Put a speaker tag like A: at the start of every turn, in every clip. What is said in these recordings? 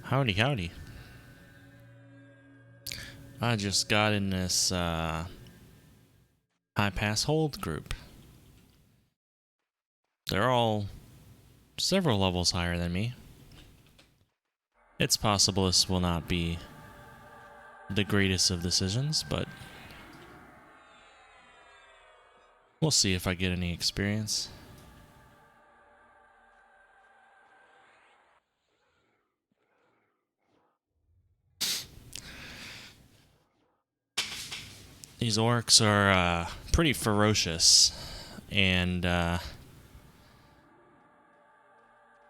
A: Howdy, howdy. I just got in this high pass hold group. They're all several levels higher than me. It's possible this will not be the greatest of decisions, but we'll see if I get any experience. These orcs are pretty ferocious, and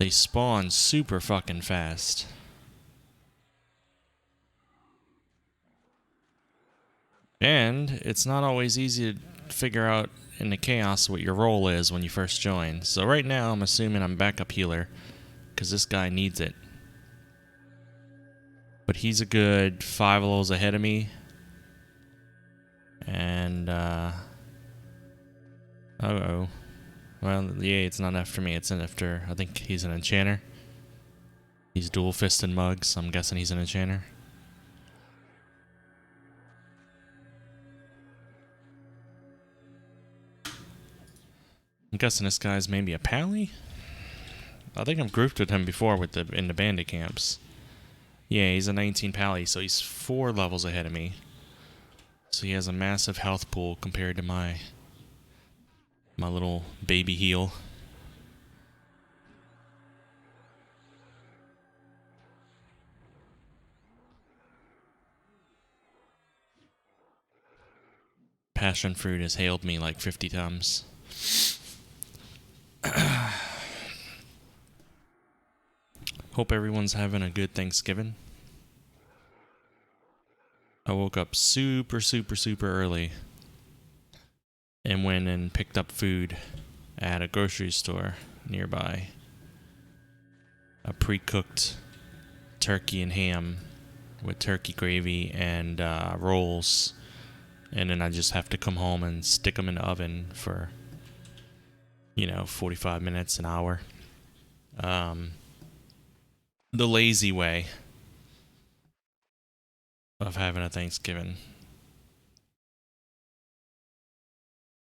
A: they spawn super fucking fast. And it's not always easy to figure out in the chaos what your role is when you first join. So right now I'm assuming I'm backup healer, because this guy needs it. But he's a good 5 levels ahead of me. And, uh-oh. Well, yeah, it's not after me, it's after, I think he's an enchanter. He's dual-fisted mugs, so I'm guessing he's an enchanter. I'm guessing this guy's maybe a pally? I think I've grouped with him before in the bandit camps. Yeah, he's a 19 pally, so he's 4 levels ahead of me. So he has a massive health pool compared to my little baby heal. Passion fruit has hailed me like 50 times. Hope everyone's having a good Thanksgiving. I woke up super early and went and picked up food at a grocery store nearby. A pre-cooked turkey and ham with turkey gravy and rolls. And then I just have to come home and stick them in the oven for, 45 minutes, an hour. The lazy way of having a Thanksgiving.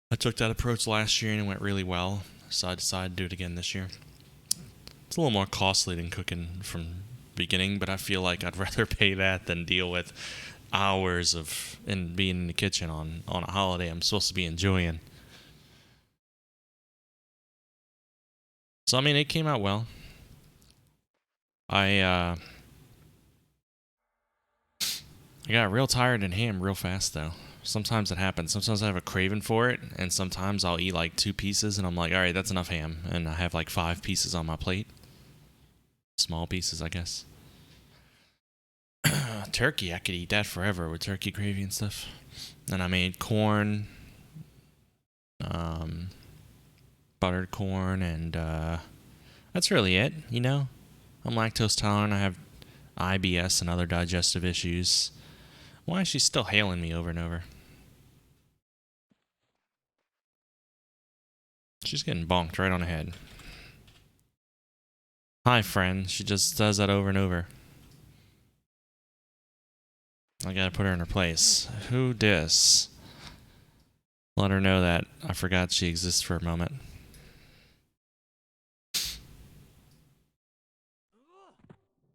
A: I took that approach last year and it went really well, so I decided to do it again this year. It's a little more costly than cooking from the beginning, but I feel like I'd rather pay that than deal with hours of being in the kitchen on a holiday I'm supposed to be enjoying. So I mean, it came out well. I got real tired in ham real fast though. Sometimes it happens. Sometimes I have a craving for it, and sometimes I'll eat like 2 pieces and I'm like, alright, that's enough ham. And I have like 5 pieces on my plate. Small pieces, I guess. Turkey, I could eat that forever with turkey gravy and stuff. And I made corn, buttered corn, and that's really it, I'm lactose tolerant, I have IBS and other digestive issues. Why is she still hailing me over and over? She's getting bonked right on the head. Hi, friend. She just does that over and over. I gotta put her in her place. Who dis? Let her know that I forgot she exists for a moment.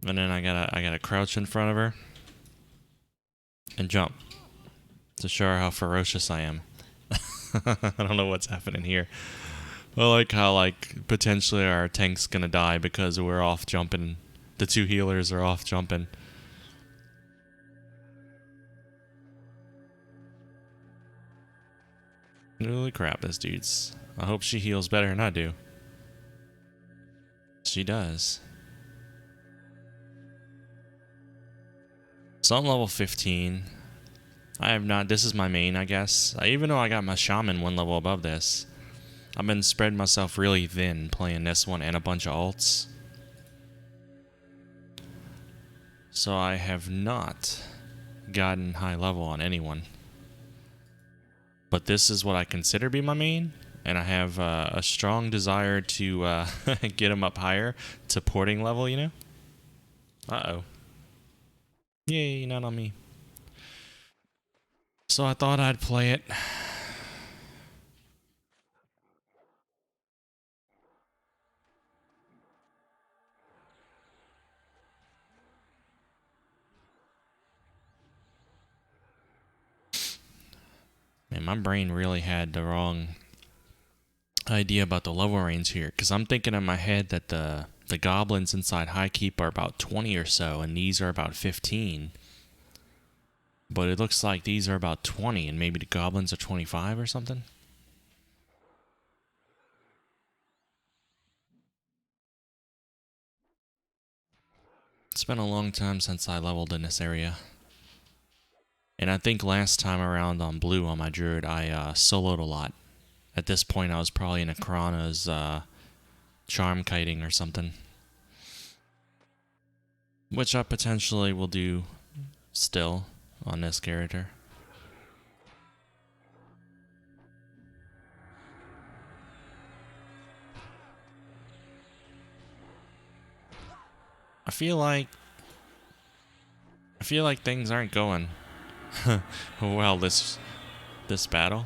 A: And then I gotta crouch in front of her and jump to show her how ferocious I am. I don't know what's happening here. I like how potentially our tank's gonna die because we're off jumping. The 2 healers are off jumping. Holy crap, this dude's. I hope she heals better than I do. She does. So I'm level 15. I have not. This is my main, I guess. Even though I got my shaman 1 level above this, I've been spreading myself really thin playing this one and a bunch of alts. So I have not gotten high level on anyone. But this is what I consider to be my main, and I have a strong desire to get him up higher to porting level, Uh-oh. Yay, not on me. So I thought I'd play it. Man, my brain really had the wrong idea about the level range here, because I'm thinking in my head that the goblins inside Highkeep are about 20 or so, and these are about 15. But it looks like these are about 20, and maybe the goblins are 25 or something. It's been a long time since I leveled in this area. And I think last time around on Blue on my Druid, I soloed a lot. At this point, I was probably in a Karana's charm kiting or something. Which I potentially will do still on this character. I feel like things aren't going well this battle.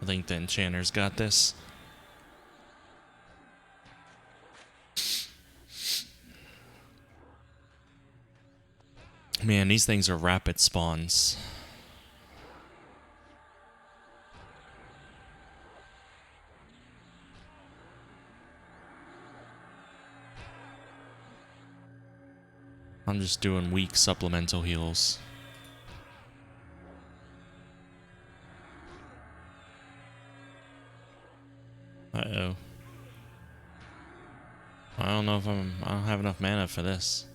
A: I think the enchanters got this. Man, these things are rapid spawns. I'm just doing weak supplemental heals. Uh-oh. I don't know if I don't have enough mana for this.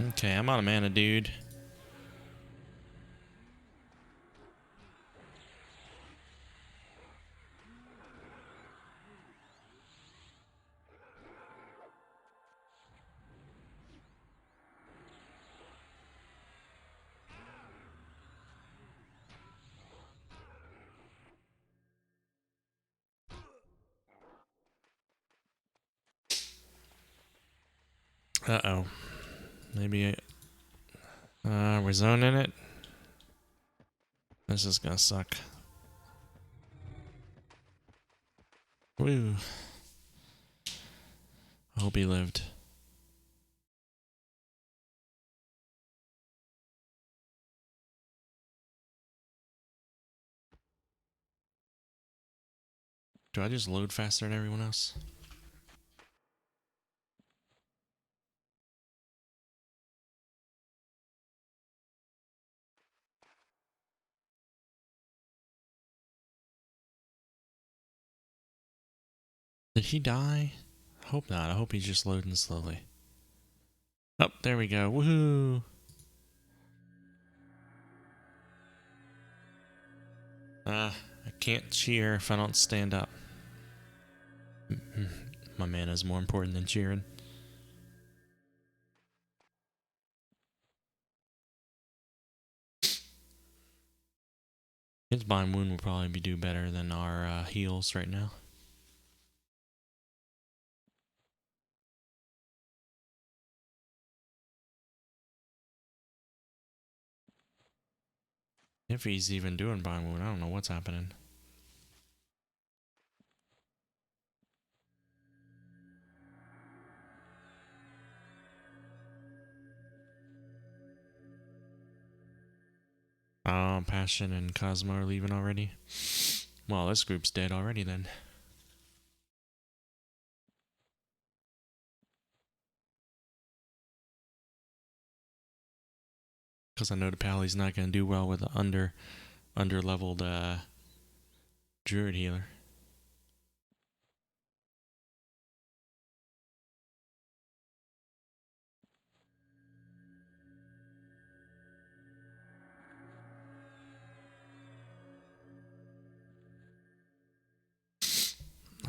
A: Okay, I'm out of mana, dude. Uh-oh. Maybe we're zoning it. This is gonna suck. Woo. I hope he lived. Do I just load faster than everyone else? Did he die? Hope not. I hope he's just loading slowly. Oh, there we go. Woohoo! I can't cheer if I don't stand up. My mana's more important than cheering. His Bind Wound will probably do better than our heals right now. If he's even doing Bind Wound, I don't know what's happening. Oh, Passion and Cosmo are leaving already? Well, this group's dead already then. Because I know the Pally's not going to do well with an under-leveled Druid healer.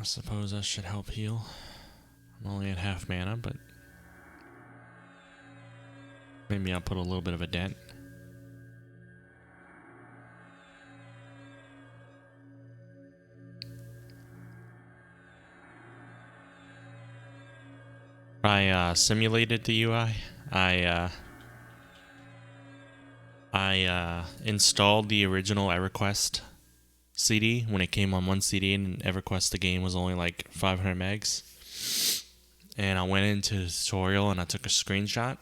A: I suppose that should help heal. I'm only at half mana, but maybe I'll put a little bit of a dent. I simulated the UI. I installed the original EverQuest CD when it came on one CD, and EverQuest the game was only like 500 megs. And I went into the tutorial and I took a screenshot,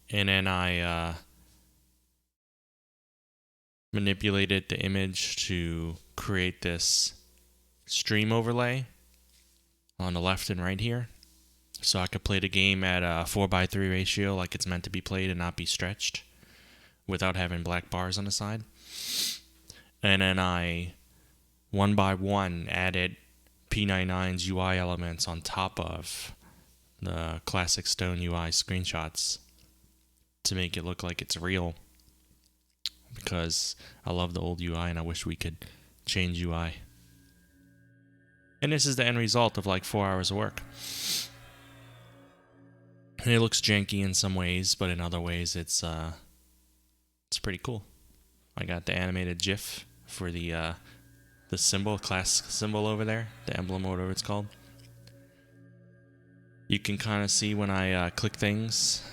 A: and then I manipulated the image to create this stream overlay on the left and right here, so I could play the game at a 4:3 ratio like it's meant to be played and not be stretched without having black bars on the side. And then I, one by one, added P99's UI elements on top of the classic Stone UI screenshots to make it look like it's real, because I love the old UI and I wish we could change UI. And this is the end result of like 4 hours of work. And it looks janky in some ways, but in other ways it's pretty cool. I got the animated GIF for the symbol, class symbol over there, the emblem or whatever it's called. You can kind of see when I click things,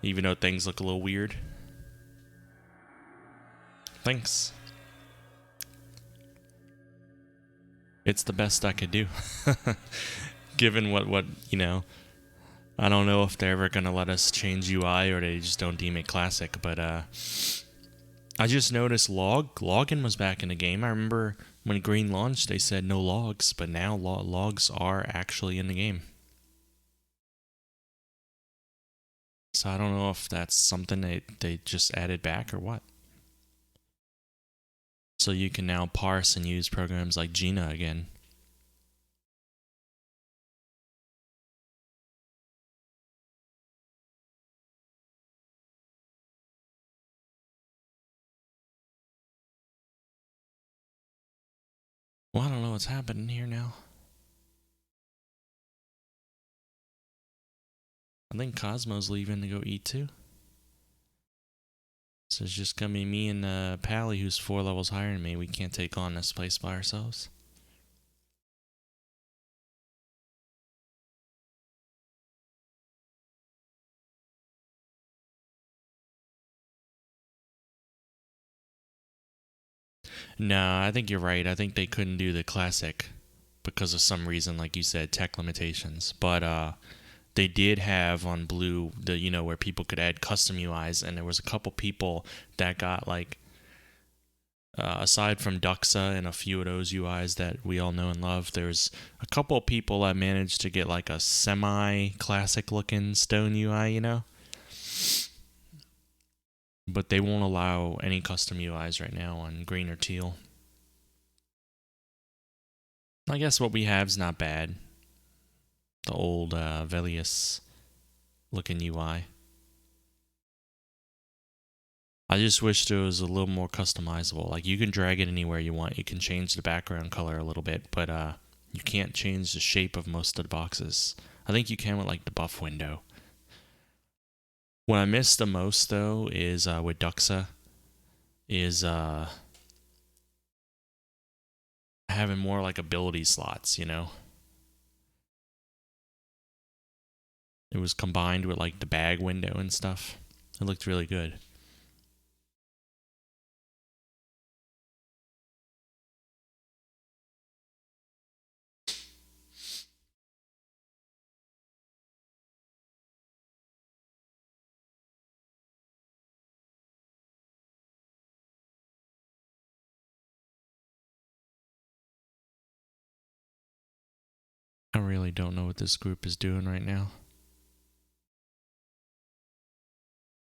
A: even though things look a little weird. Thanks. It's the best I could do. Given what you know, I don't know if they're ever gonna let us change UI or they just don't deem it classic, but I just noticed login was back in the game. I remember when Green launched, they said no logs, but now logs are actually in the game. So I don't know if that's something they just added back or what. So you can now parse and use programs like Gina again. Well, I don't know what's happening here now. I think Cosmo's leaving to go eat too. So it's just gonna be me and Pally, who's 4 levels higher than me. We can't take on this place by ourselves. No, I think you're right. I think they couldn't do the classic because of some reason, like you said, tech limitations. But they did have on Blue where people could add custom UIs, and there was a couple people that got like, aside from Duxa and a few of those UIs that we all know and love, there's a couple of people that managed to get like a semi-classic looking Stone UI, But they won't allow any custom UIs right now on green or teal. I guess what we have is not bad. The old Velius looking UI. I just wish there was a little more customizable. Like, you can drag it anywhere you want. You can change the background color a little bit, but you can't change the shape of most of the boxes. I think you can with like the buff window. What I miss the most though is with Duxa is having more like ability slots, It was combined with like the bag window and stuff. It looked really good. I really don't know what this group is doing right now.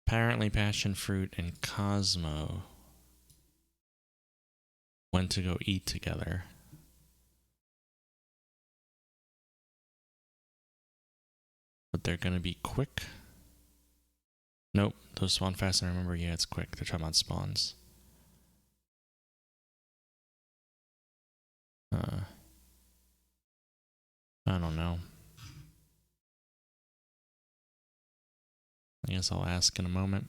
A: Apparently Passion Fruit and Cosmo went to go eat together. But they're gonna be quick. Nope, those spawn fast, and remember, yeah, it's quick. They're talking about spawns. I don't know. I guess I'll ask in a moment.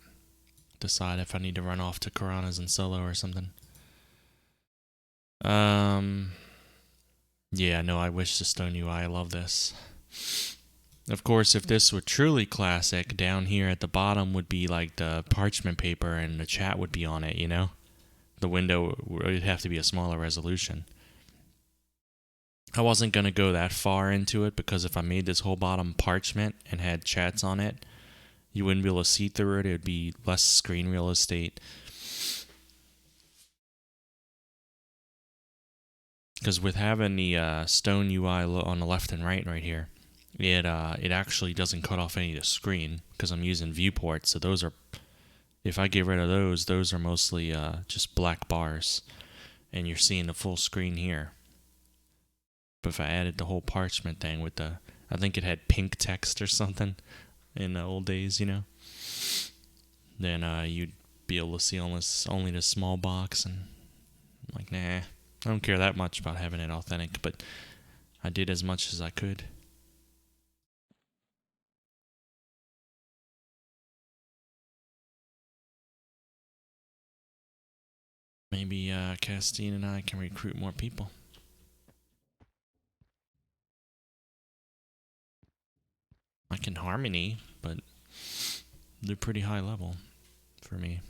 A: Decide if I need to run off to Piranhas and solo or something. Yeah, no, I wish the Stone UI. I love this. Of course, if this were truly classic, down here at the bottom would be like the parchment paper and the chat would be on it, you know? The window would have to be a smaller resolution. I wasn't going to go that far into it because if I made this whole bottom parchment and had chats on it, you wouldn't be able to see through it. It would be less screen real estate. Because with having the Stone UI on the left and right here, it actually doesn't cut off any of the screen because I'm using viewports. So those are, if I get rid of those are mostly just black bars, and you're seeing the full screen here. But if I added the whole parchment thing with the, I think it had pink text or something in the old days, you know, then you'd be able to see only the small box, and I'm like, nah, I don't care that much about having it authentic, but I did as much as I could. Maybe Castine and I can recruit more people. I can Harmony, but they're pretty high level for me.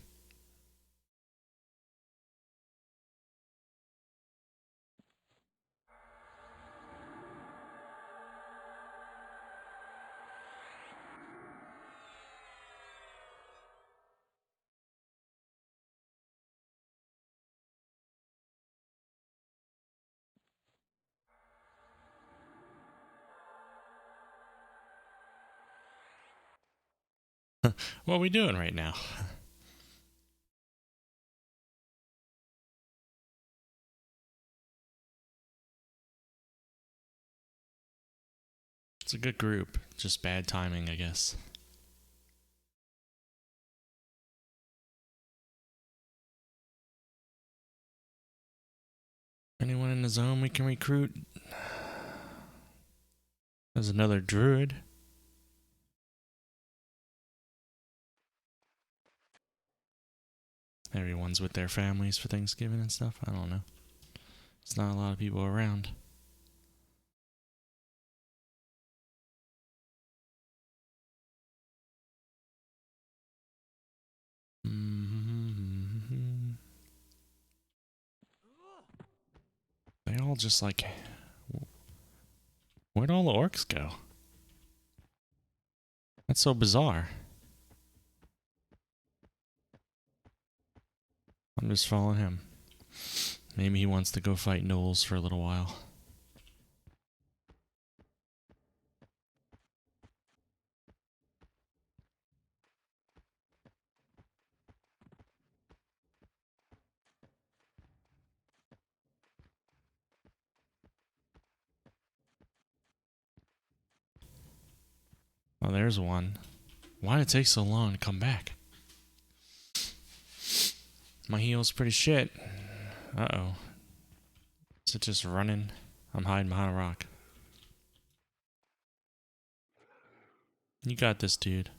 A: What are we doing right now? It's a good group, just bad timing, I guess. Anyone in the zone we can recruit? There's another druid. Everyone's with their families for Thanksgiving and stuff. I don't know. It's not a lot of people around. They all just like... Where'd all the orcs go? That's so bizarre. I'm just following him. Maybe he wants to go fight Knowles for a little while. Oh, there's one. Why did it take so long to come back? My heal's pretty shit. Uh-oh. Is it just running? I'm hiding behind a rock. You got this, dude.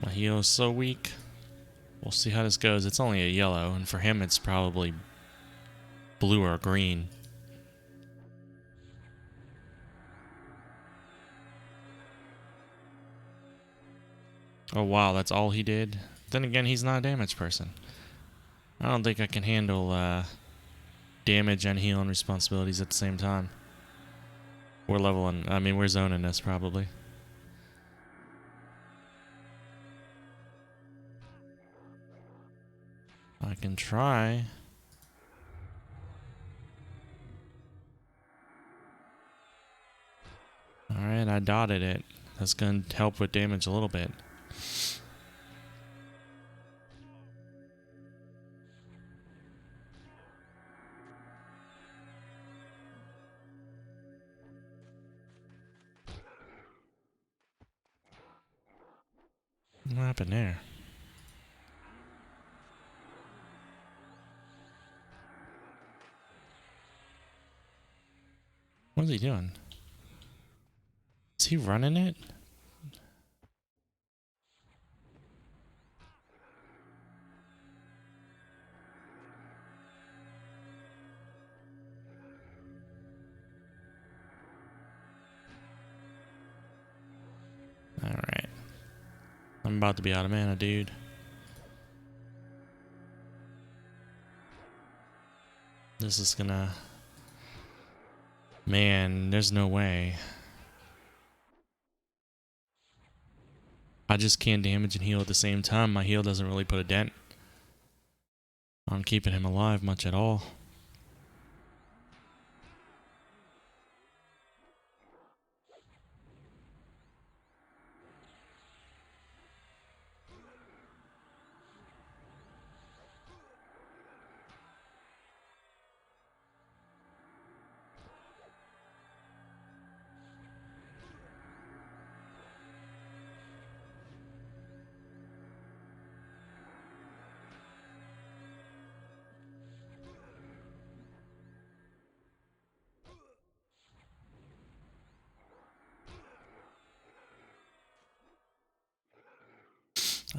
A: My heal is so weak. We'll see how this goes. It's only a yellow, and for him it's probably blue or green. Oh wow, that's all he did? Then again, he's not a damage person. I don't think I can handle damage and healing responsibilities at the same time. We're leveling, I mean, we're zoning this probably. I can try. Alright, I dotted it. That's going to help with damage a little bit. What happened there? What is he doing? Is he running it? Alright. I'm about to be out of mana, dude. This is gonna... Man, there's no way. I just can't damage and heal at the same time. My heal doesn't really put a dent on keeping him alive much at all.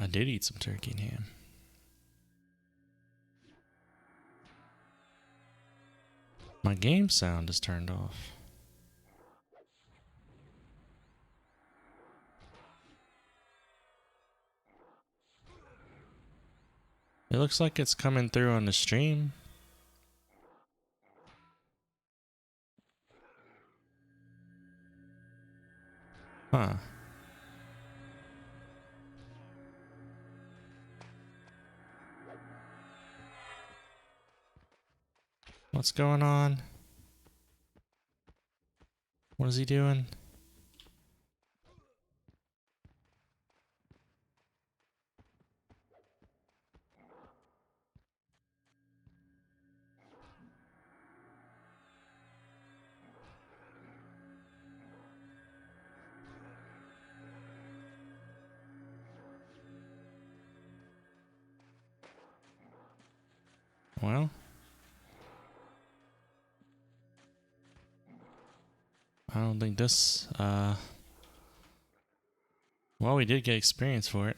A: I did eat some turkey and ham. My game sound is turned off. It looks like it's coming through on the stream. Huh. What's going on? What is he doing? Well, I don't think this, well, we did get experience for it.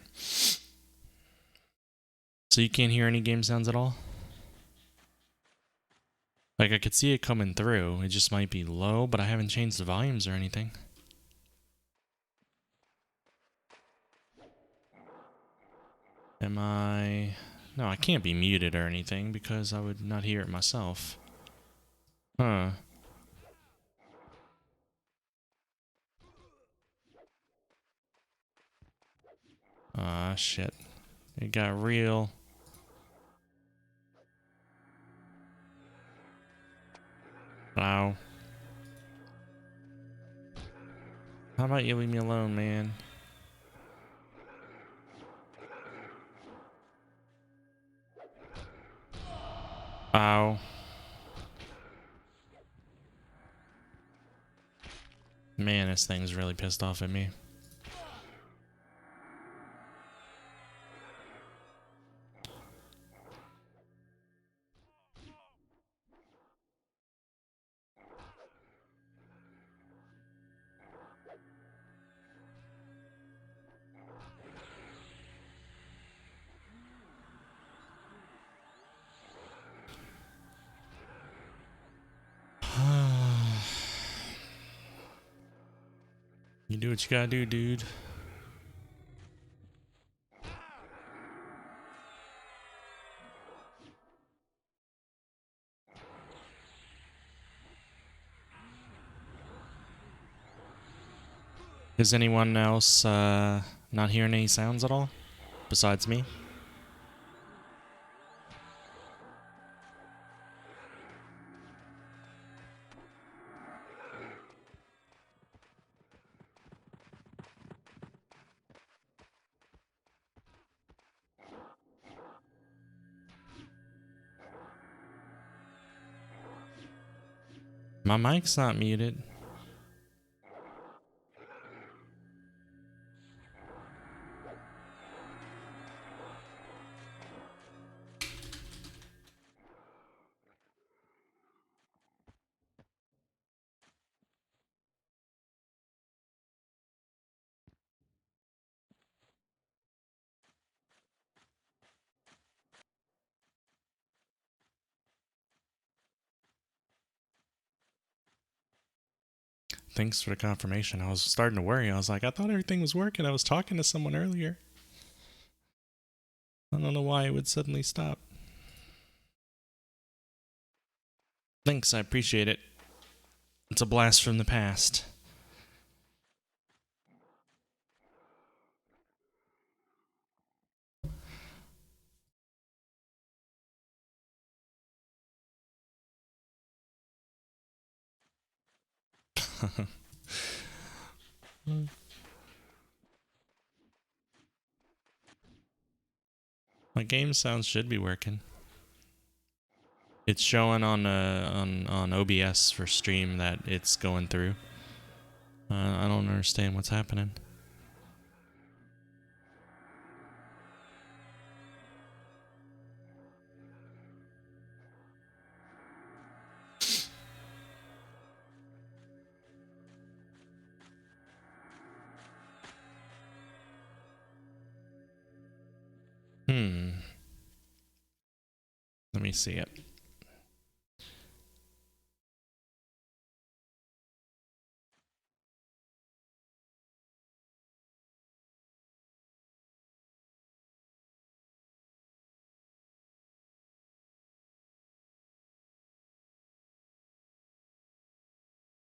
A: So you can't hear any game sounds at all? Like, I could see it coming through. It just might be low, but I haven't changed the volumes or anything. Am I... No, I can't be muted or anything because I would not hear it myself. Huh. Ah, shit. It got real. Wow. How about you leave me alone, man? Ow. Man, this thing's really pissed off at me. You do what you gotta do, dude. Is anyone else not hearing any sounds at all? Besides me? My mic's not muted. Thanks for the confirmation. I was starting to worry. I was like, I thought everything was working. I was talking to someone earlier. I don't know why it would suddenly stop. Thanks, I appreciate it. It's a blast from the past. My game sounds should be working. It's showing on OBS for stream that it's going through. I don't understand what's happening. Let me see it.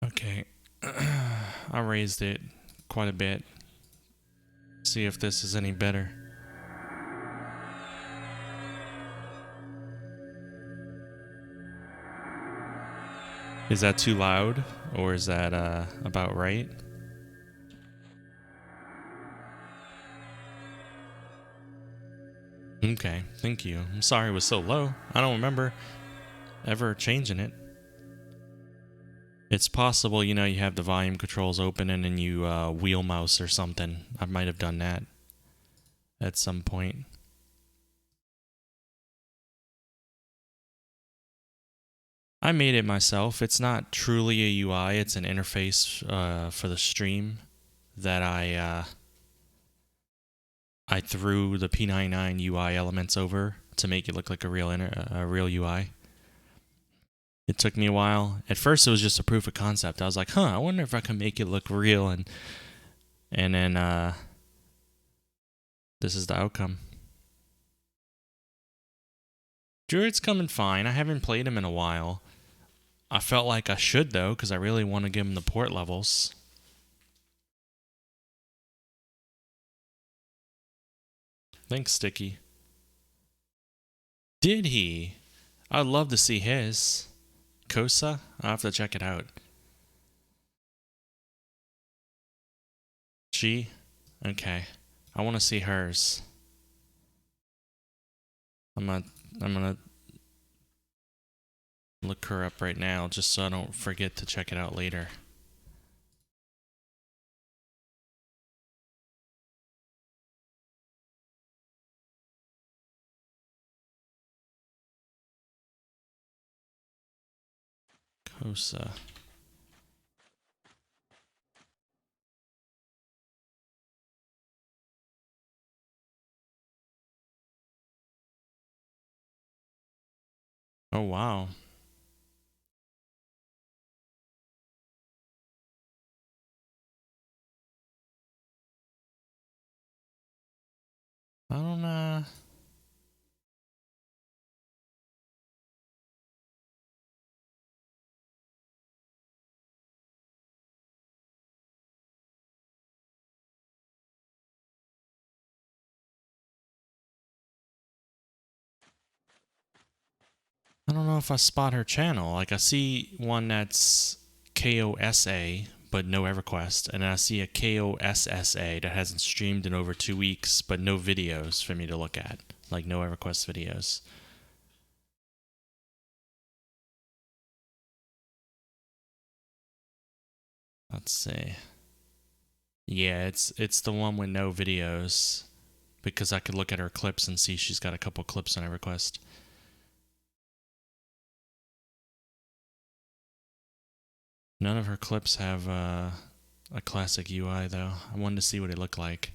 A: Okay. I raised it quite a bit. See if this is any better. Is that too loud? Or is that about right? Okay, thank you. I'm sorry it was so low. I don't remember ever changing it. It's possible, you know, you have the volume controls open and then you wheel mouse or something. I might have done that at some point. I made it myself. It's not truly a UI. It's an interface for the stream that I threw the P99 UI elements over to make it look like a real UI. It took me a while. At first, it was just a proof of concept. I was like, I wonder if I can make it look real, and then this is the outcome. Druid's coming fine. I haven't played him in a while. I felt like I should, though, because I really want to give him the port levels. Thanks, Sticky. Did he? I'd love to see his. Kosa? I'll have to check it out. She? Okay. I want to see hers. I'm gonna look her up right now just so I don't forget to check it out later. Kosa. Oh, wow. I don't know if I spot her channel. Like, I see one that's KOSA, but no EverQuest, and I see a KOSSA that hasn't streamed in over 2 weeks, but no videos for me to look at. Like, no EverQuest videos. Let's see. Yeah, it's the one with no videos, because I could look at her clips and see she's got a couple clips on EverQuest. None of her clips have a classic UI, though. I wanted to see what it looked like.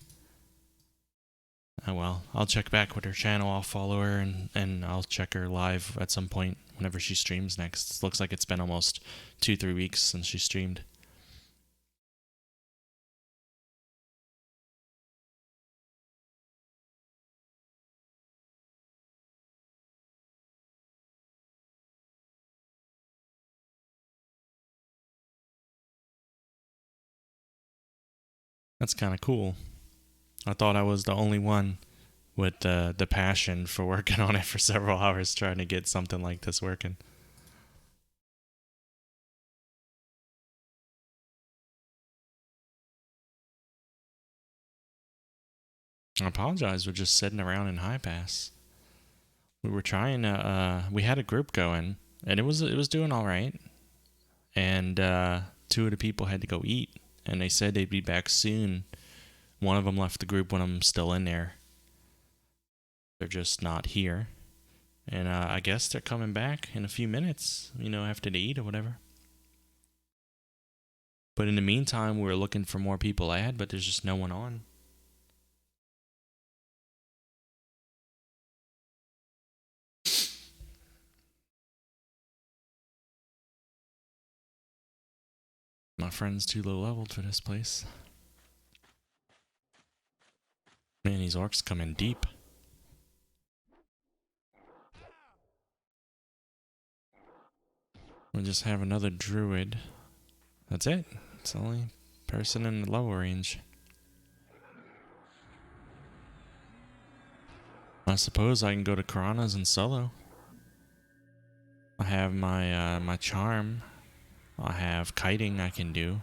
A: Oh well, I'll check back with her channel, I'll follow her, and I'll check her live at some point whenever she streams next. It looks like it's been almost 2-3 weeks since she streamed. That's kind of cool. I thought I was the only one with the passion for working on it for several hours trying to get something like this working. I apologize. We're just sitting around in high pass. We were trying to. We had a group going, and it was doing all right. And two of the people had to go eat, and they said they'd be back soon. One of them left the group. One of them still in there. They're just not here. And I guess they're coming back in a few minutes. After they eat or whatever. But in the meantime, we were looking for more people to add, but there's just no one on. My friend's too low leveled for this place. Man, these orcs come in deep. We'll just have another druid. That's it. It's the only person in the level range. I suppose I can go to Karanas and solo. I have my charm. I have kiting I can do.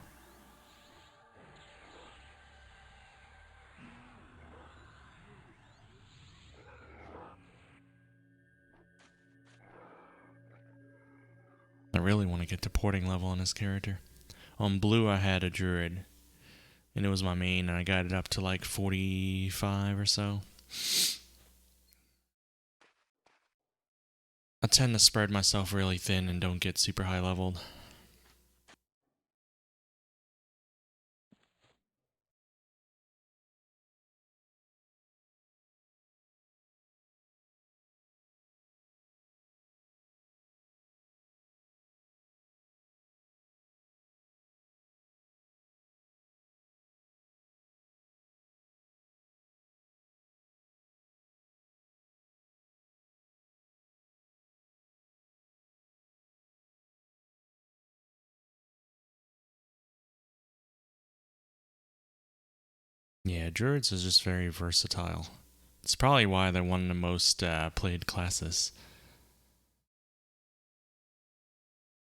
A: I really want to get to porting level on this character. On blue I had a druid. And it was my main, and I got it up to like 45 or so. I tend to spread myself really thin and don't get super high leveled. Yeah, druids is just very versatile. It's probably why they're one of the most played classes.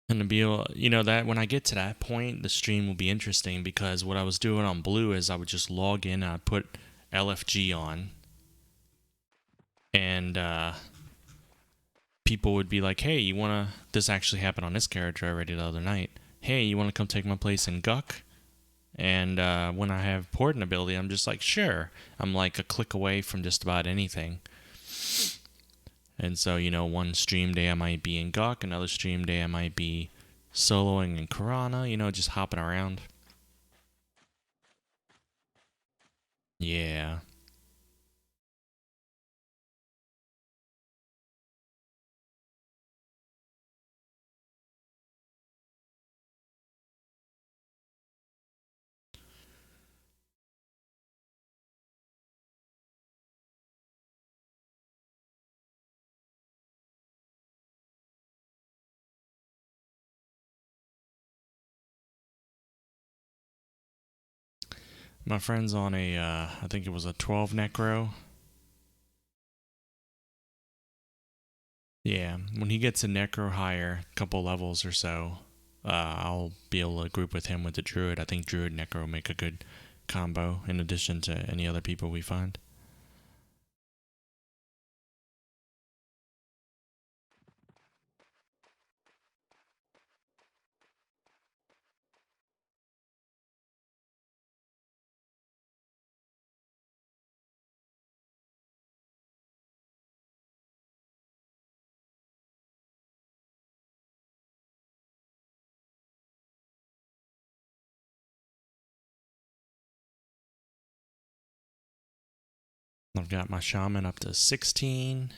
A: And to be able, that when I get to that point, the stream will be interesting because what I was doing on blue is I would just log in, I'd put LFG on, and people would be like, hey, this actually happened on this character already the other night. Hey, you want to come take my place in Guck? And when I have porting ability, I'm just like, sure. I'm like a click away from just about anything. And so, one stream day I might be in Gawk, another stream day I might be soloing in Karana, just hopping around. Yeah. My friend's on I think it was a 12 necro. Yeah, when he gets a necro higher, a couple levels or so, I'll be able to group with him with the druid. I think druid necro make a good combo in addition to any other people we find. I've got my shaman up to 16.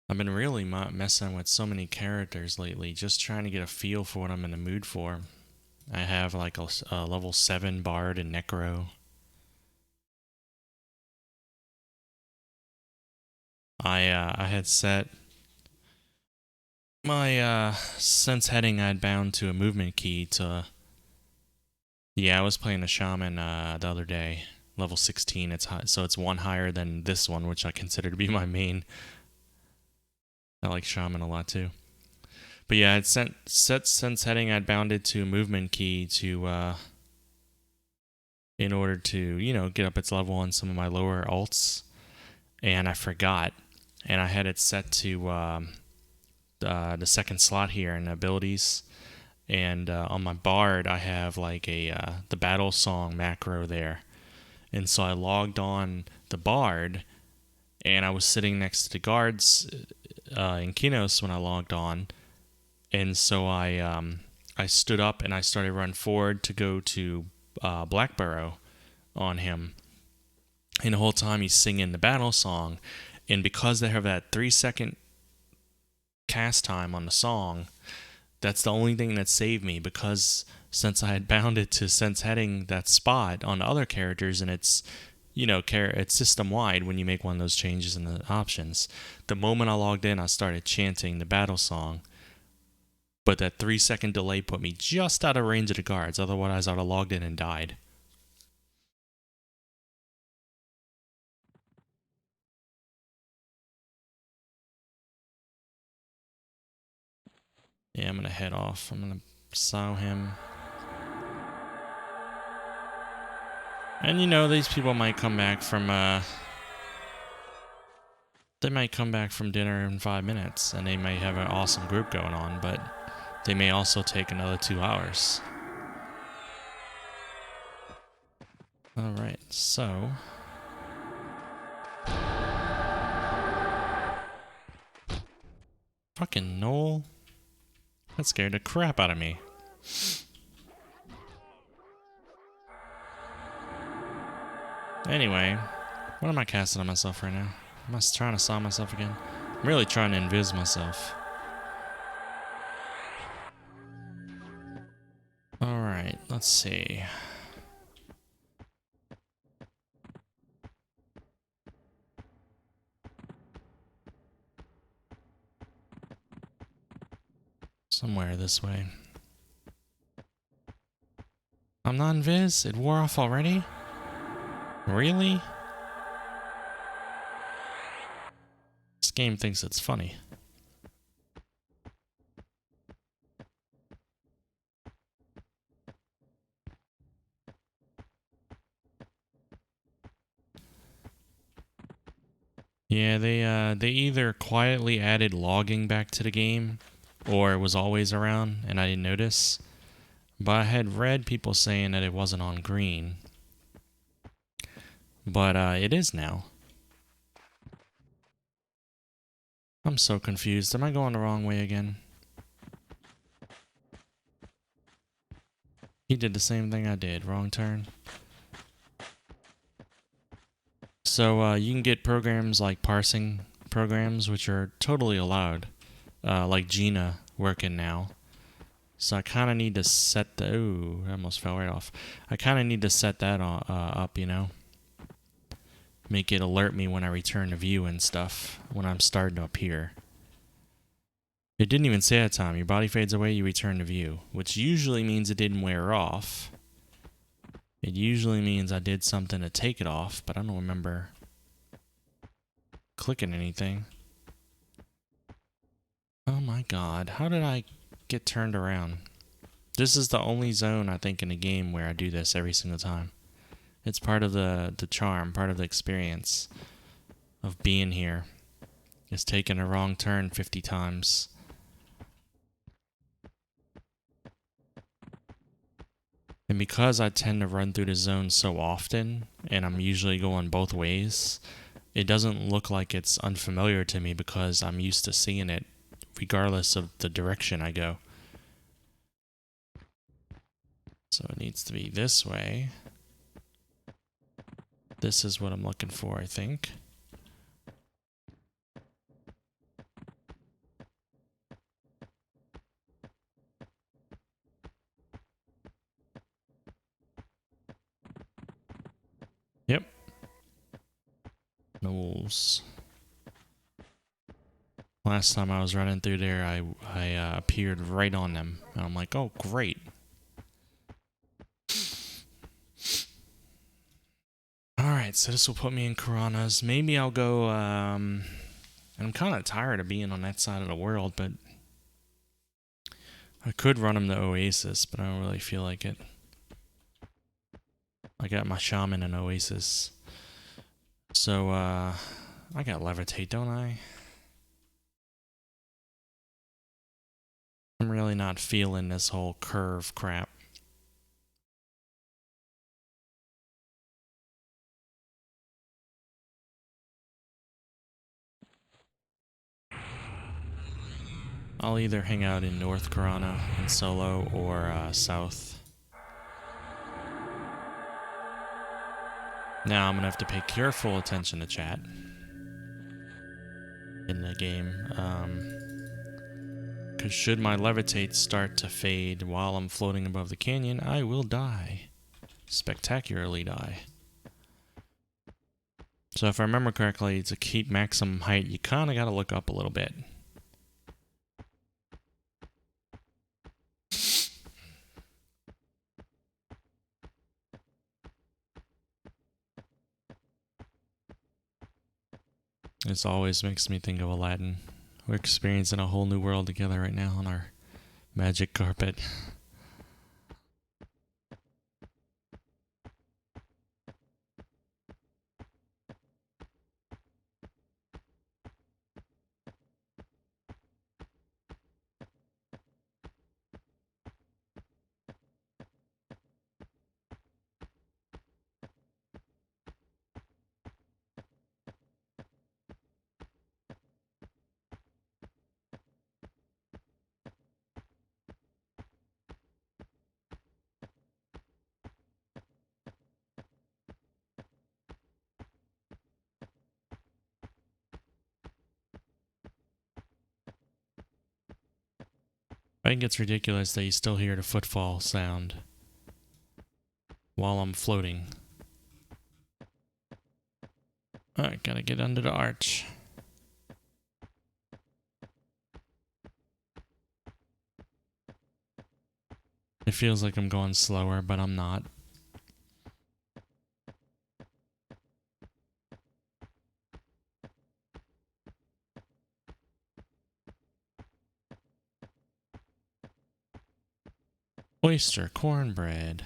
A: I've been really messing with so many characters lately, just trying to get a feel for what I'm in the mood for. I have like a level 7 bard and necro. I had set my since heading I'd bound to a movement key to Yeah, I was playing a shaman the other day, level 16. It's high, so it's one higher than this one, which I consider to be my main. I like shaman a lot too. But yeah, I'd set sense heading. I'd bounded to movement key to in order to get up its level on some of my lower alts, and I forgot, and I had it set to the second slot here in abilities. And on my bard, I have like the battle song macro there, and so I logged on the bard, and I was sitting next to the guards in Kinos when I logged on, and so I stood up and I started running forward to go to Blackborough on him, and the whole time he's singing the battle song, and because they have that 3-second cast time on the song, that's the only thing that saved me, because since I had bounded to sense heading that spot on the other characters, and it's it's system wide when you make one of those changes in the options. The moment I logged in, I started chanting the battle song, but that 3-second delay put me just out of range of the guards. Otherwise, I would have logged in and died. Yeah, I'm gonna head off. I'm gonna sow him. And these people might come back from they might come back from dinner in 5 minutes, and they may have an awesome group going on, but they may also take another 2 hours. Alright, so fucking Noel. That scared the crap out of me. Anyway, what am I casting on myself right now? Am I trying to saw myself again? I'm really trying to invis myself. Alright, let's see. Somewhere this way. I'm not invis? It wore off already? Really? This game thinks it's funny. Yeah, they either quietly added logging back to the game, or it was always around and I didn't notice. But I had read people saying that it wasn't on green. But it is now. I'm so confused. Am I going the wrong way again? He did the same thing I did. Wrong turn. So you can get programs like parsing programs, which are totally allowed. Like Gina working now. So I kind of need to set the... Ooh, I almost fell right off. I kind of need to set that up, Make it alert me when I return to view and stuff, when I'm starting to appear. It didn't even say at the time. Your body fades away, you return to view, which usually means it didn't wear off. It usually means I did something to take it off, but I don't remember clicking anything. Oh my god, how did I get turned around? This is the only zone, I think, in the game where I do this every single time. It's part of the charm, part of the experience of being here. It's taking a wrong turn 50 times. And because I tend to run through the zone so often, and I'm usually going both ways, it doesn't look like it's unfamiliar to me because I'm used to seeing it regardless of the direction I go. So it needs to be this way. This is what I'm looking for, I think. Yep. Knowles. Last time I was running through there, I appeared right on them. And I'm like, oh, great. Alright, so this will put me in Piranhas. Maybe I'll go, I'm kind of tired of being on that side of the world, but I could run him to Oasis, but I don't really feel like it. I got my Shaman in Oasis. So, I got Levitate, don't I? I'm really not feeling this whole curve crap. I'll either hang out in North Piranha and solo or south. Now I'm gonna have to pay careful attention to chat in the game. Because should my levitate start to fade while I'm floating above the canyon, I will die. Spectacularly die. So if I remember correctly, to keep maximum height, you kind of got to look up a little bit. This always makes me think of Aladdin. We're experiencing a whole new world together right now on our magic carpet. I think it's ridiculous that you still hear the footfall sound while I'm floating. Alright, gotta get under the arch. It feels like I'm going slower, but I'm not. Oyster cornbread.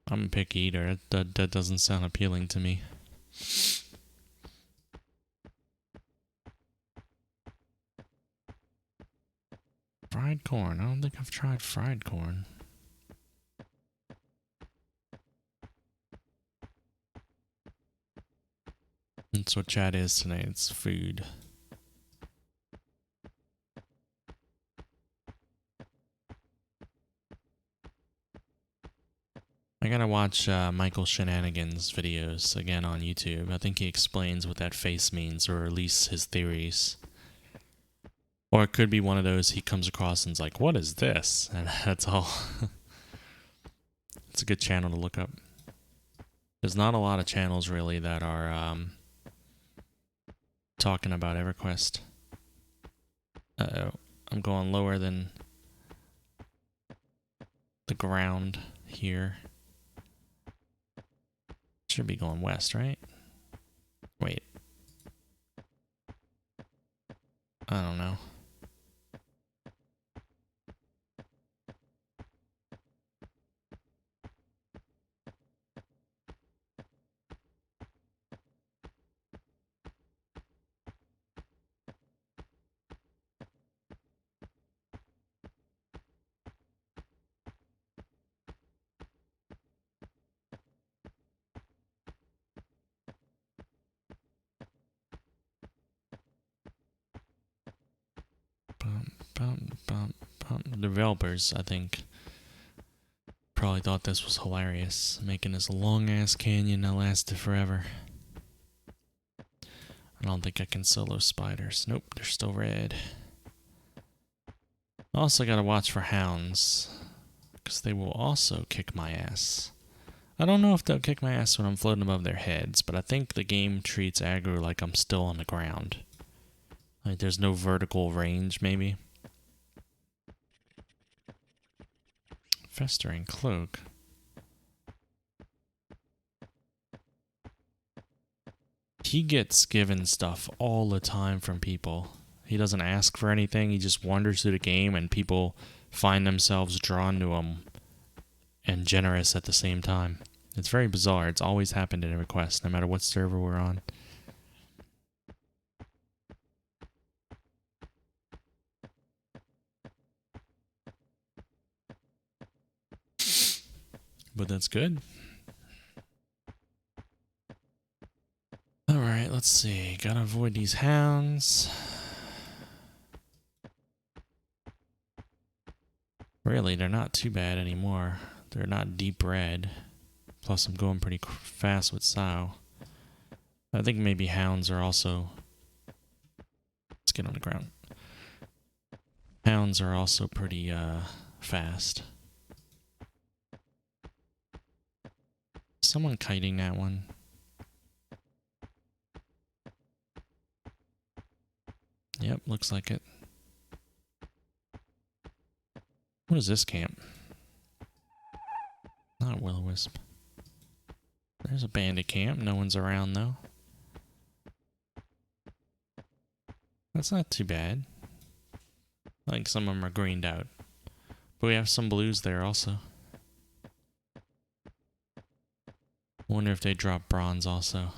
A: I'm a picky eater. That doesn't sound appealing to me. Fried corn. I don't think I've tried fried corn. That's what chat is tonight. It's food. I gotta watch Michael Shenanigans videos again on YouTube. I think he explains what that face means, or at least his theories. Or it could be one of those he comes across and's like, what is this? And that's all. It's a good channel to look up. There's not a lot of channels really that are talking about EverQuest. Uh-oh. I'm going lower than the ground here. Should be going west, right? Wait. I don't know. Developers, I think, probably thought this was hilarious, making this long-ass canyon that lasted forever. I don't think I can solo spiders. Nope, they're still red. Also gotta watch for hounds, because they will also kick my ass. I don't know if they'll kick my ass when I'm floating above their heads, but I think the game treats aggro like I'm still on the ground. Like there's no vertical range, maybe. Festering cloak. He gets given stuff all the time from people. He doesn't ask for anything. He just wanders through the game and people find themselves drawn to him and generous at the same time. It's very bizarre. It's always happened in EverQuest, no matter what server we're on. But that's good. Alright, let's see. Gotta avoid these hounds. Really, they're not too bad anymore. They're not deep red. Plus, I'm going pretty fast with Sao. I think maybe hounds are also... Let's get on the ground. Hounds are also pretty fast. Someone kiting that one. Yep, looks like it. What is this camp? Not a will-o-wisp. There's a bandit camp. No one's around, though. That's not too bad. I think some of them are greened out. But we have some blues there also. Wonder if they drop bronze also.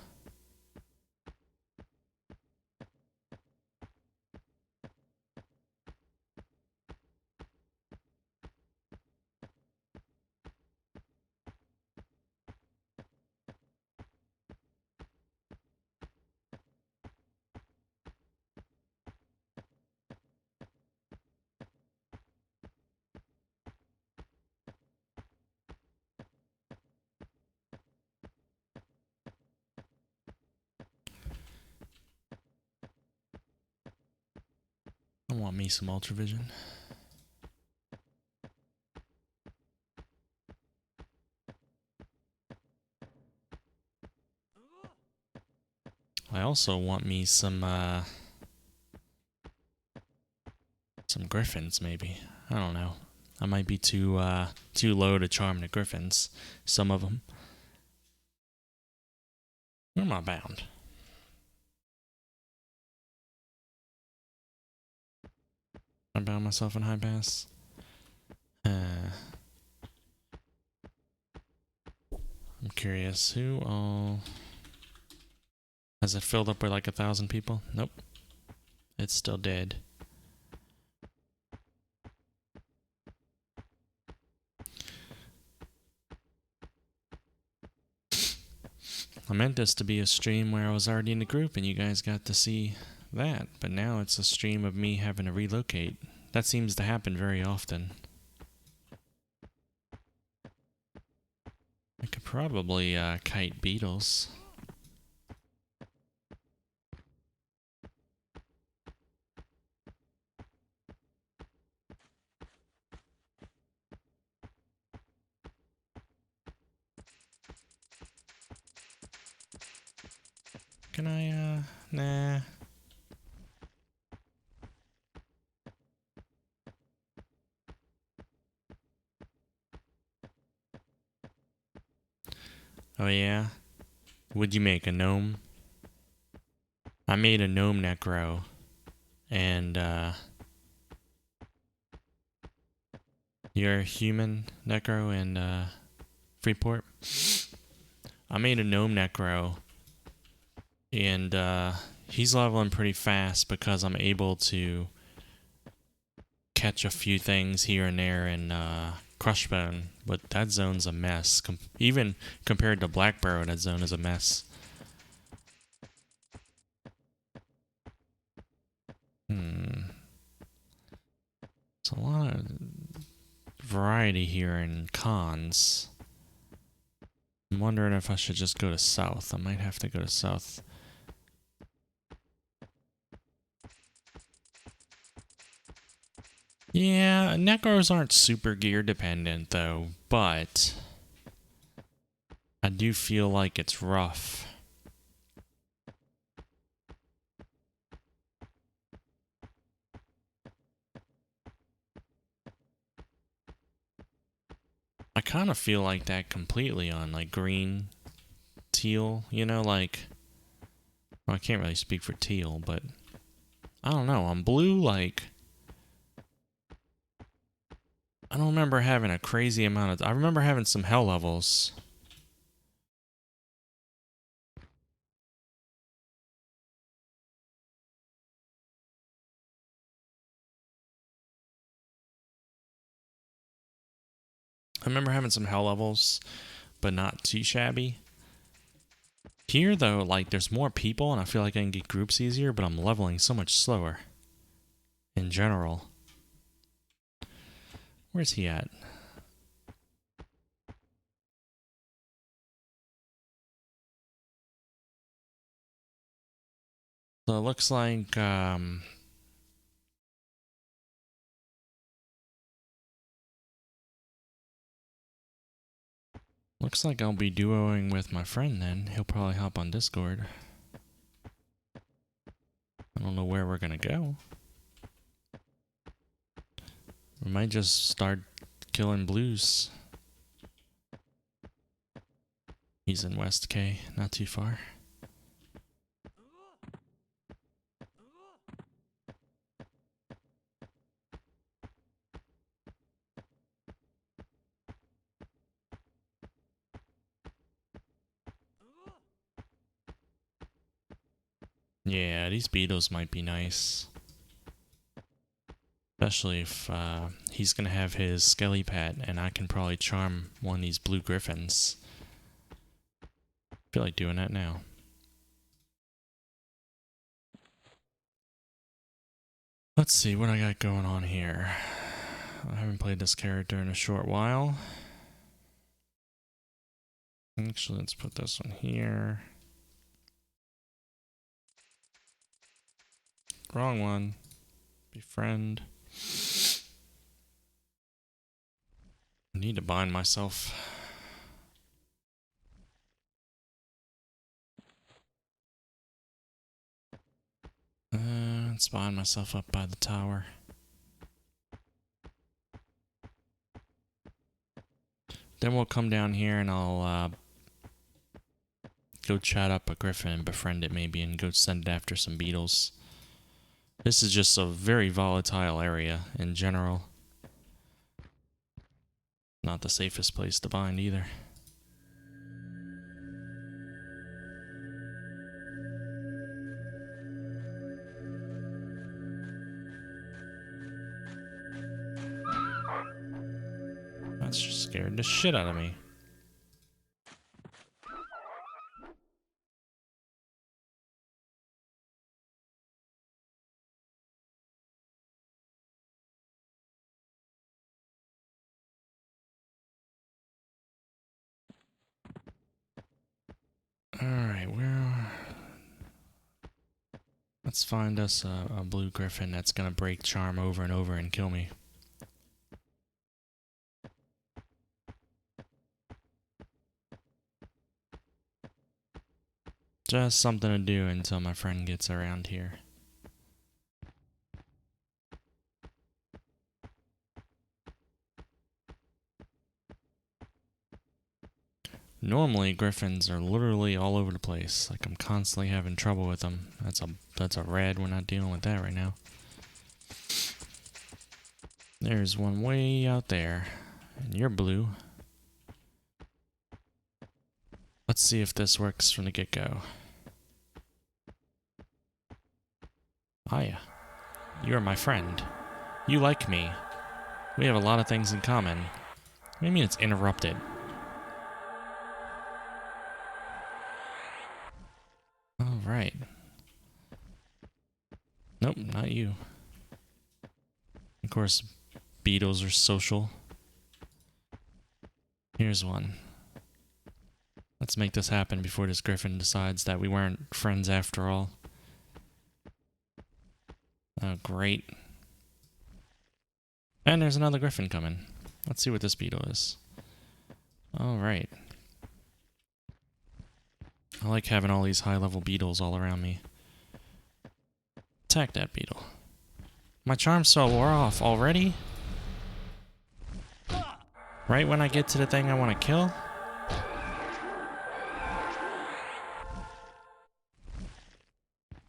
A: I want me some ultravision. I also want me some griffins, maybe. I don't know. I might be too low to charm the griffins. Some of them. Where am I bound? I bound myself in high pass. I'm curious. Who all... Has it filled up with like 1,000 people? Nope. It's still dead. I meant this to be a stream where I was already in the group and you guys got to see that, but now it's a stream of me having to relocate. That seems to happen very often. I could probably kite beetles. Can I, nah. Oh yeah? Would you make a gnome? I made a gnome necro. And, you're a human necro in, Freeport? I made a gnome necro. And, he's leveling pretty fast because I'm able to catch a few things here and there in Crushbone, but that zone's a mess. Even compared to Blackbarrow, that zone is a mess. There's a lot of variety here in cons. I'm wondering if I should just go to south. I might have to go to south. Yeah, necros aren't super gear dependent though, but I do feel like it's rough. kind of feel like that completely on like green, teal, you know, like, well, I can't really speak for teal, but I don't know, on blue, like, I don't remember having a crazy amount of, I remember having some hell levels. I remember having some hell levels, but not too shabby. Here, though, like, there's more people, and I feel like I can get groups easier, but I'm leveling so much slower. In general. Where's he at? So it looks like, looks like I'll be duoing with my friend then. He'll probably hop on Discord. I don't know where we're gonna go. We might just start killing blues. He's in West K, not too far. Yeah, these beetles might be nice. Especially if he's going to have his skelly pet, and I can probably charm one of these blue griffins. I feel like doing that now. Let's see what I got going on here. I haven't played this character in a short while. Actually, let's put this one here. Wrong one. Befriend. I need to bind myself. Let's bind myself up by the tower. Then we'll come down here and I'll go chat up a griffin and befriend it maybe and go send it after some beetles. This is just a very volatile area in general. Not the safest place to bind either. That's just scared the shit out of me. Alright, let's find us a blue griffin that's gonna break charm over and over and kill me. Just something to do until my friend gets around here. Normally, griffins are literally all over the place. Like, I'm constantly having trouble with them. That's a red. We're not dealing with that right now. There's one way out there. And you're blue. Let's see if this works from the get-go. Hiya. You're my friend. You like me. We have a lot of things in common. What do you mean it's interrupted? Alright. Nope, not you. Of course, beetles are social. Here's one. Let's make this happen before this griffin decides that we weren't friends after all. Oh, great. And there's another griffin coming. Let's see what this beetle is. Alright. I like having all these high-level beetles all around me. Attack that beetle. My charm cell wore off already? Right when I get to the thing I want to kill?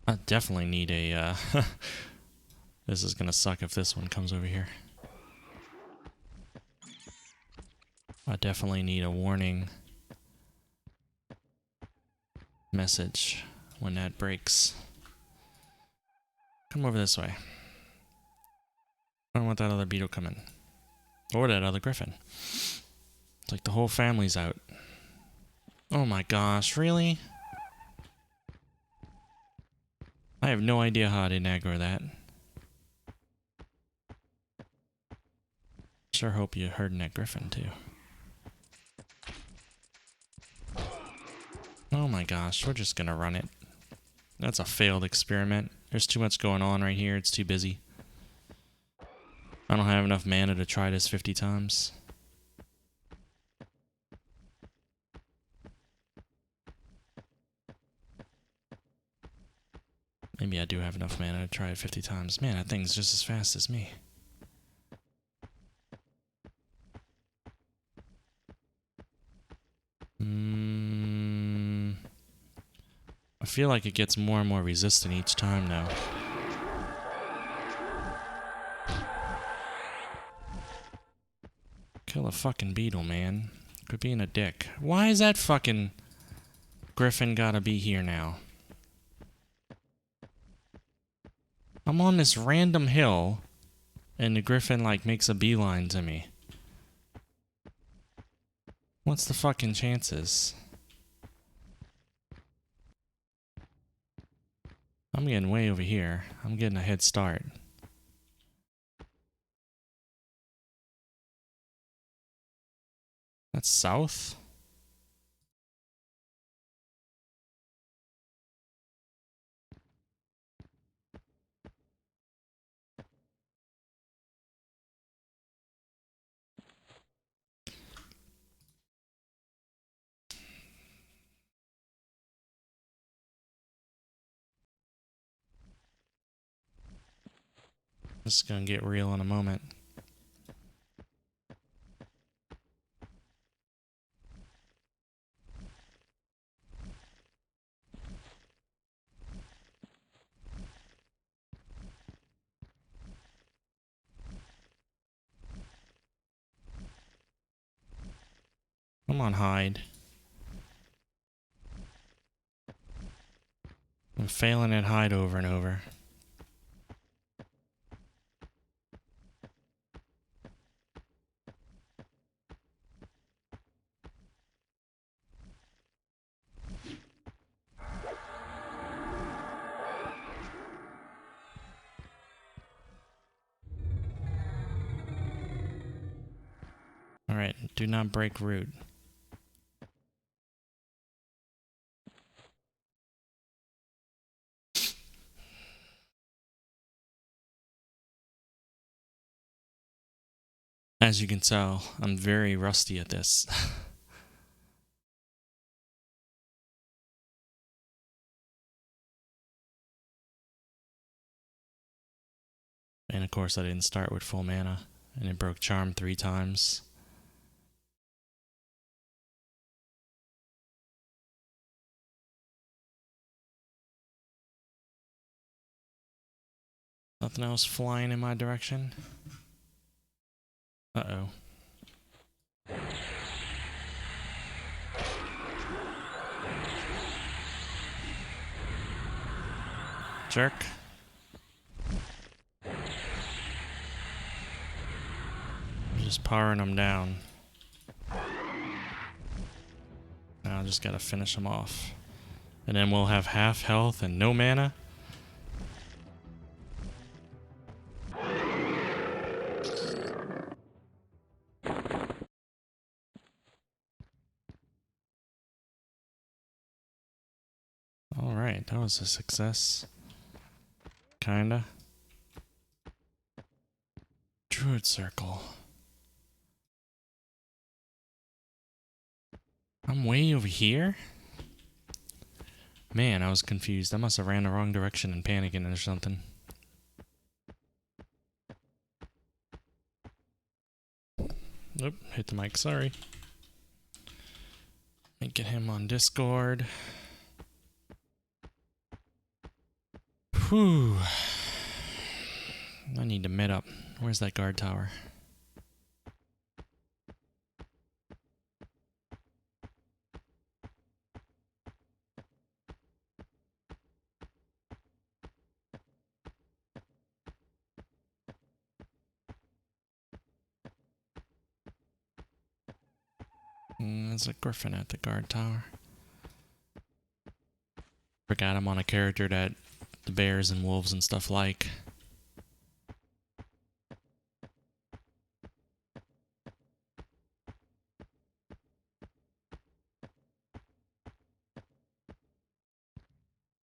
A: I definitely need a, this is gonna suck if this one comes over here. I definitely need a warning message when that breaks. Come over this way. I don't want that other beetle coming. Or that other griffin. It's like the whole family's out. Oh my gosh, really? I have no idea how I didn't aggro that. Sure hope you heard that griffin too. Oh my gosh, we're just gonna run it. That's a failed experiment. There's too much going on right here, it's too busy. I don't have enough mana to try this 50 times. Maybe I do have enough mana to try it 50 times. Man, that thing's just as fast as me. I feel like it gets more and more resistant each time now. Kill a fucking beetle, man. Quit being a dick. Why is that fucking griffin gotta be here now? I'm on this random hill, and the griffin, like, makes a beeline to me. What's the fucking chances? I'm getting way over here. I'm getting a head start. That's south? This is gonna get real in a moment. Come on, hide. I'm failing at hide over and over. Alright, do not break root. As you can tell, I'm very rusty at this. And of course I didn't start with full mana, and it broke charm 3 times. Nothing else flying in my direction. Uh-oh. Jerk. I'm just powering them down. Now I just gotta finish them off. And then we'll have half health and no mana. Alright, that was a success. Kinda. Druid circle. I'm way over here? Man, I was confused. I must have ran the wrong direction and panicking or something. Nope, hit the mic, sorry. Let me get him on Discord. Whew. I need to med up. Where's that guard tower? There's a griffin at the guard tower. Forgot I'm on a character that the bears and wolves and stuff like.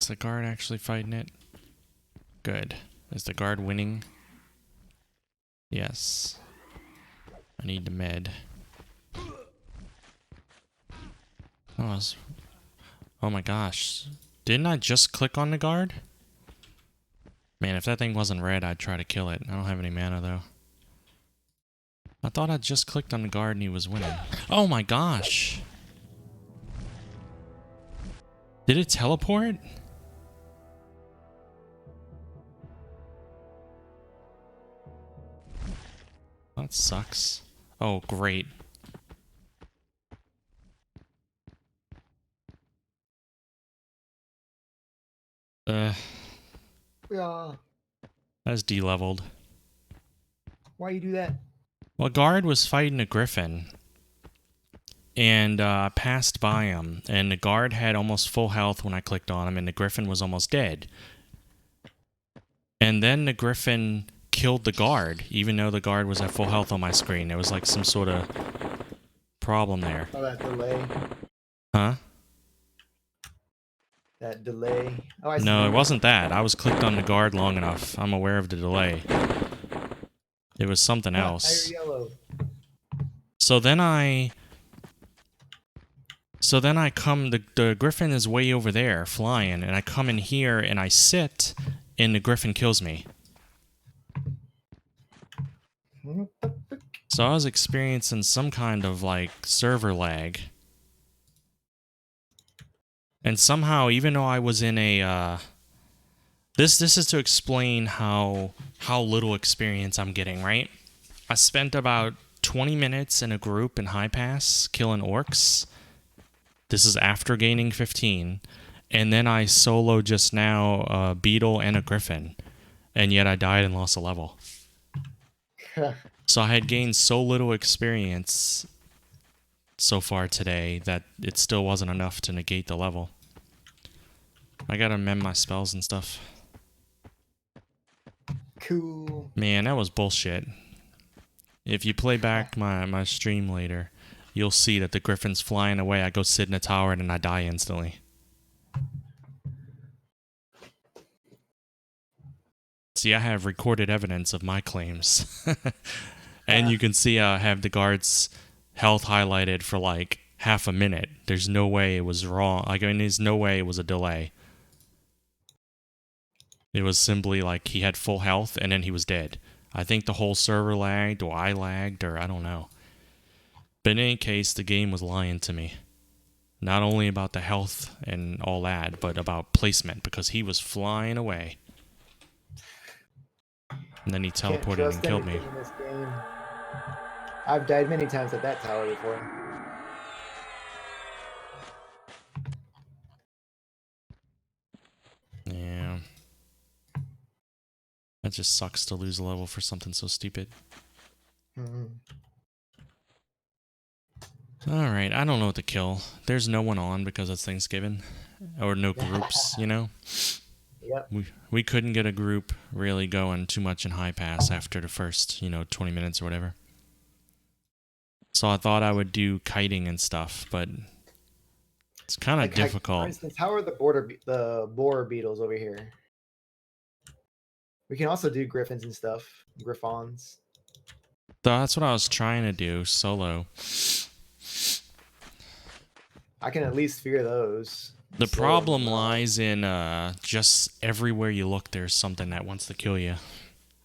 A: Is the guard actually fighting it? Good. Is the guard winning? Yes. I need to med. Oh my gosh. Didn't I just click on the guard? Man, if that thing wasn't red, I'd try to kill it. I don't have any mana though. I thought I just clicked on the guard and he was winning. Oh my gosh. Did it teleport? That sucks. Oh, great.
B: Yeah.
A: That's de-leveled.
B: Why you do that?
A: Well, guard was fighting a griffin. And passed by him. And the guard had almost full health when I clicked on him. And the griffin was almost dead. And then the griffin killed the guard. Even though the guard was at full health on my screen. There was like some sort of problem there.
B: Oh, that delay.
A: Huh?
B: That delay. Oh, I see.
A: No, it wasn't that. I was clicked on the guard long enough. I'm aware of the delay. It was something else.
B: Higher yellow.
A: So then I come, the griffin is way over there flying, and I come in here and I sit, and the griffin kills me. So I was experiencing some kind of like server lag. And somehow, even though I was in a, this is to explain how little experience I'm getting, right? I spent about 20 minutes in a group in High Pass killing orcs. This is after gaining 15. And then I solo just now a beetle and a griffin. And yet I died and lost a level. So I had gained so little experience so far today that it still wasn't enough to negate the level. I gotta mend my spells and stuff.
B: Cool.
A: Man, that was bullshit. If you play back my stream later, you'll see that the griffin's flying away. I go sit in a tower and I die instantly. See, I have recorded evidence of my claims. And you can see I have the guard's health highlighted for like half a minute. There's no way it was wrong. Like, I mean, there's no way it was a delay. It was simply like he had full health and then he was dead. I think the whole server lagged, or I lagged, or I don't know. But in any case, the game was lying to me. Not only about the health and all that, but about placement, because he was flying away. And then he teleported and killed me.
B: In this game. I've died many times at that tower before.
A: Yeah. That just sucks to lose a level for something so stupid. Alright, I don't know what to kill. There's no one on because it's Thanksgiving. Or no groups, you know?
B: Yep.
A: We couldn't get a group really going too much in High Pass after the first, 20 minutes or whatever. So I thought I would do kiting and stuff, but it's kind of difficult.
B: For instance, how are the boar beetles over here? We can also do griffins and stuff. Griffons.
A: That's what I was trying to do, solo.
B: I can at least fear those.
A: The problem lies in just everywhere you look, there's something that wants to kill you.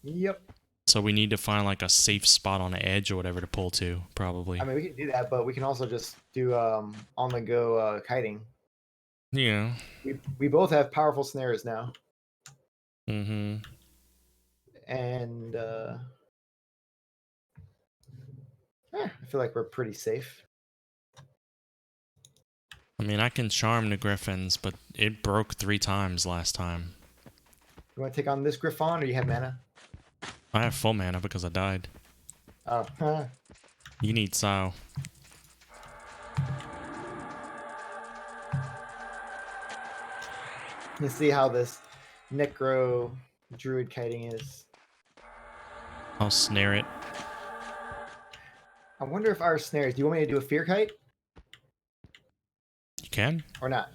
B: Yep.
A: So we need to find like a safe spot on the edge or whatever to pull to, probably.
B: I mean, we can do that, but we can also just do on the go kiting.
A: Yeah.
B: We both have powerful snares now,
A: Mm-hmm.
B: and I feel like we're pretty safe.
A: I mean, I can charm the griffins, but it broke 3 times last time.
B: You want to take on this Griffon, or you have mana?
A: I have full mana because I died.
B: Oh,
A: You need Sao.
B: let's see how this Necro Druid kiting is.
A: I'll snare it.
B: I wonder if our snares. Do you want me to do a fear kite
A: You can?
B: or not?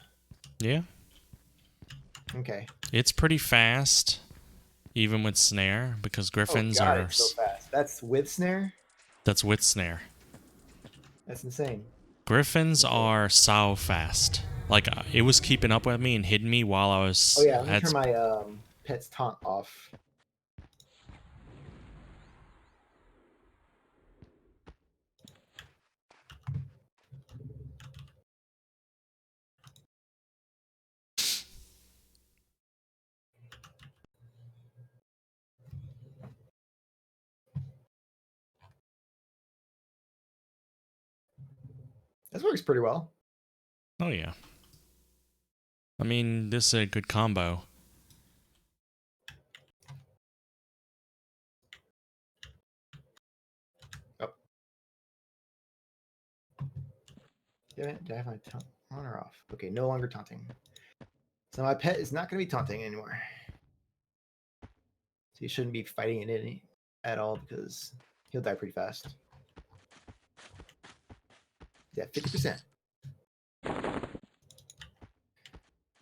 A: Yeah.
B: Okay.
A: It's pretty fast, even with snare, because griffins
B: oh God,
A: are.
B: it's so fast. That's with snare.
A: That's with snare.
B: That's insane.
A: Griffins are so fast. Like, it was keeping up with me and hidden me while I was.
B: Oh yeah, let me turn my pet's taunt off. This works pretty well.
A: Oh, yeah. I mean, this is a good combo.
B: Oh. Did I have my taunt on or off? Okay, no longer taunting. So my pet is not going to be taunting anymore. So you shouldn't be fighting it at all because he'll die pretty fast. Yeah, 50%.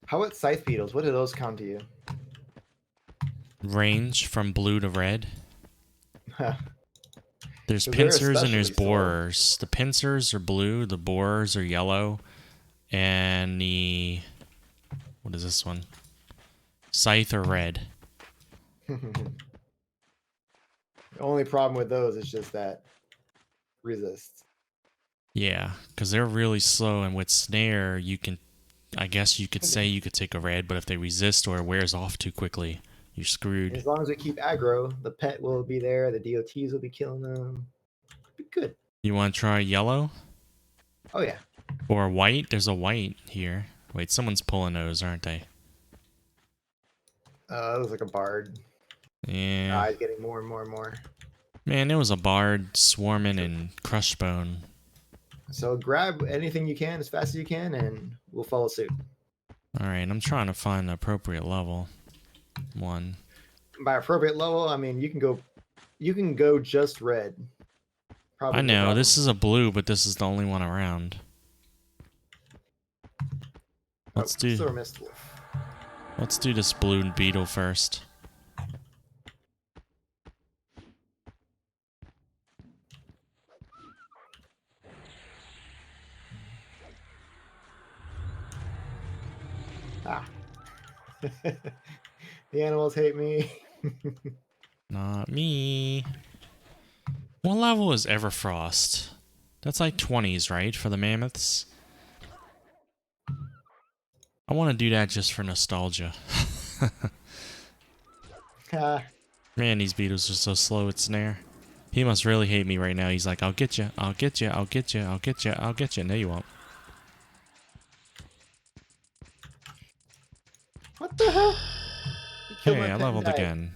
B: How about scythe beetles? What do those count to you?
A: Range from blue to red. There's
B: So they're
A: pincers and there's
B: especially slow.
A: borers. The pincers are blue, the borers are yellow, and the... What is this one? Scythe are red.
B: The only problem with those is just that resist.
A: Yeah, because they're really slow, and with snare, you can... I guess you could say you could take a red, but if they resist or it wears off too quickly, you're screwed.
B: As long as we keep aggro, the pet will be there, the DOTs will be killing them. Be good.
A: You want to try yellow?
B: Oh yeah.
A: Or white? There's a white here. Wait, someone's pulling those, aren't they?
B: That was like a bard.
A: Yeah.
B: He's getting more and more and more.
A: Man, it was a bard swarming in Crushbone.
B: So grab anything you can as fast as you can, and we'll follow suit.
A: Alright, I'm trying to find the appropriate level. 1.
B: By appropriate level, I mean you can go just red. Probably
A: I
B: no
A: know,
B: problem.
A: this is a blue, but this is the only one around. Let's do this blue beetle first.
B: Ah. The animals hate me.
A: Not me. What level is Everfrost? That's like 20s, right? For the mammoths? I want to do that just for nostalgia. Man, these beetles are so slow at snare. He must really hate me right now. He's like, I'll get you, I'll get you, I'll get you, I'll get you, I'll get you. No, you won't.
B: What the hell?
A: Hey, I leveled again.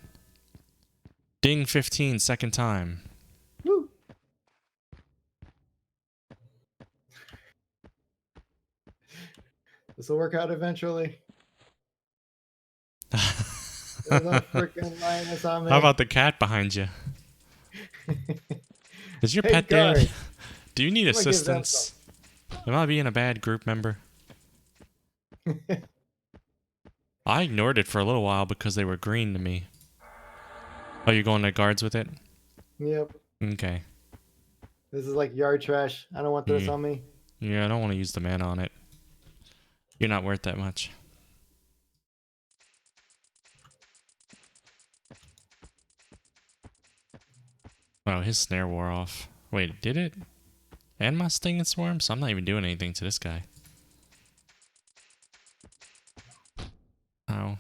A: Ding 15, second time.
B: Woo. This will work out eventually. There's a freaking lioness on me.
A: How about the cat behind you? Is your
B: Hey,
A: pet
B: guard.
A: dead? Do you need
B: I'm gonna give them
A: assistance? Am I being a bad group member? I ignored it for a little while because they were green to me. Oh, you're going to guards with it?
B: Yep.
A: Okay.
B: This is like yard trash. I don't want this on me.
A: Yeah, I don't want to use the mana on it. You're not worth that much. Oh, his snare wore off. Wait, did it? And my sting and swarm? So I'm not even doing anything to this guy. Oh.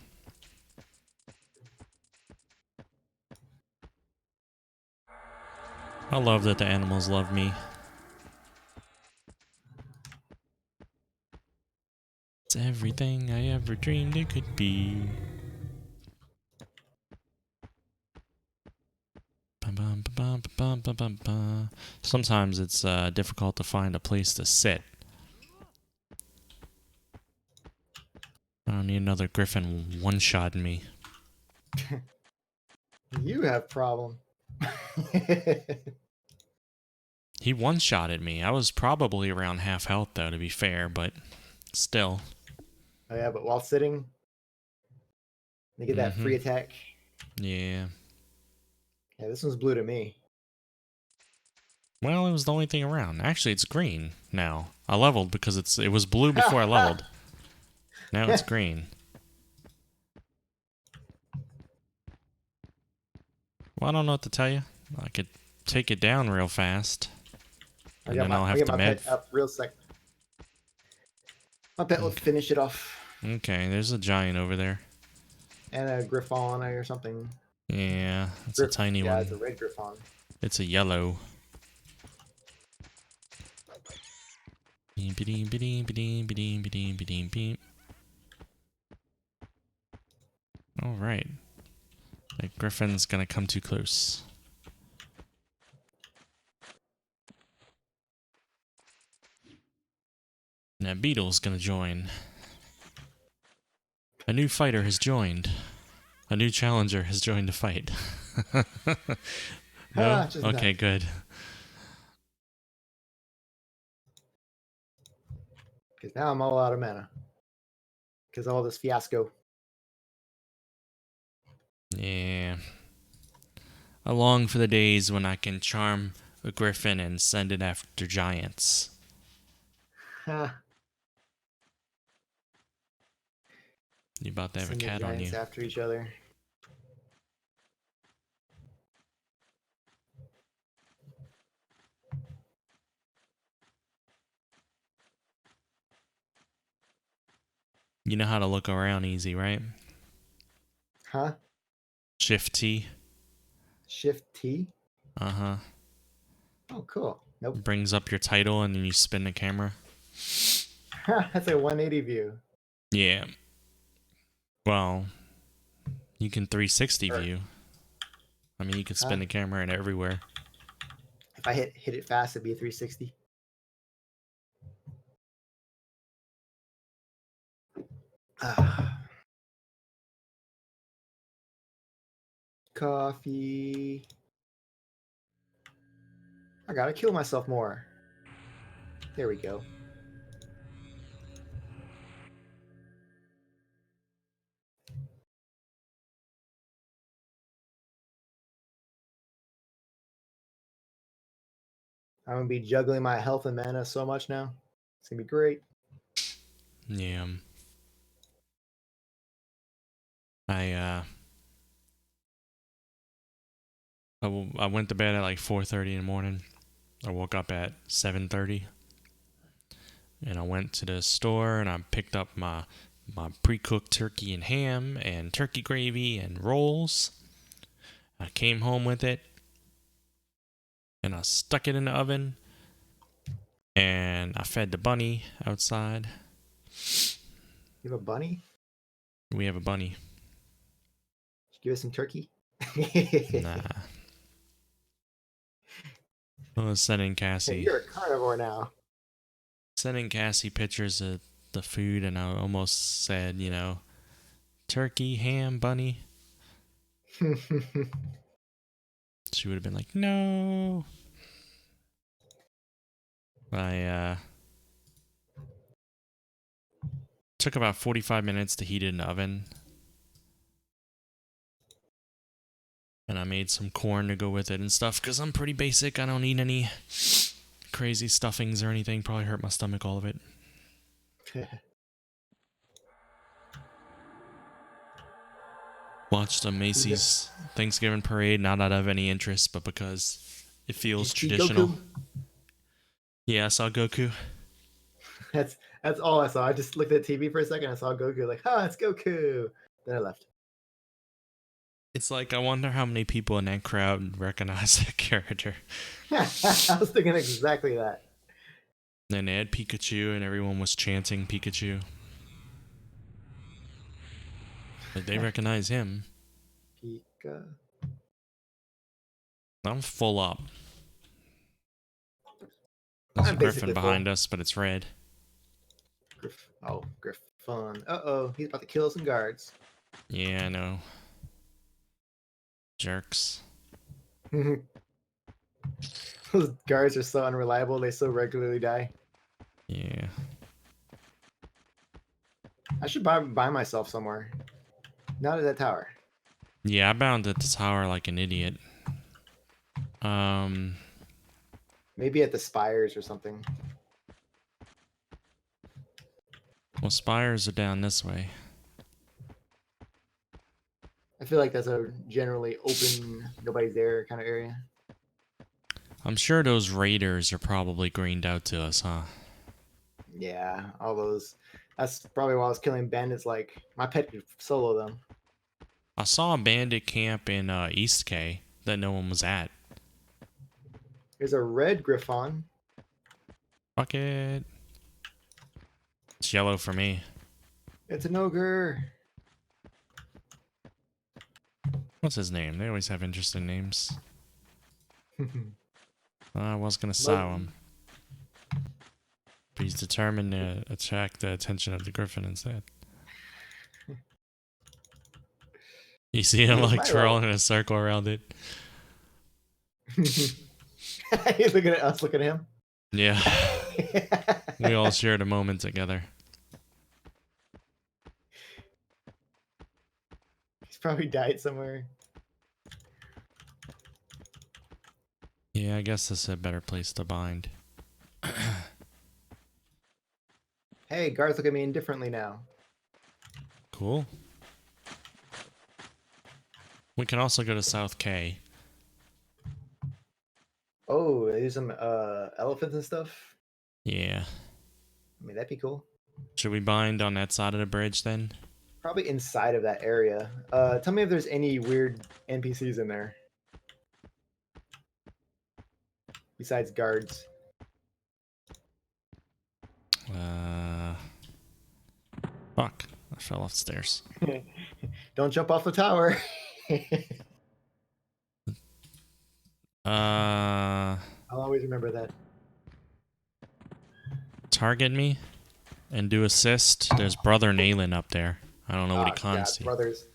A: I love that the animals love me. It's everything I ever dreamed it could be. Sometimes it's difficult to find a place to sit. I don't need another griffin one-shotting me.
B: You have problem.
A: He one-shotted me. I was probably around half health, though, to be fair, but still.
B: Oh yeah, but while sitting, they get that free attack.
A: Yeah.
B: Yeah, this one's blue to me.
A: Well, it was the only thing around. Actually, it's green now. I leveled because it was blue before I leveled. Now it's green. Well, I don't know what to tell you. I could take it down real fast. And then I'll have to med.
B: Pet up real sec. My pet will finish it off.
A: Okay, there's a giant over there.
B: And a Griffon or something.
A: Yeah, it's a tiny one.
B: Yeah, it's a red Griffon.
A: It's a yellow. Alright. That griffin's gonna come too close. And that beetle's gonna join. A new fighter has joined. A new challenger has joined the fight. No? Okay, good.
B: Because now I'm all out of mana. Because of all this fiasco.
A: Yeah. I long for the days when I can charm a griffin and send it after giants.
B: Huh.
A: You about to have
B: Send
A: a cat on you.
B: after each other.
A: You know how to look around easy, right?
B: Huh?
A: Shift T.
B: Shift T?
A: Uh-huh.
B: Oh, cool. Nope.
A: Brings up your title and then you spin the camera.
B: That's a 180 view.
A: Yeah. Well, you can 360 view. I mean, you can spin the camera and everywhere.
B: If I hit it fast, it'd be a 360. Coffee. I gotta kill myself more. There we go. I'm gonna be juggling my health and mana so much now. It's gonna be great.
A: Yeah. I went to bed at like 4:30 in the morning. I woke up at 7:30. And I went to the store and I picked up my pre-cooked turkey and ham and turkey gravy and rolls. I came home with it and I stuck it in the oven and I fed the bunny outside.
B: You have a bunny?
A: We have a bunny.
B: Give us some turkey?
A: Nah. I was sending Cassie.
B: Hey, you're a carnivore now.
A: Sending Cassie pictures of the food, and I almost said, you know, turkey, ham, bunny. She would have been like, no. I took about 45 minutes to heat it in the oven. And I made some corn to go with it and stuff, because I'm pretty basic. I don't need any crazy stuffings or anything. Probably hurt my stomach, all of it. Watched a Macy's Thanksgiving parade, not out of any interest, but because it feels
B: Did you see
A: traditional.
B: Goku?
A: Yeah, I saw Goku.
B: That's all I saw. I just looked at TV for a second. I saw Goku, like, it's Goku. Then I left.
A: It's like, I wonder how many people in that crowd recognize that character.
B: I was thinking exactly that.
A: Then they had Pikachu, and everyone was chanting Pikachu. But they recognize him.
B: Pika.
A: I'm full up. There's a
B: I'm
A: griffin
B: basically
A: behind
B: full.
A: us, but it's red.
B: Griffon. Uh-oh, he's about to kill some guards.
A: Yeah, I know. Jerks.
B: Those guards are so unreliable. They so regularly die.
A: Yeah.
B: I should buy myself somewhere. Not at that tower.
A: Yeah, I bound at the tower like an idiot.
B: Maybe at the spires or something.
A: Well, spires are down this way.
B: I feel like that's a generally open, nobody's there kind of area.
A: I'm sure those raiders are probably greened out to us, huh?
B: Yeah, all those. That's probably why I was killing bandits. Like, my pet could solo them.
A: I saw a bandit camp in East K that no one was at.
B: There's a red Griffon.
A: Fuck it. It's yellow for me.
B: It's an ogre.
A: What's his name? They always have interesting names. I was gonna sow him. But he's determined to attract the attention of the griffin instead. You see him like twirling in a circle around it.
B: He's looking at us, look at him.
A: Yeah. We all shared a moment together.
B: He's probably died somewhere.
A: Yeah, I guess this is a better place to bind.
B: Hey, guards look at me indifferently now.
A: Cool. We can also go to South K.
B: Oh, there's some elephants and stuff.
A: Yeah.
B: I mean, that'd be cool.
A: Should we bind on that side of the bridge then?
B: Probably inside of that area. Tell me if there's any weird NPCs in there. Besides guards.
A: Fuck. I fell off the stairs.
B: Don't jump off the tower. I'll always remember that.
A: Target me and do assist. There's Brother Nayland up there. I don't know what he can't see.
B: Brothers.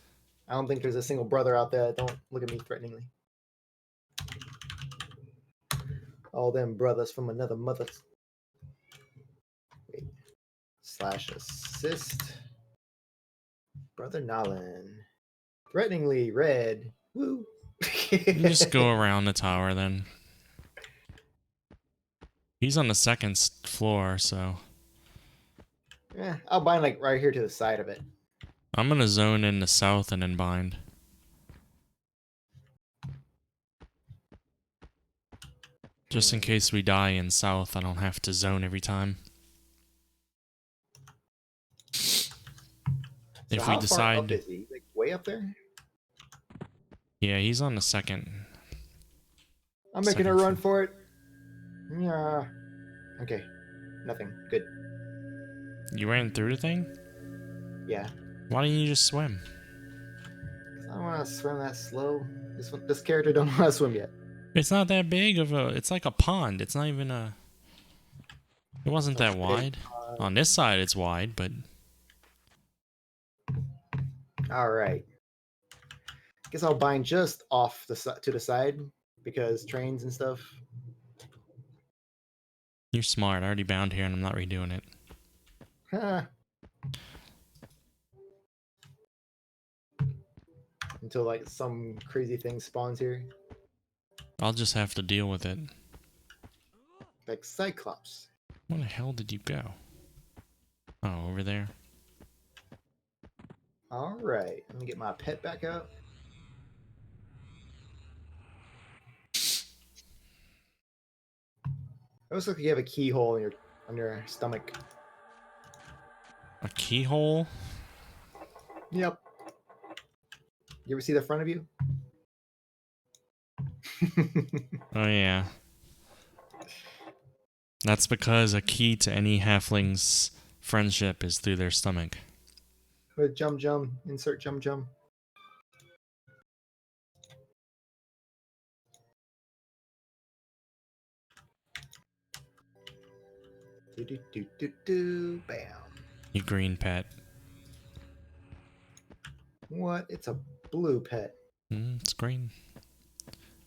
B: I don't think there's a single brother out there. Don't look at me threateningly. All them brothers from another mother. Wait. / assist. Brother Nolan. Threateningly red. Woo.
A: You just go around the tower then. He's on the second floor, so.
B: Yeah, I'll bind like right here to the side of it.
A: I'm gonna zone in the south and then bind. Just in case we die in south, I don't have to zone every time.
B: So
A: if
B: how
A: we decide.
B: Far up is he? Like way up there?
A: Yeah, he's on the second.
B: I'm making a run for it. Yeah. Okay. Nothing. Good.
A: You ran through the thing?
B: Yeah.
A: Why don't you just swim?
B: I don't want to swim that slow. This character don't want to swim yet.
A: It's not that big of a. It's like a pond. It's not even a. It wasn't that wide. On this side, it's wide, but.
B: All right. Guess I'll bind just off to the side because trains and stuff.
A: You're smart. I already bound here, and I'm not redoing it.
B: Huh. Until like some crazy thing spawns here.
A: I'll just have to deal with it.
B: Like Cyclops.
A: Where the hell did you go? Oh, over there.
B: All right, let me get my pet back up. It looks like you have a keyhole in your stomach.
A: A keyhole?
B: Yep. You ever see the front of you?
A: Oh, yeah. That's because a key to any halfling's friendship is through their stomach.
B: Jum jum. Insert jum jum. Do do do do do. Bam.
A: You green pet.
B: What? It's a blue pet.
A: It's green.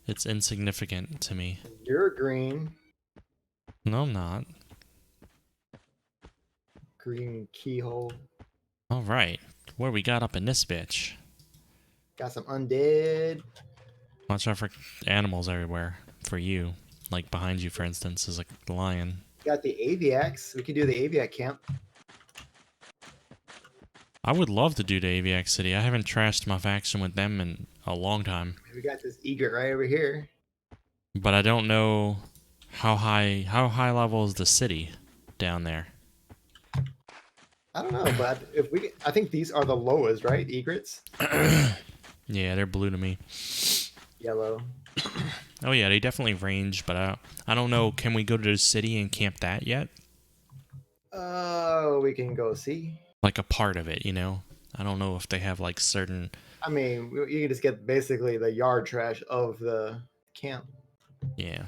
A: It's insignificant to me.
B: You're green.
A: No, I'm not.
B: Green keyhole.
A: All right. What we got up in this bitch?
B: Got some undead.
A: Watch out for animals everywhere. For you. Like behind you, for instance, is a lion.
B: Got the aviacs. We could do the aviac camp.
A: I would love to do the Aviac City. I haven't trashed my faction with them in a long time.
B: We got this egret right over here.
A: But I don't know how high level is the city down there.
B: I don't know, but I think these are the lowest, right? Egrets.
A: Yeah, they're blue to me.
B: Yellow.
A: Oh yeah, they definitely range, but I don't know. Can we go to the city and camp that yet?
B: Oh, we can go see.
A: Like a part of it, you know? I don't know if they have like certain.
B: I mean, you can just get basically the yard trash of the camp.
A: Yeah.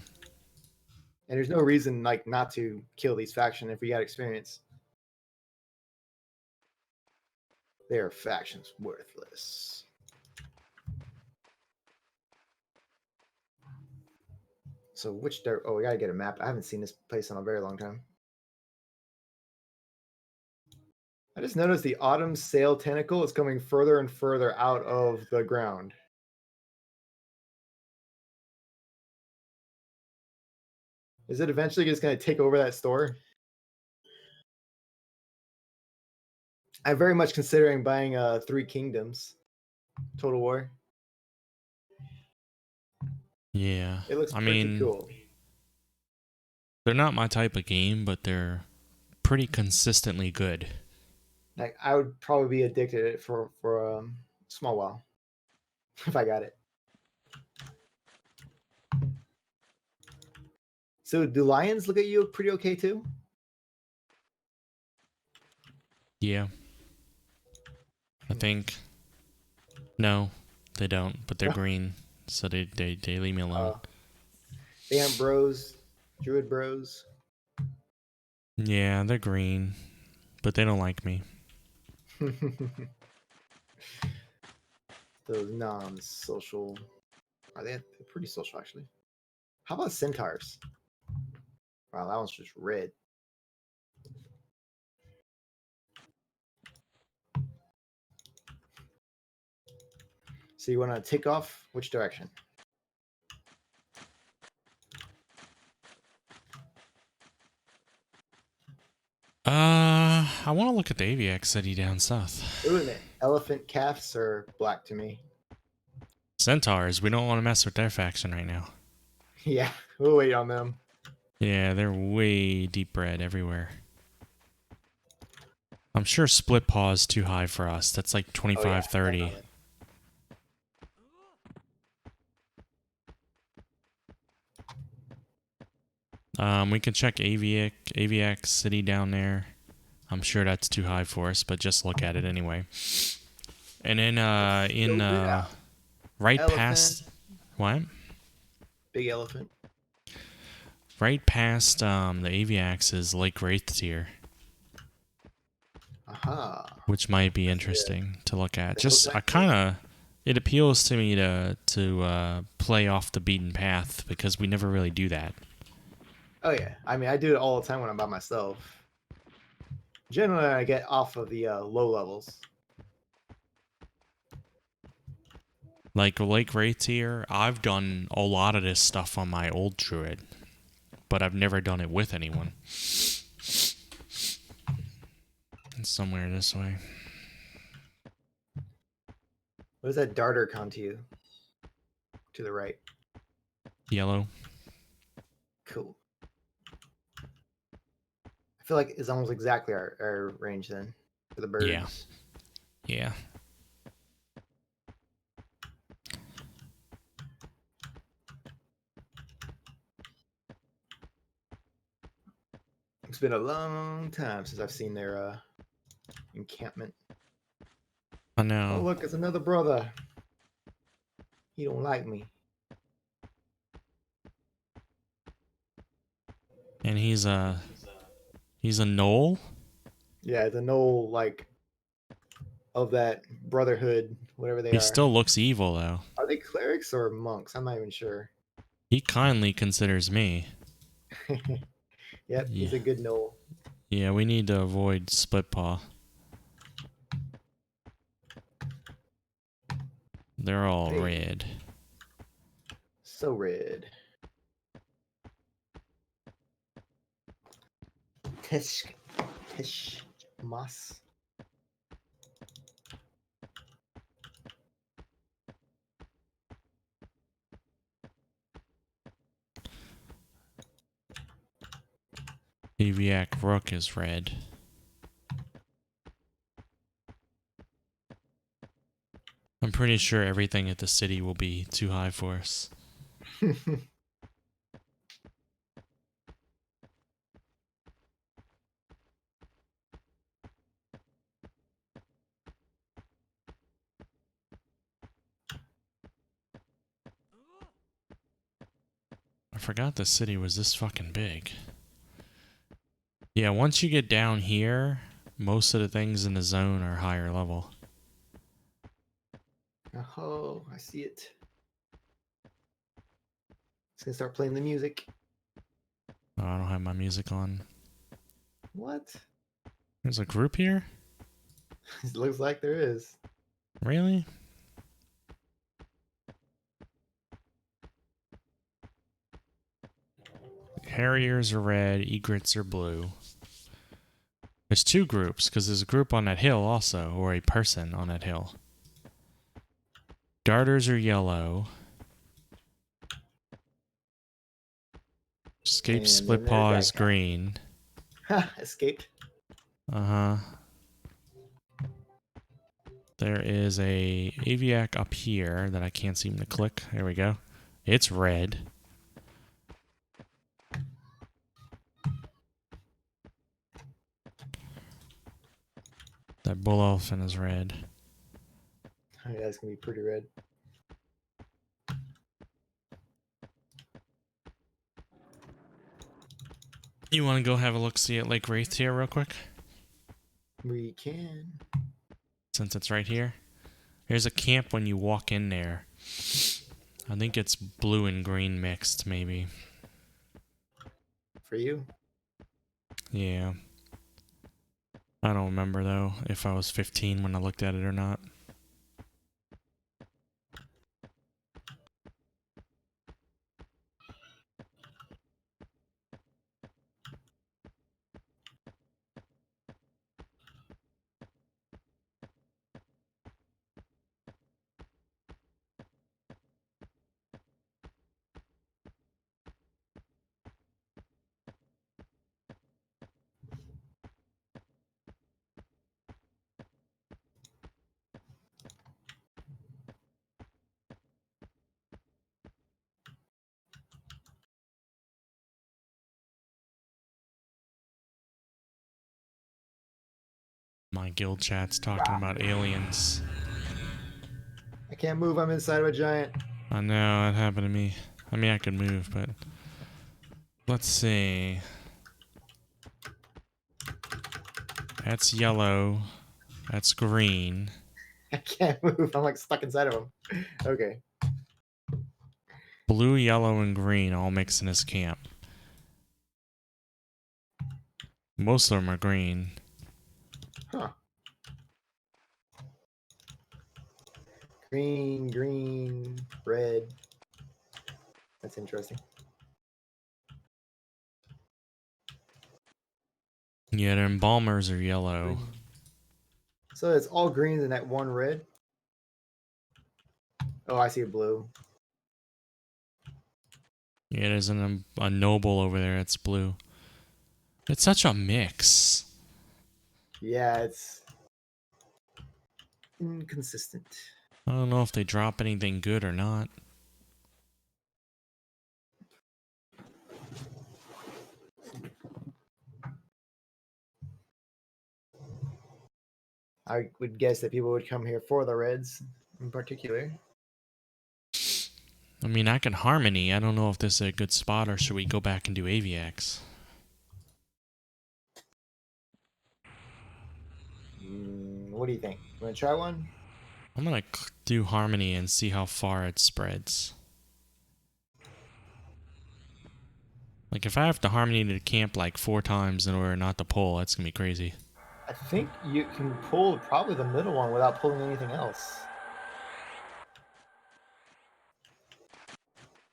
B: And there's no reason like not to kill these factions if we got experience. They are factions worthless. So which dirt? Oh, we gotta get a map. I haven't seen this place in a very long time. I just noticed the autumn sail tentacle is coming further and further out of the ground. Is it eventually just going to take over that store? I'm very much considering buying Three Kingdoms Total War.
A: Yeah.
B: It looks
A: I
B: pretty
A: mean,
B: cool.
A: they're not my type of game, but they're pretty consistently good.
B: Like I would probably be addicted to it for a small while if I got it. So do lions look at you pretty okay too?
A: Yeah. I think. No, they don't, but they're green, so they leave me alone.
B: They aren't bros, druid bros.
A: Yeah, they're green, but they don't like me.
B: Those non-social. They're pretty social actually. How about centaurs? Wow, that one's just red. So you want to take off which direction?
A: I want to look at the Aviac City down south.
B: Ooh, and the elephant calves are black to me.
A: Centaurs, we don't want to mess with their faction right now.
B: Yeah, we'll wait on them.
A: Yeah, they're way deep red everywhere. I'm sure Split Paw is too high for us. That's like 25, 30.
B: Definitely.
A: We can check Aviac City down there. I'm sure that's too high for us, but just look at it anyway. And then right
B: Elephant.
A: past what?
B: Big elephant.
A: Right past the Aviacs is Lake Wraithtier.
B: Aha.
A: Which might be interesting to look at.
B: Like
A: it appeals to me to play off the beaten path because we never really do that.
B: Oh yeah, I mean I do it all the time when I'm by myself. Generally, I get off of the low levels.
A: Like Lake Wraithtier, I've done a lot of this stuff on my old druid, but I've never done it with anyone. It's somewhere this way.
B: What does that darter come to you? To the right.
A: Yellow.
B: Cool. I feel like it's almost exactly our range then for the birds.
A: Yeah.
B: It's been a long time since I've seen their encampment.
A: I
B: Oh
A: know.
B: look, it's another brother. He don't like me.
A: And he's a knoll.
B: Yeah, the knoll like of that brotherhood, whatever they
A: He
B: are.
A: still looks evil though.
B: Are they clerics or monks? I'm not even sure.
A: He kindly considers me.
B: Yep,
A: Yeah.
B: he's a good knoll.
A: Yeah, we need to avoid split paw. They're all
B: Hey.
A: red.
B: So red. Tish Moss.
A: Eviac Rook is red. I'm pretty sure everything at the city will be too high for us. I forgot the city was this fucking big. Yeah, once you get down here, most of the things in the zone are higher level.
B: Oh, I see it. It's gonna start playing the music.
A: Oh, I don't have my music on.
B: What?
A: There's a group here?
B: It looks like there is.
A: Really? Harriers are red, egrets are blue. There's two groups, because there's a group on that hill also, or a person on that hill. Darters are yellow. Escape
B: And
A: split
B: then there's
A: paw
B: that
A: is
B: guy.
A: green.
B: Ha! Escaped.
A: Uh-huh. There is a Aviac up here that I can't seem to click. There we go. It's red. That bull elephant is red.
B: Oh, yeah, it's gonna be pretty red.
A: You want to go have a look-see at Lake Wraith here real quick?
B: We can.
A: Since it's right here. There's a camp when you walk in there. I think it's blue and green mixed, maybe.
B: For you.
A: Yeah. I don't remember, though, if I was 15 when I looked at it or not. My guild chat's talking about aliens.
B: I can't move. I'm inside of a giant.
A: I know, it happened to me. I mean, I could move, but... Let's see. That's yellow. That's green.
B: I can't move. I'm like stuck inside of him. Okay.
A: Blue, yellow, and green all mixed in this camp. Most of them are green.
B: Huh. Green, red. That's interesting.
A: Yeah, the embalmers are yellow.
B: Green. So it's all greens and that one red? Oh, I see a blue.
A: Yeah, there's a noble over there. It's blue. It's such a mix.
B: Yeah, it's inconsistent.
A: I don't know if they drop anything good or not.
B: I would guess that people would come here for the reds in particular.
A: I mean, I can Harmony. I don't know if this is a good spot or should we go back and do AVX?
B: What do you think? You want to try one?
A: I'm going to do Harmony and see how far it spreads. Like, if I have to Harmony to camp like 4 times in order not to pull, that's going to be crazy.
B: I think you can pull probably the middle one without pulling anything else.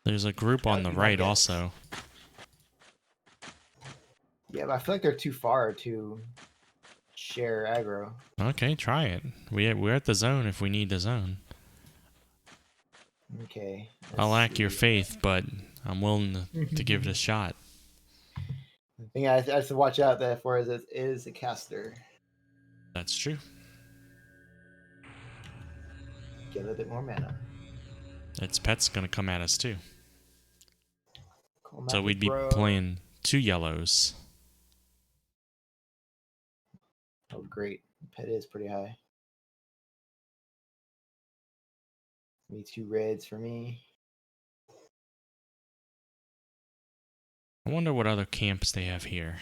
A: There's a group on the right also.
B: Yeah, but I feel like they're too far to share aggro.
A: Okay, try it. We're at the zone if we need the zone.
B: Okay.
A: I lack your faith, but I'm willing to give it a shot.
B: The thing I have to watch out that for is a caster.
A: That's true.
B: Get a little bit more mana.
A: Its pet's going to come at us too.
B: Cool,
A: So we'd be playing 2 yellows.
B: Oh, great. Pet is pretty high. Me 2 reds for me.
A: I wonder what other camps they have here.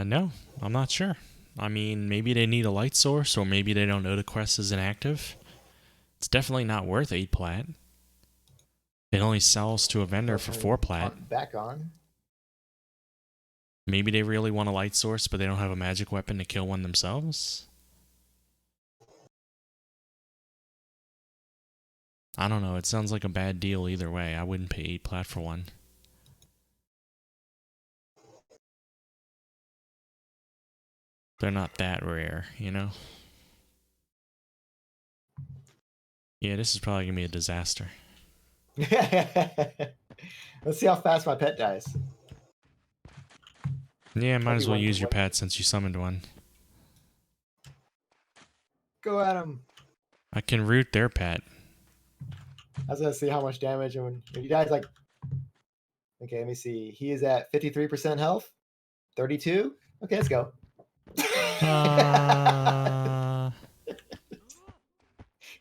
A: No, I'm not sure. I mean, maybe they need a light source, or maybe they don't know the quest is inactive. It's definitely not worth 8 plat. It only sells to a vendor for 4 plat.
B: Back on.
A: Maybe they really want a light source, but they don't have a magic weapon to kill one themselves. I don't know. It sounds like a bad deal either way. I wouldn't pay 8 plat for one. They're not that rare, you know? Yeah, this is probably going to be a disaster.
B: Let's see how fast my pet dies.
A: Yeah, might as well use your pet since you summoned one.
B: Go at him.
A: I can root their pet.
B: I was gonna see how much damage, and if he dies like, okay, let me see. He is at 53% health, 32. Okay, let's go.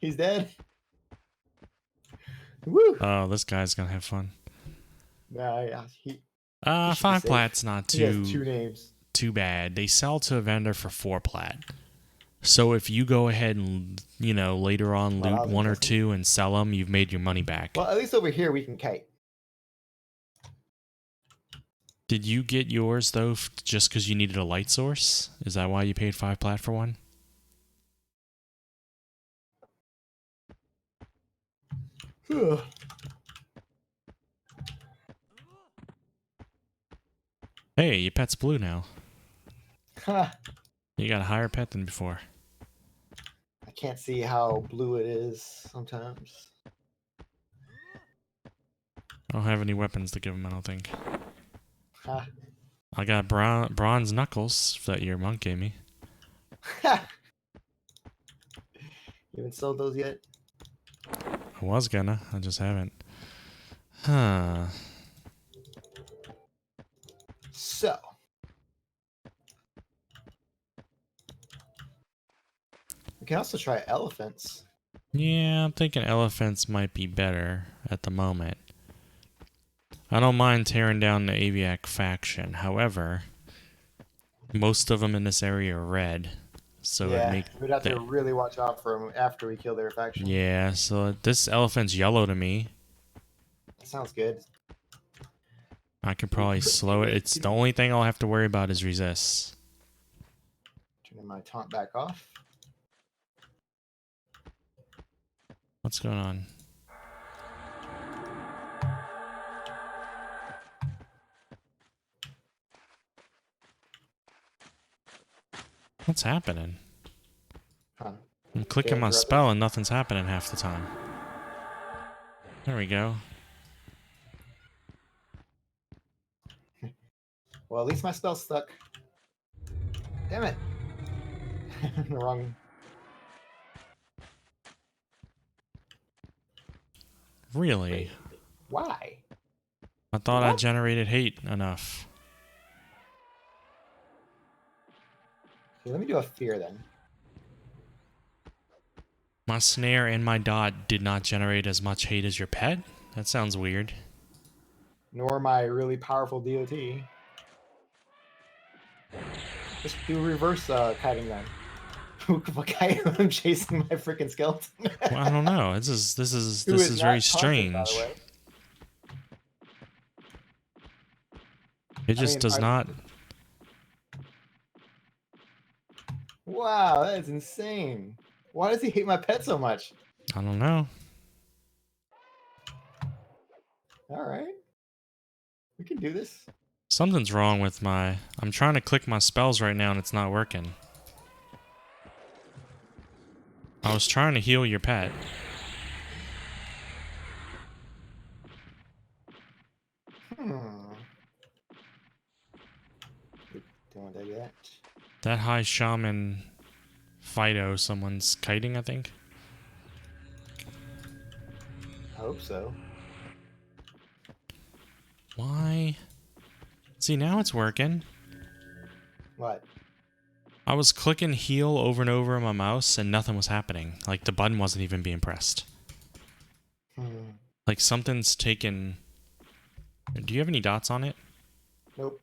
B: He's dead. Woo!
A: Oh, this guy's gonna have fun.
B: Yeah, he
A: 5 plat's not
B: he has 2 names.
A: Too bad. They sell to a vendor for 4 plat. So if you go ahead and, you know, later on loot 1 or 2 and sell them, you've made your money back.
B: Well, at least over here we can kite.
A: Did you get yours, though, just because you needed a light source? Is that why you paid 5 plat for one? Hey, your pet's blue now. You got a higher pet than before.
B: I can't see how blue it is sometimes.
A: I don't have any weapons to give him, I don't think.
B: Ha.
A: I got bronze knuckles that your monk gave me.
B: You haven't sold those yet?
A: I was gonna, I just haven't. Huh.
B: So. We can also try elephants.
A: Yeah, I'm thinking elephants might be better at the moment. I don't mind tearing down the Aviac faction. However, most of them in this area are red. So
B: yeah, we'd have to really watch out for them after we kill their faction.
A: Yeah, so this elephant's yellow to me.
B: That sounds good.
A: I could probably slow it. It's the only thing I'll have to worry about is resist.
B: Turning my taunt back off.
A: What's going on? What's happening?
B: Huh.
A: I'm clicking my spell and nothing's happening half the time. There we go.
B: Well, at least my spell stuck. Damn it. The wrong.
A: Really?
B: Wait, why?
A: I thought I
B: What?
A: generated hate enough.
B: Okay, let me do a fear then.
A: My snare and my dot did not generate as much hate as your pet? That sounds weird.
B: Nor my really powerful DOT. Just do reverse kiting then. I'm chasing my freaking skeleton.
A: Well, I don't know. This is very
B: Taunted, by the
A: strange.
B: way.
A: It just does not.
B: Wow, that is insane. Why does he hate my pet so much?
A: I don't know.
B: All right. We can do this.
A: Something's wrong with my... I'm trying to click my spells right now and it's not working. I was trying to heal your pet.
B: Don't want to do that.
A: That high shaman Fido, someone's kiting, I think.
B: I hope so.
A: Why? See, now it's working.
B: What?
A: I was clicking heal over and over on my mouse and nothing was happening. Like, the button wasn't even being pressed. Like, something's taken... Do you have any dots on it?
B: Nope.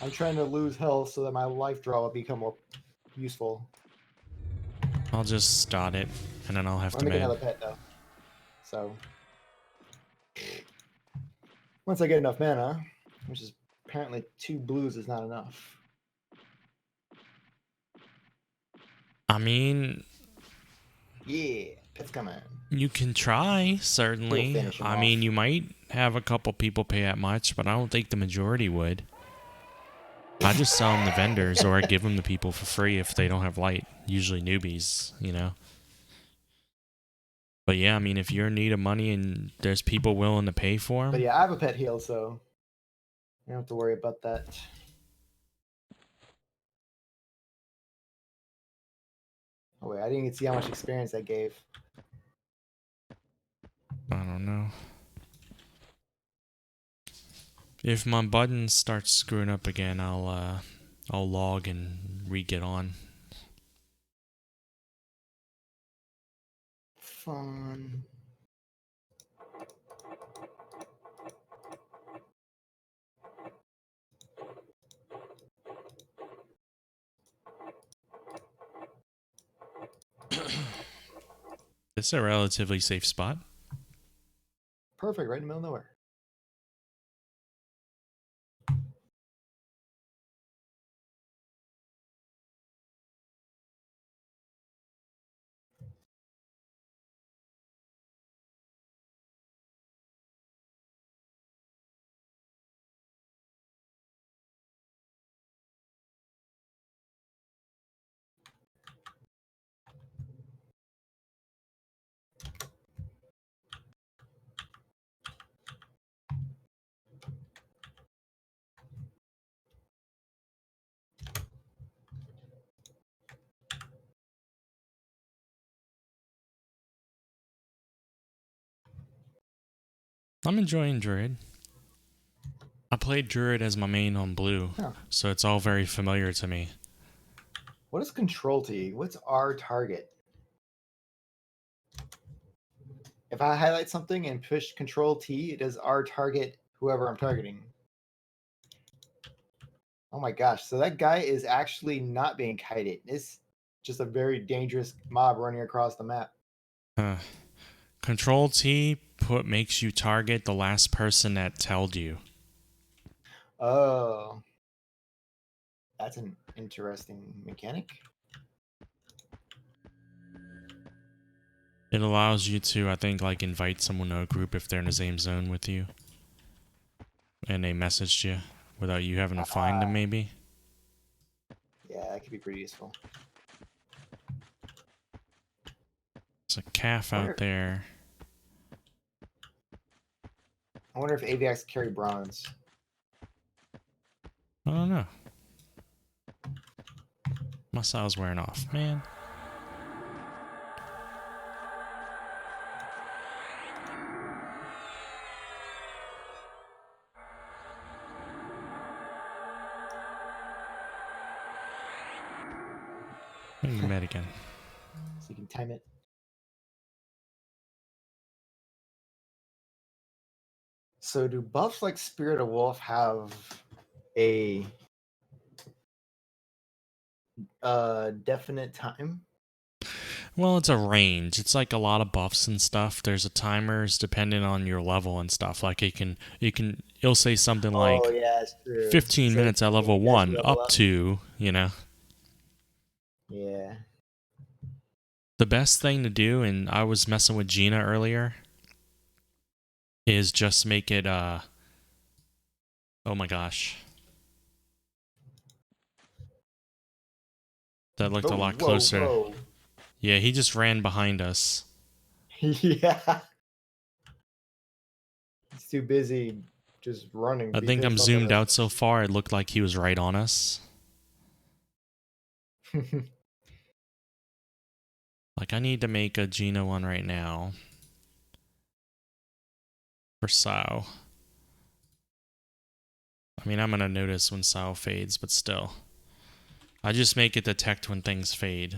B: I'm trying to lose health so that my life draw will become more useful.
A: I'll just dot it, and then I'll have to
B: make
A: make
B: another pet though. So once I get enough mana, which is apparently 2 blues is not enough.
A: I mean...
B: Yeah, pet's coming.
A: You can try, certainly. I mean, you might have a couple people pay that much, but I don't think the majority would. I just sell them to vendors, or I give them to people for free if they don't have light. Usually newbies, you know. But yeah, I mean, if you're in need of money and there's people willing to pay for them.
B: But yeah, I have a pet heal, so you don't have to worry about that. Oh wait, I didn't even see how much experience that gave.
A: I don't know. If my button starts screwing up again, I'll log and re-get on.
B: Fun.
A: This is a relatively safe spot.
B: Perfect, right in the middle of nowhere.
A: I'm enjoying Druid. I played Druid as my main on blue, so it's all very familiar to me.
B: What is Control T? What's our target? If I highlight something and push Control T, it does our target whoever I'm targeting. Oh my gosh, so that guy is actually not being kited. It's just a very dangerous mob running across the map.
A: Control T makes you target the last person that told you.
B: Oh. That's an interesting mechanic.
A: It allows you to, I think, like invite someone to a group if they're in the same zone with you. and they messaged you without you having to find them, maybe.
B: Yeah, that could be pretty useful.
A: There's a calf out there.
B: I wonder if AVX carry bronze.
A: I don't know. My sail's wearing off, man. Bring the med again.
B: So you can time it. So do buffs like Spirit of Wolf have a definite time?
A: Well, it's a range. It's like a lot of buffs and stuff. There's a timers depending on your level and stuff. Like it'll say something like
B: Oh yeah, it's true.
A: 15 minutes at level 1 up to,
B: Yeah.
A: The best thing to do, and I was messing with Gina earlier, is just make it oh my gosh. That looked a lot closer.
B: Whoa.
A: Yeah, he just ran behind us.
B: Yeah. He's too busy just running.
A: I think I'm zoomed out so far, it looked like he was right on us. Like, I need to make a Gina one right now. For Sao. I mean, I'm going to notice when Sao fades, but still. I just make it detect when things fade.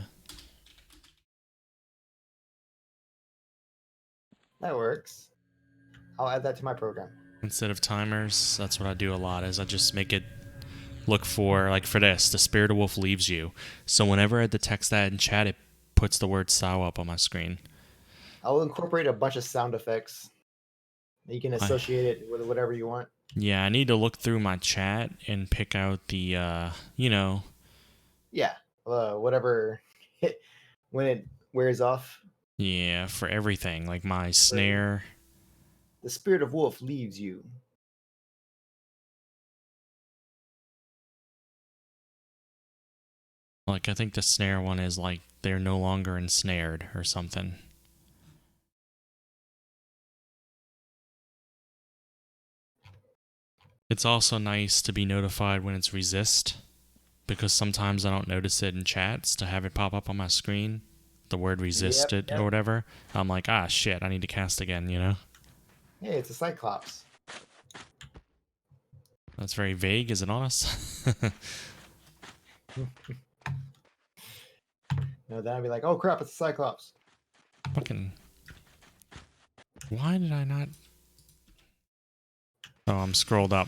B: That works. I'll add that to my program.
A: Instead of timers, that's what I do a lot, is I just make it look for, like for this, the Spirit of Wolf leaves you. So whenever it detects that in chat, it puts the word Sao up on my screen.
B: I'll incorporate a bunch of sound effects. You can associate it with whatever you want.
A: Yeah, I need to look through my chat and pick out the,
B: Yeah, whatever. When it wears off.
A: Yeah, for everything, like my snare.
B: The Spirit of Wolf leaves you.
A: Like, I think the snare one is like, they're no longer ensnared or something. It's also nice to be notified when it's resist, because sometimes I don't notice it in chats to have it pop up on my screen, the word resisted or whatever. I'm like, ah, shit, I need to cast again,
B: Hey, it's a Cyclops.
A: That's very vague, is it honest?
B: No, then I'd be like, oh crap, it's a Cyclops.
A: Fucking. Why did I not? Oh, I'm scrolled up.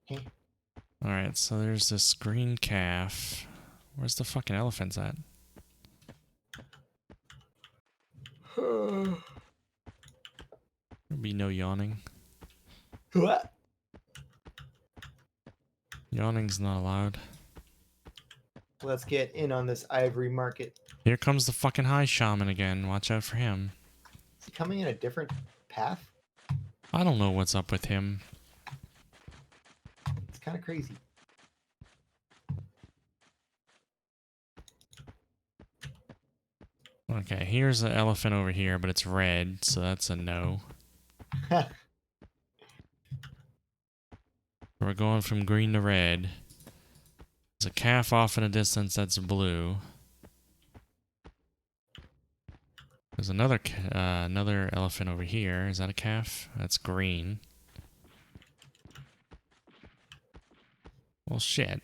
B: Hey.
A: Alright, so there's this green calf. Where's the fucking elephants at? There'll be no yawning.
B: What?
A: Yawning's not allowed.
B: Let's get in on this ivory market.
A: Here comes the fucking high shaman again. Watch out for him.
B: Is he coming in a different path?
A: I don't know what's up with him.
B: It's kind of crazy.
A: Okay, here's an elephant over here, but it's red, so that's a no. We're going from green to red. There's a calf off in a distance that's blue. There's another elephant over here. Is that a calf? That's green. Well, shit.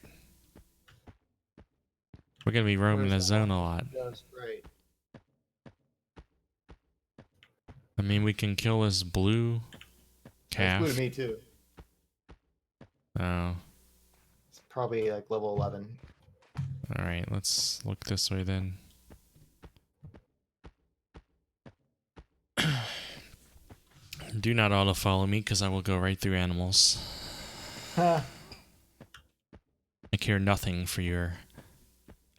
A: We're gonna be roaming the zone a lot.
B: That's right.
A: I mean, we can kill this blue calf.
B: That's blue to me too.
A: Oh.
B: It's probably like level 11.
A: Alright, let's look this way then. Do not auto-follow me, because I will go right through animals. I care nothing for your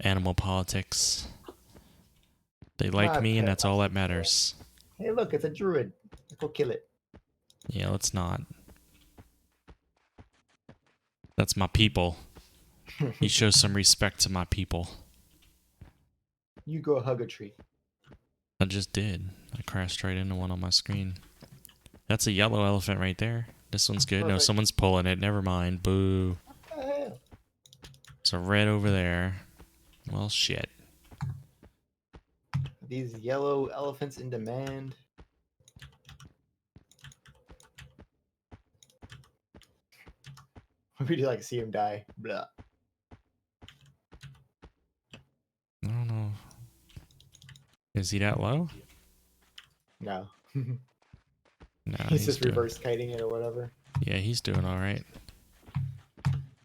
A: animal politics. They like me, and that's all that matters.
B: Hey, look, it's a druid. Go kill it.
A: Yeah, let's not. That's my people. You show some respect to my people.
B: You go hug a tree.
A: I just did. I crashed right into one on my screen. That's a yellow elephant right there. This one's good. No,
B: Perfect.
A: someone's pulling it. Never mind. Boo.
B: What the hell?
A: It's a red over there. Well, shit.
B: These yellow elephants in demand. We do like see him die. Blah.
A: I don't know. Is he that low?
B: No.
A: No,
B: He's just
A: doing...
B: reverse kiting it or whatever.
A: Yeah, he's doing all right.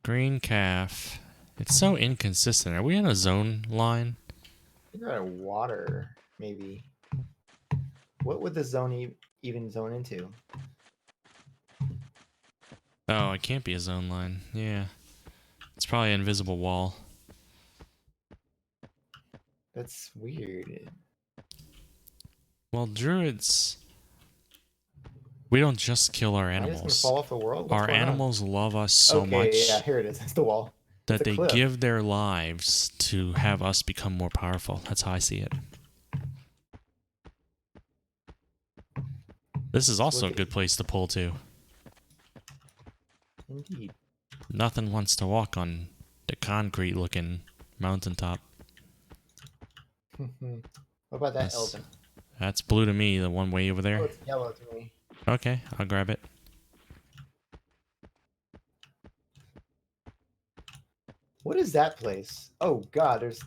A: Green calf. It's so inconsistent. Are we in a zone line?
B: I think we're out of water, maybe. What would the zone even zone into?
A: Oh, it can't be a zone line. Yeah. It's probably an invisible wall.
B: That's weird.
A: Well, druids... We don't just kill our
B: Am I just gonna
A: animals.
B: fall off the world? What's
A: Our
B: going on?
A: animals love us so
B: Okay,
A: much
B: yeah, here it is. That's the wall.
A: that
B: It's a
A: they
B: cliff.
A: give their lives to have us become more powerful. That's how I see it. This is also a good place to pull to.
B: Indeed.
A: Nothing wants to walk on the concrete looking mountaintop.
B: What about that elephant?
A: That's blue to me, the one way over
B: Oh,
A: there.
B: it's yellow to me.
A: Okay, I'll grab it.
B: What is that place? Oh god, there's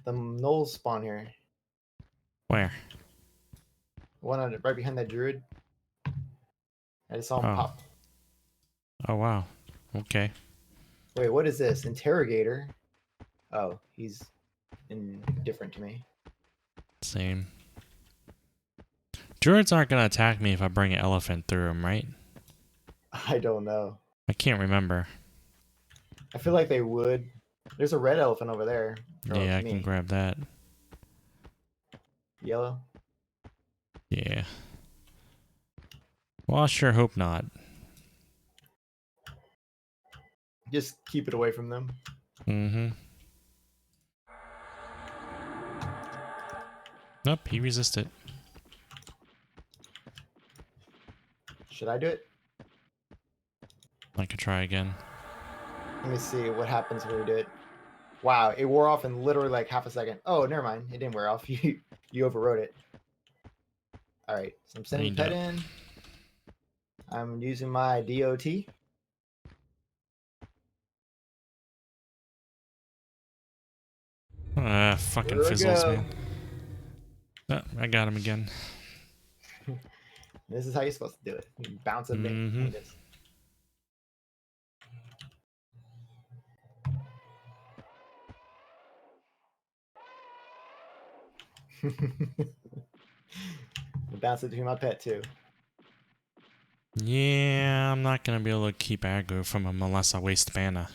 B: the Knoll spawn here.
A: Where?
B: One on right behind that druid. I just saw him pop.
A: Oh, wow. Okay.
B: Wait, what is this? Interrogator? Oh, he's indifferent to me.
A: Same. Druids aren't going to attack me if I bring an elephant through them, right?
B: I don't know.
A: I can't remember.
B: I feel like they would. There's a red elephant over there.
A: Yeah, I can grab that.
B: Yellow?
A: Yeah. Well, I sure hope not.
B: Just keep it away from them.
A: Mm-hmm. Nope, he resisted.
B: Should I do it?
A: I could try again.
B: Let me see what happens when we do it. Wow, it wore off in literally like half a second. Oh, never mind. It didn't wear off. You overrode it. All right, so I'm sending pet in. I'm using my DOT.
A: Fucking fizzles, man. Oh, I got him again.
B: This is how you're supposed to do it. You bounce it in like this. Bounce it between my pet too.
A: Yeah, I'm not gonna be able to keep aggro from him unless I waste mana.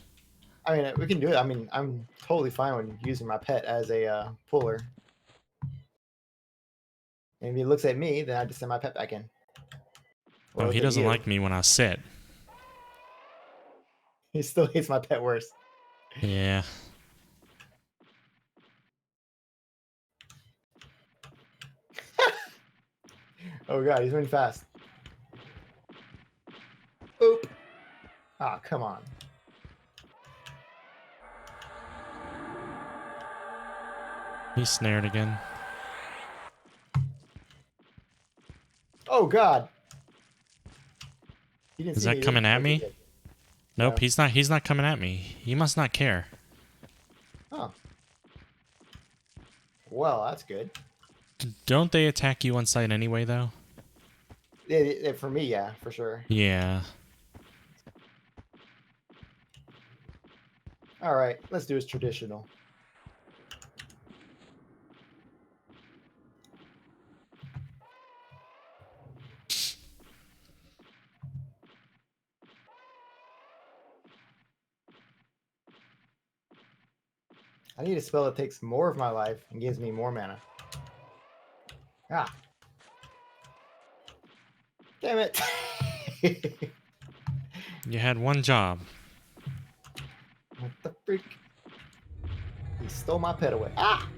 B: I mean, we can do it. I mean, I'm totally fine with using my pet as a puller. And if he looks at me, then I just send my pet back in.
A: Oh, he doesn't like me when I sit.
B: He still hates my pet worse.
A: Yeah.
B: Oh god, he's moving fast. Oop. Ah, come on.
A: He's snared again.
B: Oh god.
A: Is that coming at me? Nope,
B: no.
A: he's not coming at me. He must not care.
B: Oh. Well, that's good.
A: Don't they attack you on sight anyway, though?
B: For me, yeah, for sure.
A: Yeah.
B: All right, let's do it traditional. I need a spell that takes more of my life and gives me more mana. Ah. Damn it.
A: You had one job.
B: What the freak? He stole my pet away. Ah!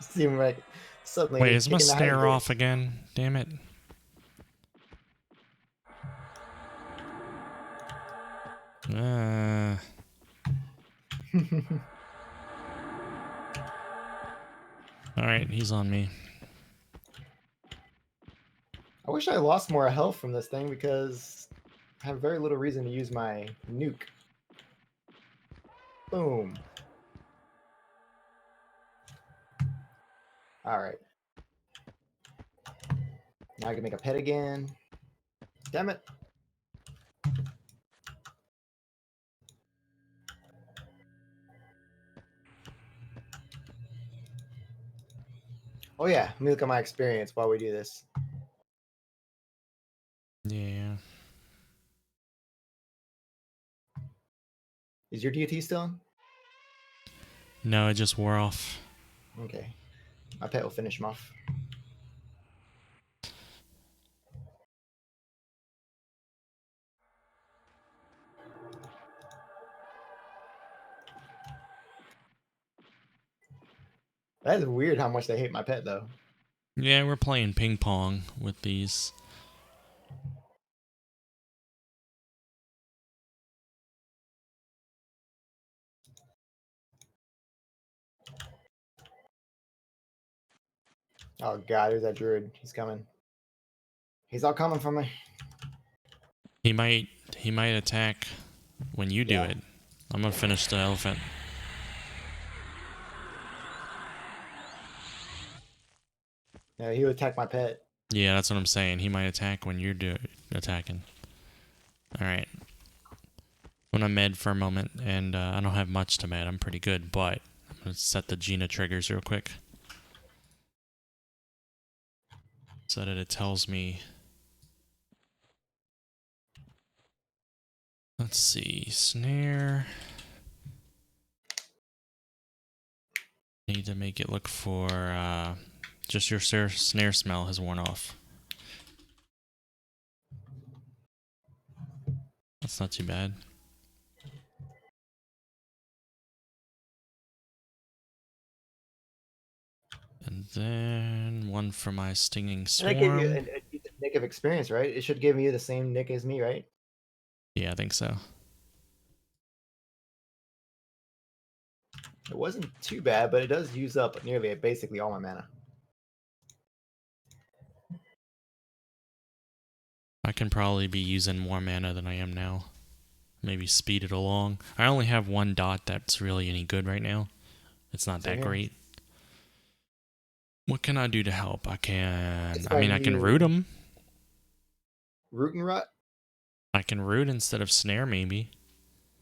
B: Seemed like suddenly
A: Wait, is my
B: kicking the
A: snare
B: hydrant.
A: off again? Damn it. Alright, he's on me.
B: I wish I lost more health from this thing because I have very little reason to use my nuke. Boom. Alright. Now I can make a pet again. Damn it. Oh yeah, let me look at my experience while we do this.
A: Yeah.
B: Is your DOT still on?
A: No, it just wore off.
B: Okay. My pet will finish him off. That is weird how much they hate my pet though.
A: Yeah, we're playing ping pong with these.
B: Oh god, there's that druid. He's coming. He's all coming for me.
A: He might attack when you do
B: Yeah.
A: it. I'm gonna finish the elephant.
B: Yeah, he would attack my pet.
A: Yeah, that's what I'm saying. He might attack when you're attacking. Alright. I'm gonna med for a moment, and I don't have much to med. I'm pretty good, but I'm gonna set the Gina triggers real quick. So that it tells me... Let's see. Snare... Need to make it look for... just your snare smell has worn off. That's not too bad. And then one for my stinging
B: And that gave you
A: swarm.
B: a nick of experience, right? It should give you the same nick as me, right?
A: Yeah, I think so.
B: It wasn't too bad, but it does use up nearly basically all my mana.
A: I can probably be using more mana than I am now. Maybe speed it along. I only have one dot that's really any good right now. It's not
B: Same
A: that
B: here.
A: great. What can I do to help? I can...
B: It's
A: I mean,
B: my
A: I can
B: new-
A: root them.
B: Root and rot.
A: I can root instead of snare, maybe.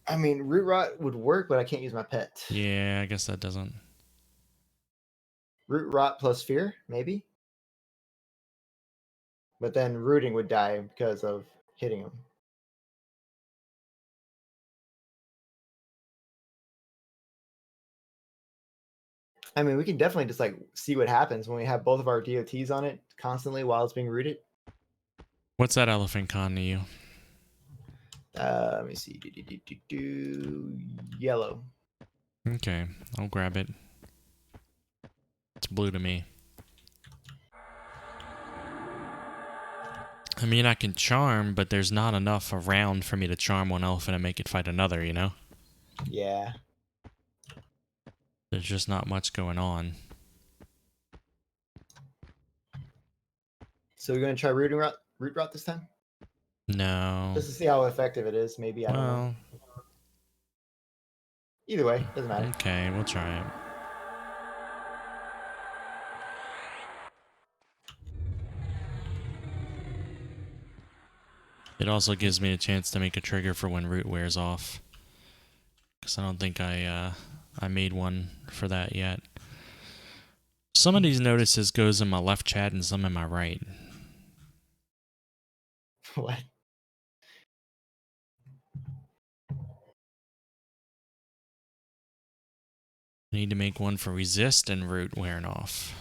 B: I mean, root rot would work, but I can't use my pet.
A: Yeah, I guess that doesn't...
B: Root rot plus fear, maybe. But then rooting would die because of hitting him. I mean, we can definitely just like see what happens when we have both of our DOTs on it constantly while it's being rooted.
A: What's that elephant con to you?
B: Let me see. Yellow.
A: Okay, I'll grab it. It's blue to me. I mean, I can charm, but there's not enough around for me to charm one elephant and make it fight another, you know?
B: Yeah.
A: There's just not much going on.
B: So we're gonna try root rot this time,
A: No.
B: just to see how effective it is. Maybe I don't know.
A: Well,
B: Either way, doesn't matter.
A: okay, we'll try it. It also gives me a chance to make a trigger for when root wears off. Because I don't think I made one for that yet. Some of these notices goes in my left chat and some in my right.
B: What?
A: I need to make one for resist and root wearing off.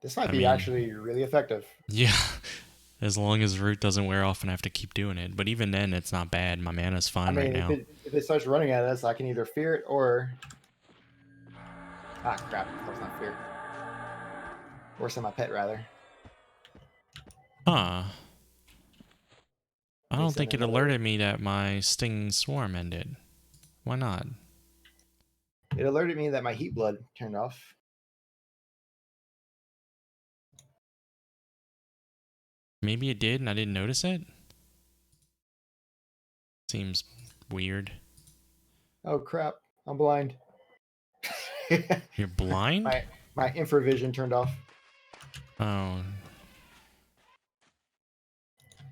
B: This might
A: I
B: be
A: mean,
B: actually really effective.
A: yeah, as long as root doesn't wear
B: Yeah.
A: as long as root doesn't wear off and I have to keep doing it. But even then, it's not bad. My mana's
B: I
A: fine right
B: mean,
A: now.
B: if it starts running at us, I can either fear it or crap, that was not fear. Or send my pet rather.
A: Huh. I
B: Let me
A: don't
B: send
A: think it
B: another.
A: alerted me that my stinging swarm ended. Why not?
B: It alerted me that my heat blood turned off.
A: Maybe it did and I didn't notice it? Seems weird.
B: Oh crap, I'm blind.
A: You're blind?
B: my infravision turned off.
A: Oh.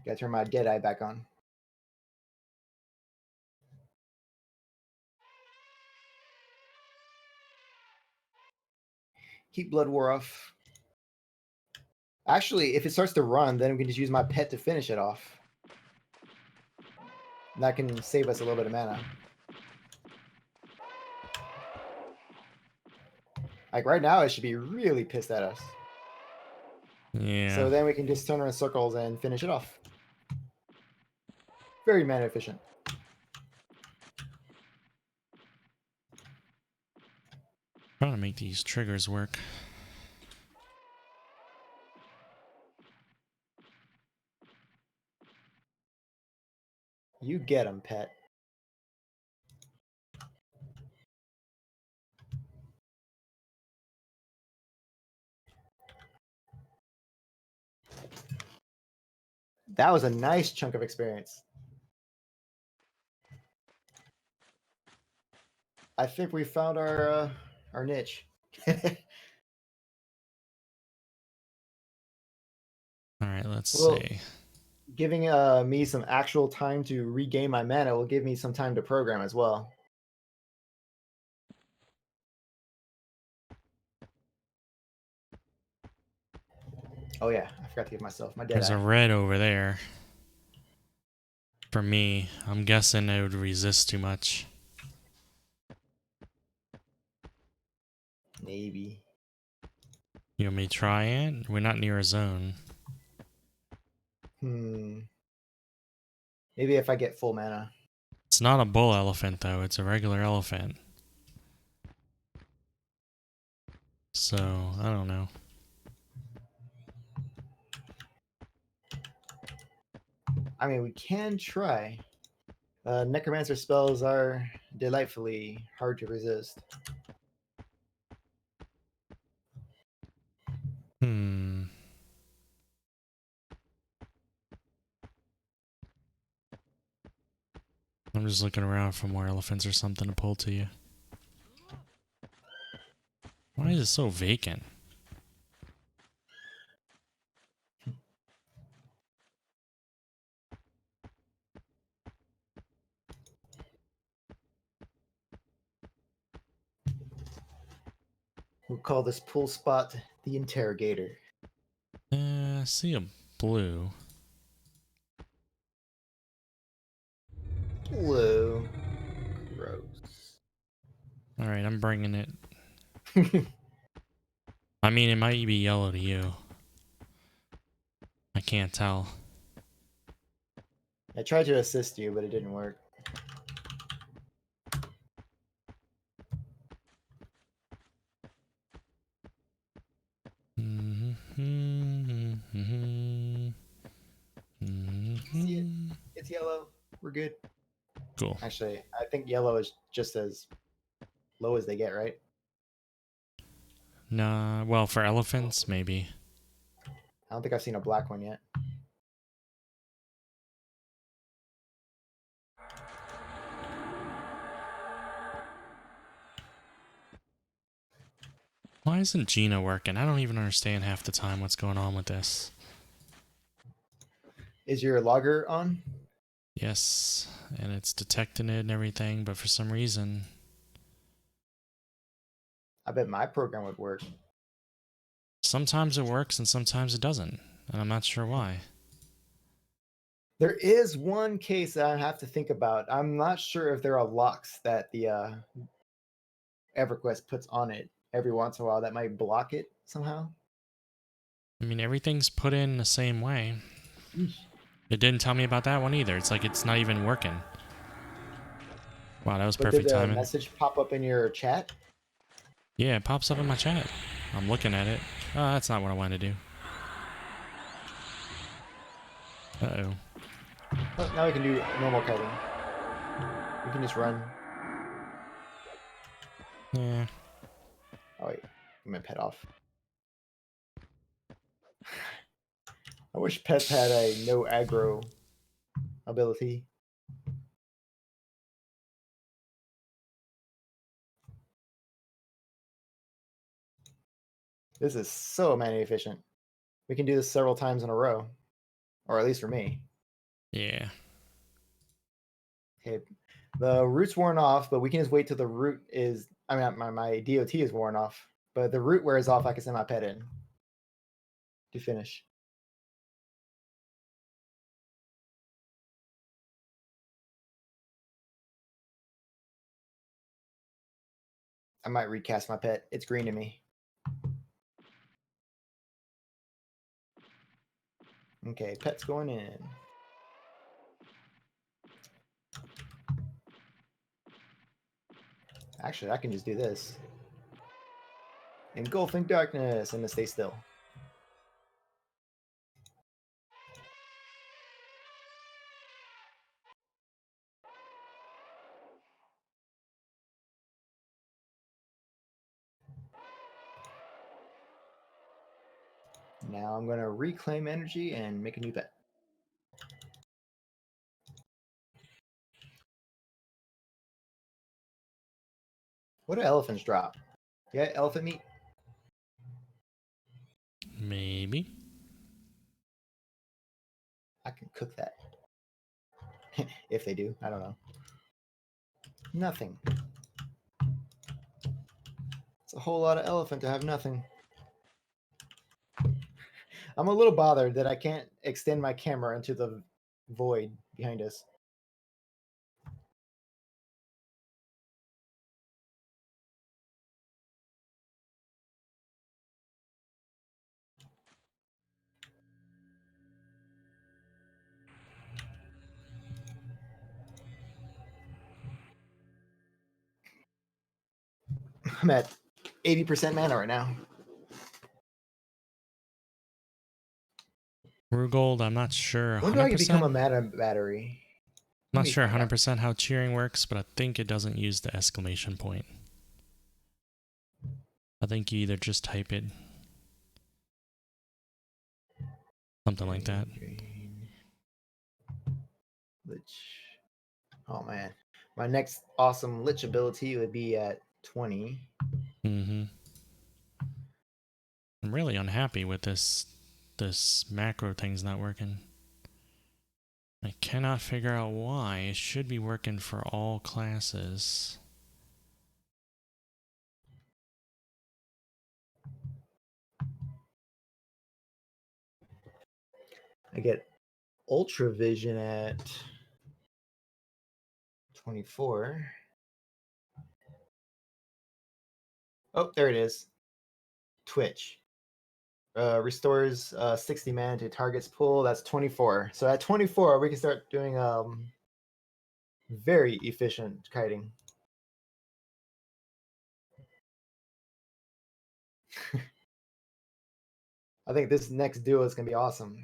B: Gotta turn my dead eye back on. Heat blood wore off. Actually, if it starts to run, then we can just use my pet to finish it off. That can save us a little bit of mana. Like right now, it should be really pissed at us.
A: Yeah.
B: So then we can just turn around in circles and finish it off. Very mana efficient.
A: Trying to make these triggers work.
B: You get him, pet. That was a nice chunk of experience. I think we found our niche.
A: All right, let's
B: Well,
A: see.
B: giving me some actual time to regain my mana will give me some time to program as well. Oh yeah, I forgot to give myself my dead
A: There's a
B: eye.
A: red over there. For me, I'm guessing it would resist too much.
B: Maybe.
A: You want me to try it? We're not near a zone.
B: Maybe if I get full mana.
A: It's not a bull elephant, though. It's a regular elephant. So, I don't know.
B: I mean, we can try. Necromancer spells are delightfully hard to resist.
A: Hmm. I'm just looking around for more elephants or something to pull to you. Why is it so vacant?
B: We'll call this pool spot the Interrogator.
A: I see a blue.
B: Blue. Gross.
A: Alright, I'm bringing it. I mean, it might be yellow to you. I can't tell.
B: I tried to assist you, but it didn't work. See it? It's yellow. We're good.
A: Cool.
B: Actually, I think yellow is just as low as they get, right?
A: Nah, well, for elephants, maybe.
B: I don't think I've seen a black one yet.
A: Why isn't Gina working? I don't even understand half the time what's going on with this.
B: Is your logger on?
A: Yes, and it's detecting it and everything, but for some reason...
B: I bet my program would work.
A: Sometimes it works and sometimes it doesn't, and I'm not sure why.
B: There is one case that I have to think about. I'm not sure if there are locks that the EverQuest puts on it every once in a while that might block it somehow.
A: I mean, everything's put in the same way.
B: Yeesh.
A: It didn't tell me about that one either. It's like it's not even working. Wow, that was
B: But did
A: perfect
B: the
A: timing.
B: message pop up in your chat?
A: Yeah, it pops up in my chat. I'm looking at it. Oh, that's not what I wanted to do. Uh-oh.
B: Oh, now we can do normal kiting. We can just run.
A: Yeah.
B: Oh wait, get my pet off. I wish pets had a no aggro ability. This is so mana efficient. We can do this several times in a row, or at least for me.
A: Yeah.
B: Okay, the root's worn off, but we can just wait till the root is. I mean, my DOT is worn off, but the root wears off. I can send my pet in to finish. I might recast my pet. It's green to me. Okay, pet's going in. Actually, I can just do this. Engulfing darkness and then stay still. Now I'm going to reclaim energy and make a new pet. What do elephants drop? Yeah, elephant meat?
A: Maybe.
B: I can cook that. If they do, I don't know. Nothing. It's a whole lot of elephant to have nothing. I'm a little bothered that I can't extend my camera into the void behind us. I'm at 80% mana right now.
A: Rugold, I'm not sure
B: When do I become a
A: 100%.
B: mana battery? Let
A: Not
B: me
A: sure
B: find out.
A: 100% how cheering works, but I think it doesn't use the exclamation point. I think you either just type it. Something like that.
B: Lich. Oh man. My next awesome Lich ability would be at 20.
A: Mm-hmm. I'm really unhappy with this macro thing's not working. I cannot figure out why. It should be working for all classes.
B: I get Ultra Vision at 24. Oh, there it is. Twitch. Restores 60 mana to target's pool. That's 24. So at 24, we can start doing very efficient kiting. I think this next duo is going to be awesome.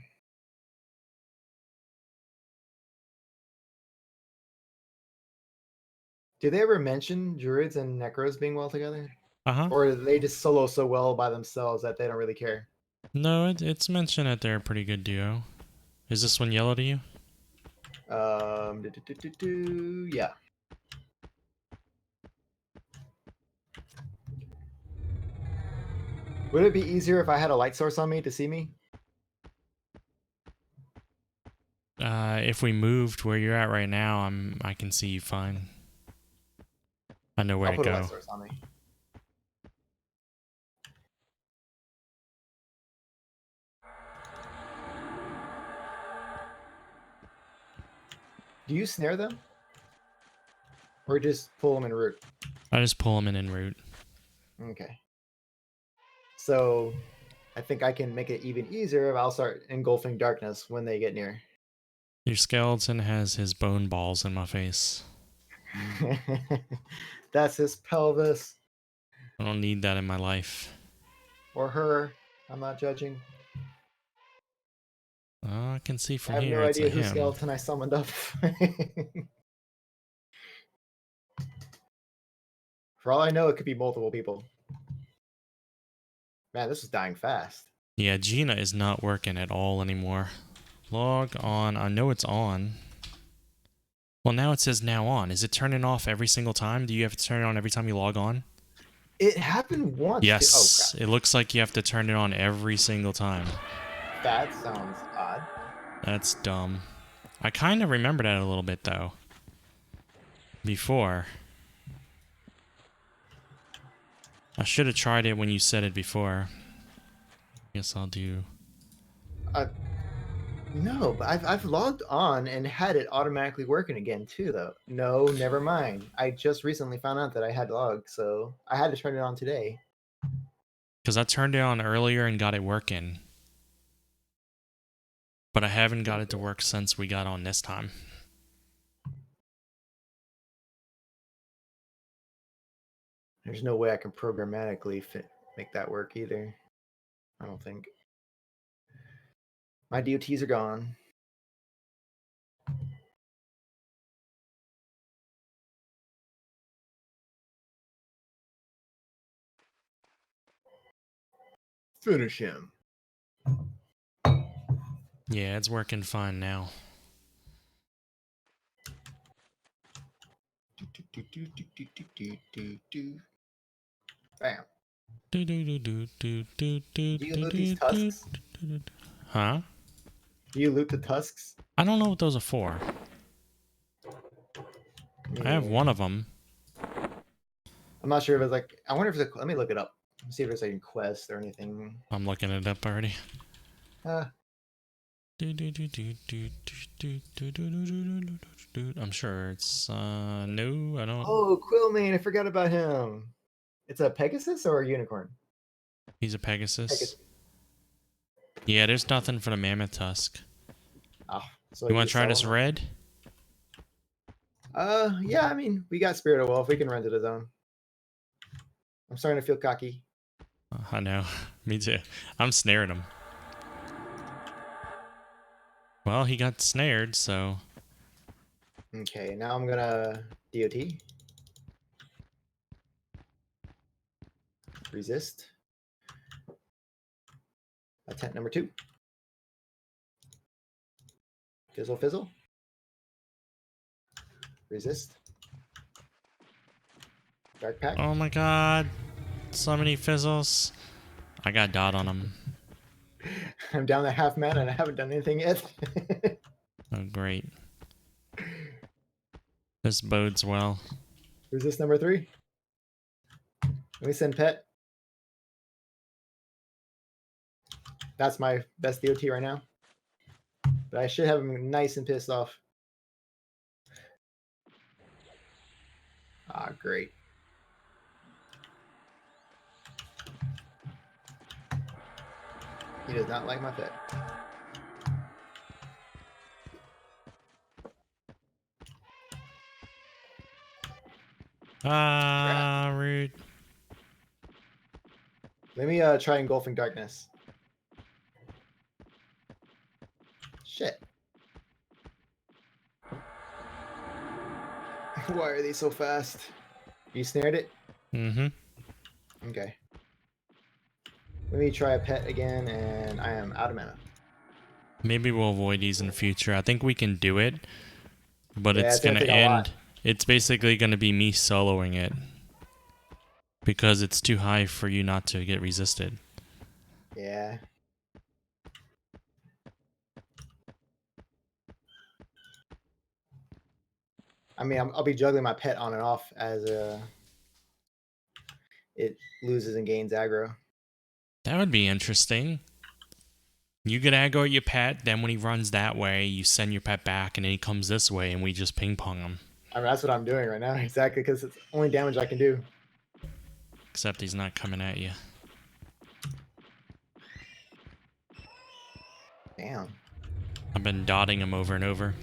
B: Do they ever mention druids and necros being well together?
A: Uh-huh.
B: Or they just solo so well by themselves that they don't really care?
A: No, it's mentioned that they're a pretty good duo. Is this one yellow to you?
B: Yeah. Would it be easier if I had a light source on me to see me?
A: If we moved where you're at right now, I can see you fine. I know where
B: I'll
A: to
B: put a light
A: go.
B: source on me. Do you snare them? Or just pull them in root?
A: I just pull them in route.
B: Okay. So I think I can make it even easier if I'll start engulfing darkness when they get near.
A: Your skeleton has his bone balls in my face.
B: That's his pelvis.
A: I don't need that in my life.
B: Or her. I'm not judging.
A: I can see
B: I
A: from
B: have
A: here
B: no
A: it's a
B: idea whose
A: him.
B: skeleton I summoned up. For all I know, it could be multiple people. Man, this is dying fast.
A: Yeah, Gina is not working at all anymore. Log on. I know it's on. Well, now it says now on. Is it turning off every single time? Do you have to turn it on every time you log on?
B: It happened once.
A: Yes.
B: Oh,
A: It looks like you have to turn it on every single time.
B: crap. That sounds odd.
A: That's dumb. I kind of remember that a little bit, though. Before. I should have tried it when you said it before. Guess I'll do...
B: No, but I've logged on and had it automatically working again too, though. No, never mind. I just recently found out that I had logged, so I had to turn it on today.
A: Because I turned it on earlier and got it working. But I haven't got it to work since we got on this time.
B: There's no way I can programmatically make that work either. I don't think. My DOTs are gone. Finish him.
A: Yeah, it's working fine now.
B: Bam.
A: Do
B: you loot these tusks?
A: Huh?
B: Do you loot the tusks?
A: I don't know what those are for. I have one of them.
B: I'm not sure if it's like. I wonder if it's. Let me look it up. See if it's like a quest or anything.
A: I'm looking it up already. I'm sure it's no, I don't.
B: Oh, Quillmane! I forgot about him. It's a Pegasus or a unicorn?
A: He's a Pegasus. Yeah, there's nothing for the mammoth tusk.
B: Oh, so
A: You want to try this red?
B: Yeah. I mean, we got Spirit of Wolf. We can rent it a zone. I'm starting to feel cocky.
A: I know. Me too. I'm snaring him. Well, he got snared, so...
B: Okay, now I'm gonna DOT. Resist. Attempt number 2. Fizzle, fizzle. Resist. Dark pack.
A: Oh my god. So many fizzles. I got dot on him.
B: I'm down to half mana and I haven't done anything yet.
A: Oh, great. This bodes well.
B: Resist number 3. Let me send pet. That's my best DOT right now. But I should have him nice and pissed off. Ah, great. He does not like my pet.
A: Ah, rude.
B: Let me try engulfing darkness. Shit. Why are they so fast? You snared it?
A: Mm-hmm.
B: Okay. Let me try a pet again, and I am out of mana.
A: Maybe we'll avoid these in the future. I think we can do it, but
B: Yeah,
A: it's
B: gonna
A: gonna
B: take a
A: end.
B: lot.
A: It's basically gonna be me soloing it because it's too high for you not to get resisted.
B: Yeah. I mean, I'll be juggling my pet on and off as it loses and gains aggro.
A: That would be interesting. You get aggro at your pet, then when he runs that way, you send your pet back, and then he comes this way, and we just ping pong him.
B: I mean, that's what I'm doing right now, exactly, because it's the only damage I can do.
A: Except he's not coming at you.
B: Damn.
A: I've been dotting them over and over.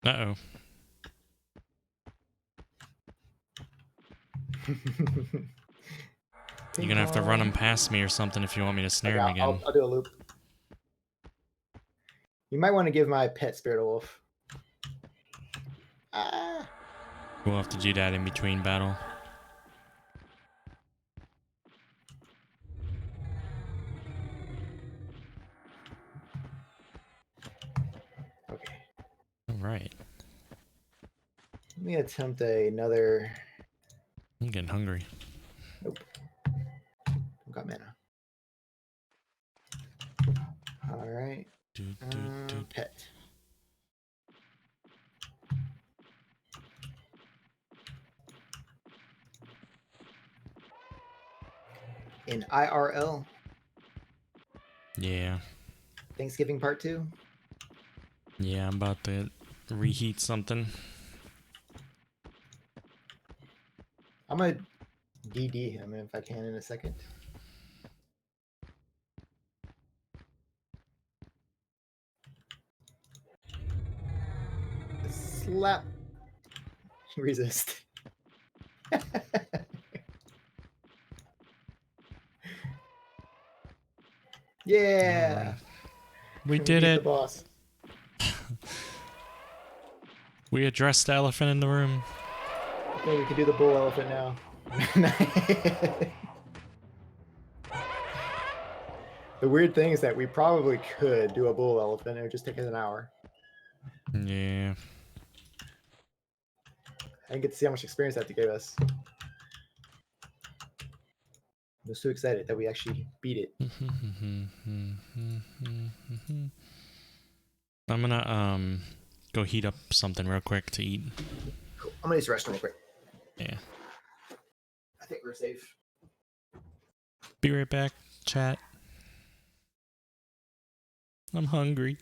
A: Uh-oh. You're gonna have to run them past me or something if you want me to snare them again.
B: I'll do a loop. You might want to give my pet spirit a wolf. Ah.
A: We'll have to do that in between battle.
B: Okay.
A: All right.
B: Let me attempt another.
A: I'm getting hungry.
B: Nope. I've got mana. All right. Pet. In IRL.
A: Yeah.
B: Thanksgiving Part 2.
A: Yeah, I'm about to reheat something.
B: I'm gonna DD him if I can in a second. Slap. Resist. Yeah.
A: Right. We did
B: beat
A: it.
B: The boss.
A: We addressed the elephant in the room.
B: I think we can do the bull elephant now. The weird thing is that we probably could do a bull elephant. It would just take us an hour.
A: Yeah.
B: I didn't get to see how much experience that gave us. I'm so excited that we actually beat it.
A: I'm gonna go heat up something real quick to eat.
B: Cool. I'm gonna use the restroom real quick.
A: Yeah.
B: I think we're safe.
A: Be right back, chat. I'm hungry.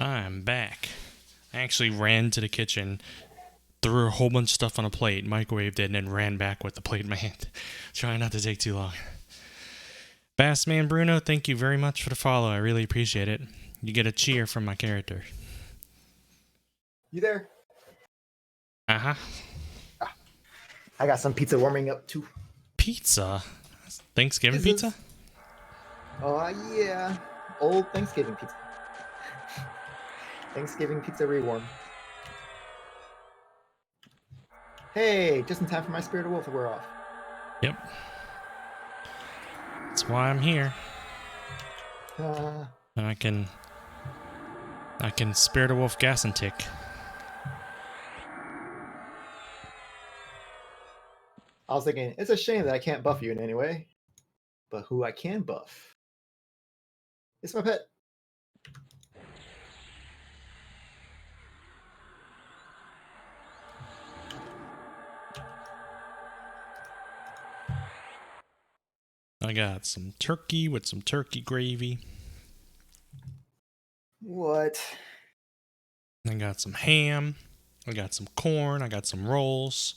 A: I'm back. I actually ran to the kitchen, threw a whole bunch of stuff on a plate, microwaved it, and then ran back with the plate in my hand. Trying not to take too long. Bassman Bruno, thank you very much for the follow. I really appreciate it. You get a cheer from my character.
B: You there?
A: Uh-huh.
B: I got some pizza warming up too.
A: Pizza? Thanksgiving
B: This is-
A: pizza?
B: Oh yeah, old Thanksgiving pizza. Thanksgiving pizza rewarm. Hey, just in time for my Spirit of Wolf to wear off.
A: Yep. That's why I'm here. And I can Spirit of Wolf gas and tick.
B: I was thinking, it's a shame that I can't buff you in any way. But who I can buff? It's my pet.
A: I got some turkey with some turkey gravy.
B: What?
A: I got some ham. I got some corn. I got some rolls.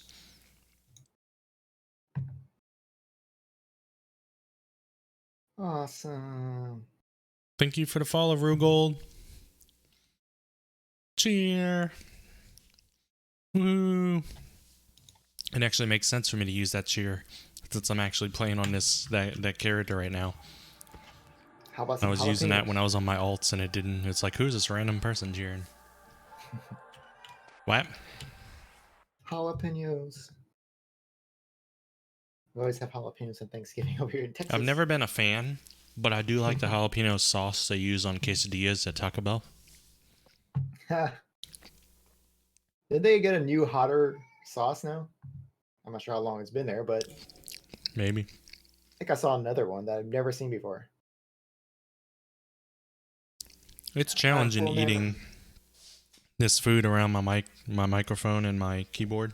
B: Awesome.
A: Thank you for the follow, Rugold. Cheer. Woo. It actually makes sense for me to use that cheer since I'm actually playing on that character right now.
B: How about
A: I was using that when I was on my alts and it didn't. It's like, who's this random person cheering? What?
B: Jalapenos. We always have jalapenos on Thanksgiving over here in Texas.
A: I've never been a fan, but I do like the jalapeno sauce they use on quesadillas at Taco Bell.
B: Did they get a new hotter sauce now? I'm not sure how long it's been there, but
A: Maybe.
B: I think I saw another one that I've never seen before.
A: It's challenging eating this food around my microphone and my keyboard.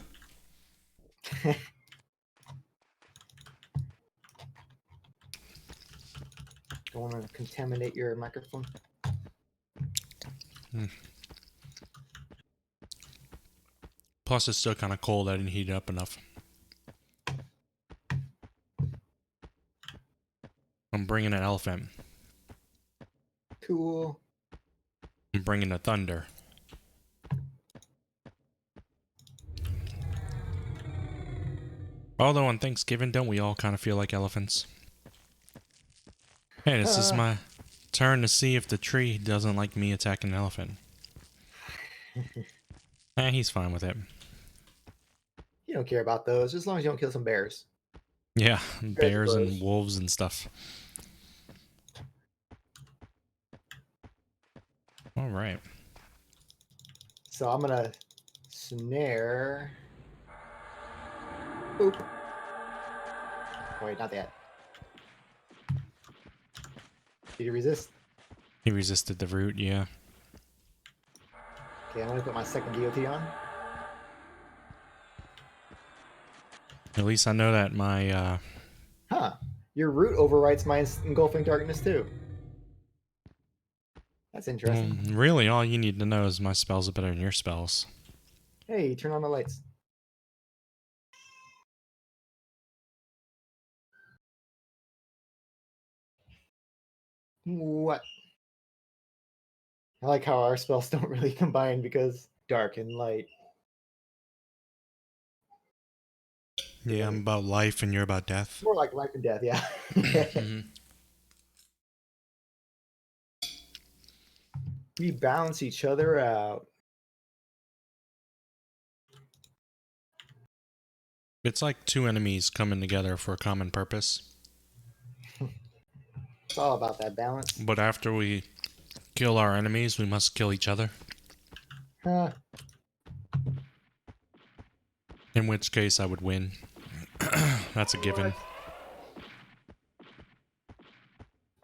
B: Don't want to contaminate your microphone.
A: Plus, it's still kind of cold. I didn't heat it up enough. I'm bringing an elephant.
B: Cool.
A: I'm bringing a thunder. Although on Thanksgiving, don't we all kind of feel like elephants? Hey, this is my turn to see if the tree doesn't like me attacking an elephant. He's fine with it.
B: You don't care about those, just as long as you don't kill some bears.
A: Yeah, bears and wolves and stuff. All right.
B: So I'm gonna snare. Boop. Wait, not that. Did he resist?
A: He resisted the root, yeah.
B: Okay, I'm gonna put my second DOT on.
A: At least I know that my
B: Your root overwrites my engulfing darkness too. That's interesting.
A: really, all you need to know is my spells are better than your spells.
B: Hey, turn on the lights. What? I like how our spells don't really combine because dark and light.
A: Yeah, I'm about life and you're about death.
B: More like life and death, yeah. We balance each other out.
A: It's like two enemies coming together for a common purpose.
B: It's all about that balance.
A: But after we kill our enemies, we must kill each other. In which case, I would win. That's a given.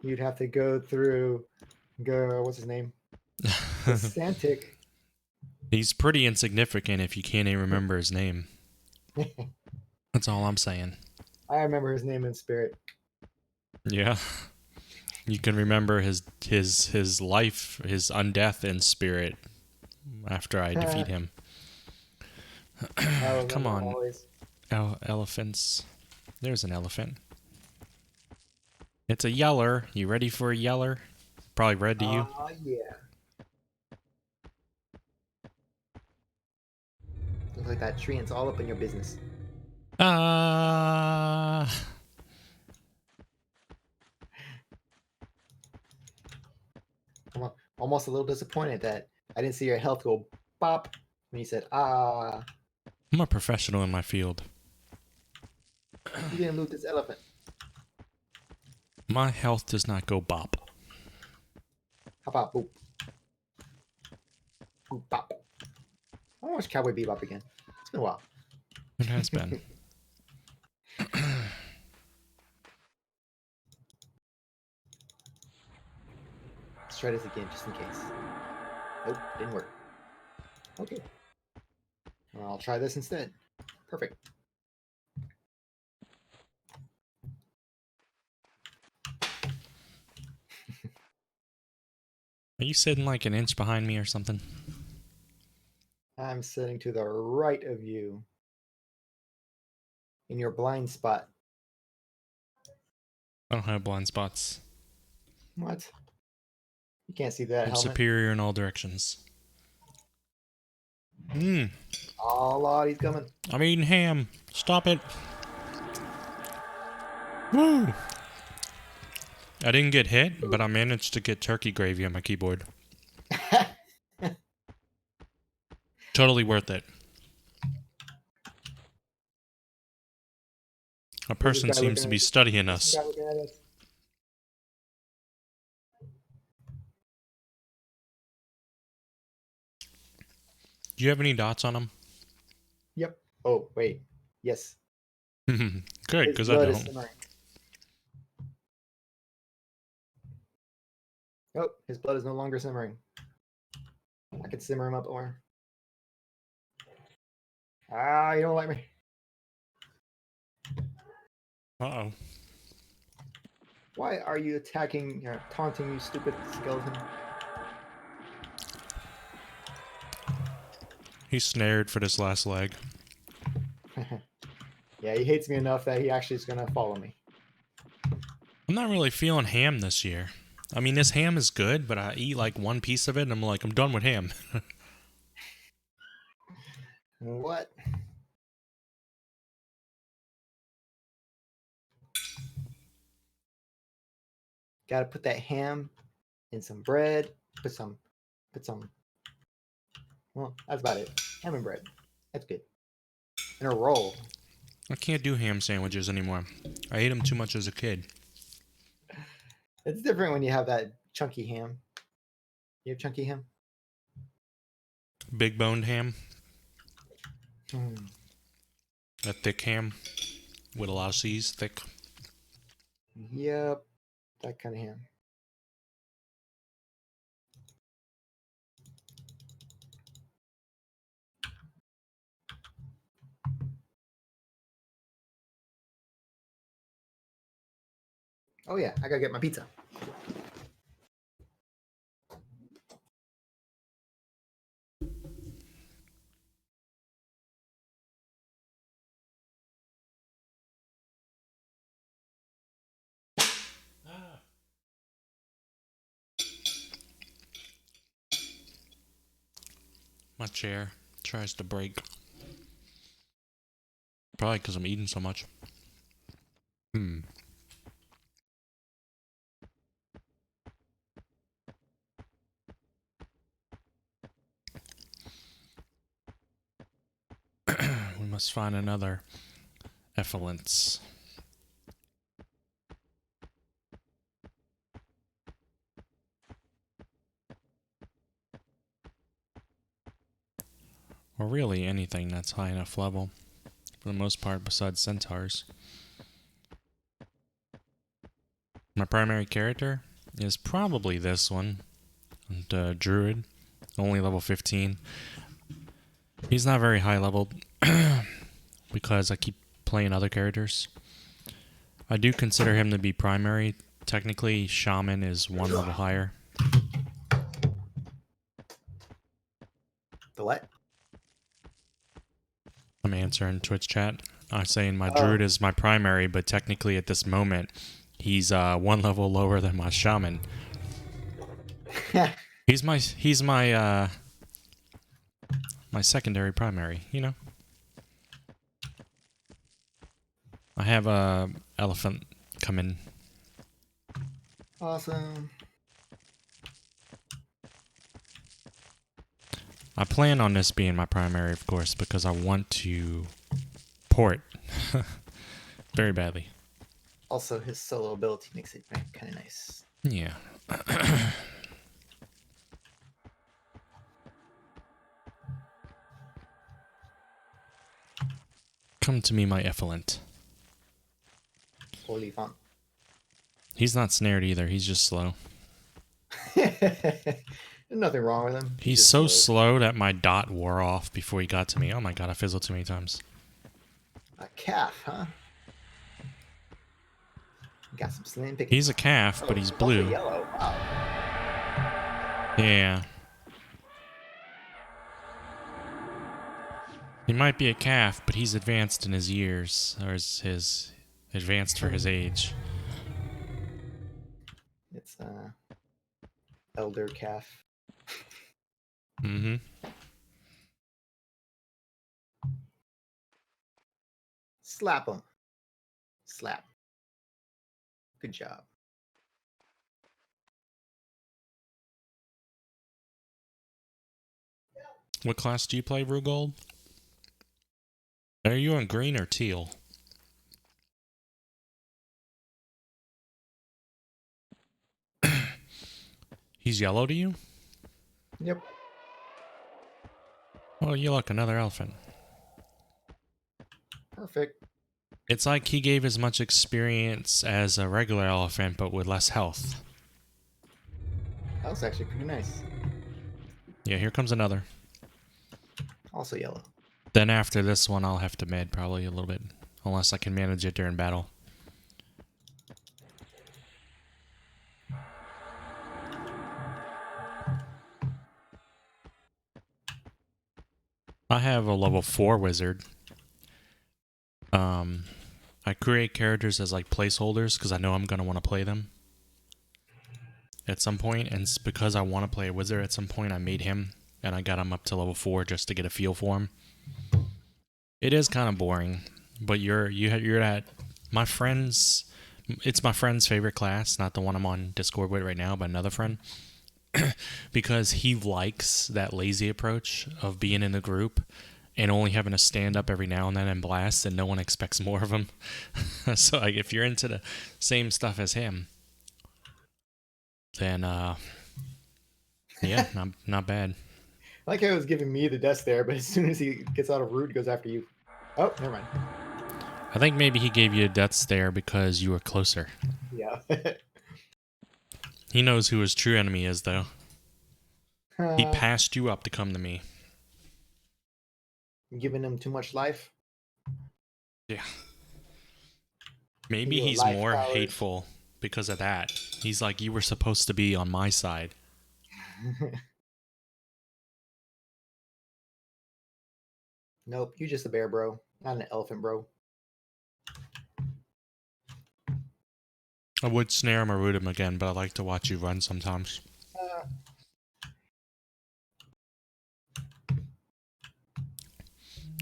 B: You'd have to go through, what's his name? Santic.
A: He's pretty insignificant if you can't even remember his name. That's all I'm saying.
B: I remember his name in spirit.
A: Yeah. You can remember his life, his undeath in spirit after I defeat him.
B: I
A: Come
B: remember
A: on,
B: always.
A: elephants. There's an elephant. It's a yeller. You ready for a yeller? Probably red to you.
B: Yeah. Looks like that tree, and it's all up in your business.
A: I'm
B: Almost a little disappointed that I didn't see your health go bop when you said, ah,
A: a professional in my field.
B: you didn't loot this elephant.
A: My health does not go bop.
B: How about boop? Boop bop. I want to watch Cowboy Bebop again. It's been a while.
A: It has been.
B: Let's try this again just in case. Nope, didn't work. Okay. Well, I'll try this instead. Perfect.
A: Are you sitting like an inch behind me or something?
B: I'm sitting to the right of you. In your blind spot.
A: I don't have blind spots.
B: What? You can't see that
A: I'm
B: helmet.
A: superior in all directions. Mmm.
B: Oh, Lord, he's coming.
A: I'm eating ham. Stop it. Woo! I didn't get hit, but I managed to get turkey gravy on my keyboard. Totally worth it. A person seems to be studying us. Do you have any dots on them?
B: Yep. Oh, wait. Yes.
A: Good,
B: His
A: because I
B: blood is
A: don't.
B: simmering. Oh, his blood is no longer simmering. I could simmer him up more. Ah, you don't like me.
A: Uh-oh.
B: Why are you attacking, taunting, you stupid skeleton?
A: He's snared for this last leg.
B: Yeah, he hates me enough that he actually is going to follow me.
A: I'm not really feeling ham this year. I mean, this ham is good, but I eat like one piece of it and I'm like, I'm done with ham.
B: What? Gotta put that ham in some bread. Put some. Well, that's about it. Ham and bread. That's good. And a roll.
A: I can't do ham sandwiches anymore. I ate them too much as a kid.
B: It's different when you have that chunky ham. You have chunky ham?
A: Big boned ham.
B: Hmm.
A: A thick ham with a lot of C's, thick.
B: Yep, that kind of ham. Oh yeah, I gotta get my pizza.
A: My chair tries to break. Probably because I'm eating so much. We must find another effluence. Or really anything that's high enough level. For the most part, besides centaurs. My primary character is probably this one. Druid. Only level 15. He's not very high level because I keep playing other characters. I do consider him to be primary technically, Shaman is one level higher.
B: The what?
A: I'm answering Twitch chat. I'm saying my
B: Oh.
A: Druid is my primary, but technically at this moment, he's one level lower than my Shaman. He's my my secondary primary, you know. I have a elephant coming.
B: Awesome.
A: I plan on this being my primary, of course, because I want to port very badly.
B: Also, his solo ability makes it kind of nice.
A: Yeah. Come to me, my effluent.
B: Olifant.
A: He's not snared either. He's just slow.
B: There's nothing wrong with him.
A: He's so slow that my dot wore off before he got to me. Oh my god, I fizzled too many times.
B: A calf, huh? Got some slim pickings.
A: He's a calf, but he's blue.
B: Also yellow. Wow.
A: Yeah. He might be a calf, but he's advanced in his years, or his advanced for his age.
B: It's elder calf.
A: Mm-hmm.
B: Slap him. Slap. Good job.
A: What class do you play, Rugold? Are you on green or teal? He's yellow to you?
B: Yep.
A: Oh, you look, another elephant.
B: Perfect.
A: It's like he gave as much experience as a regular elephant, but with less health.
B: That was actually pretty nice.
A: Yeah, here comes another.
B: Also yellow.
A: Then after this one, I'll have to med probably a little bit. Unless I can manage it during battle. I have a level 4 wizard. I create characters as like placeholders because I know I'm going to want to play them at some point, and it's because I want to play a wizard at some point, I made him, and I got him up to level 4 just to get a feel for him. It is kind of boring, but you're at my friend's. It's my friend's favorite class, not the one I'm on Discord with right now, but another friend. Because he likes that lazy approach of being in a group and only having to stand up every now and then and blast, and no one expects more of him. So like, if you're into the same stuff as him, then yeah, not bad.
B: I like how it was giving me the death there, but as soon as he gets out of route, he goes after you. Oh, never mind.
A: I think maybe he gave you a death stare because you were closer.
B: Yeah.
A: He knows who his true enemy is, though. He passed you up to come to me.
B: Giving him too much life.
A: Yeah. Maybe
B: Your
A: he's
B: life
A: more
B: powers.
A: hateful because of that. He's like, you were supposed to be on my side.
B: Nope, you just a bear, bro. Not an elephant, bro.
A: I would snare him or root him again, but I like to watch you run sometimes.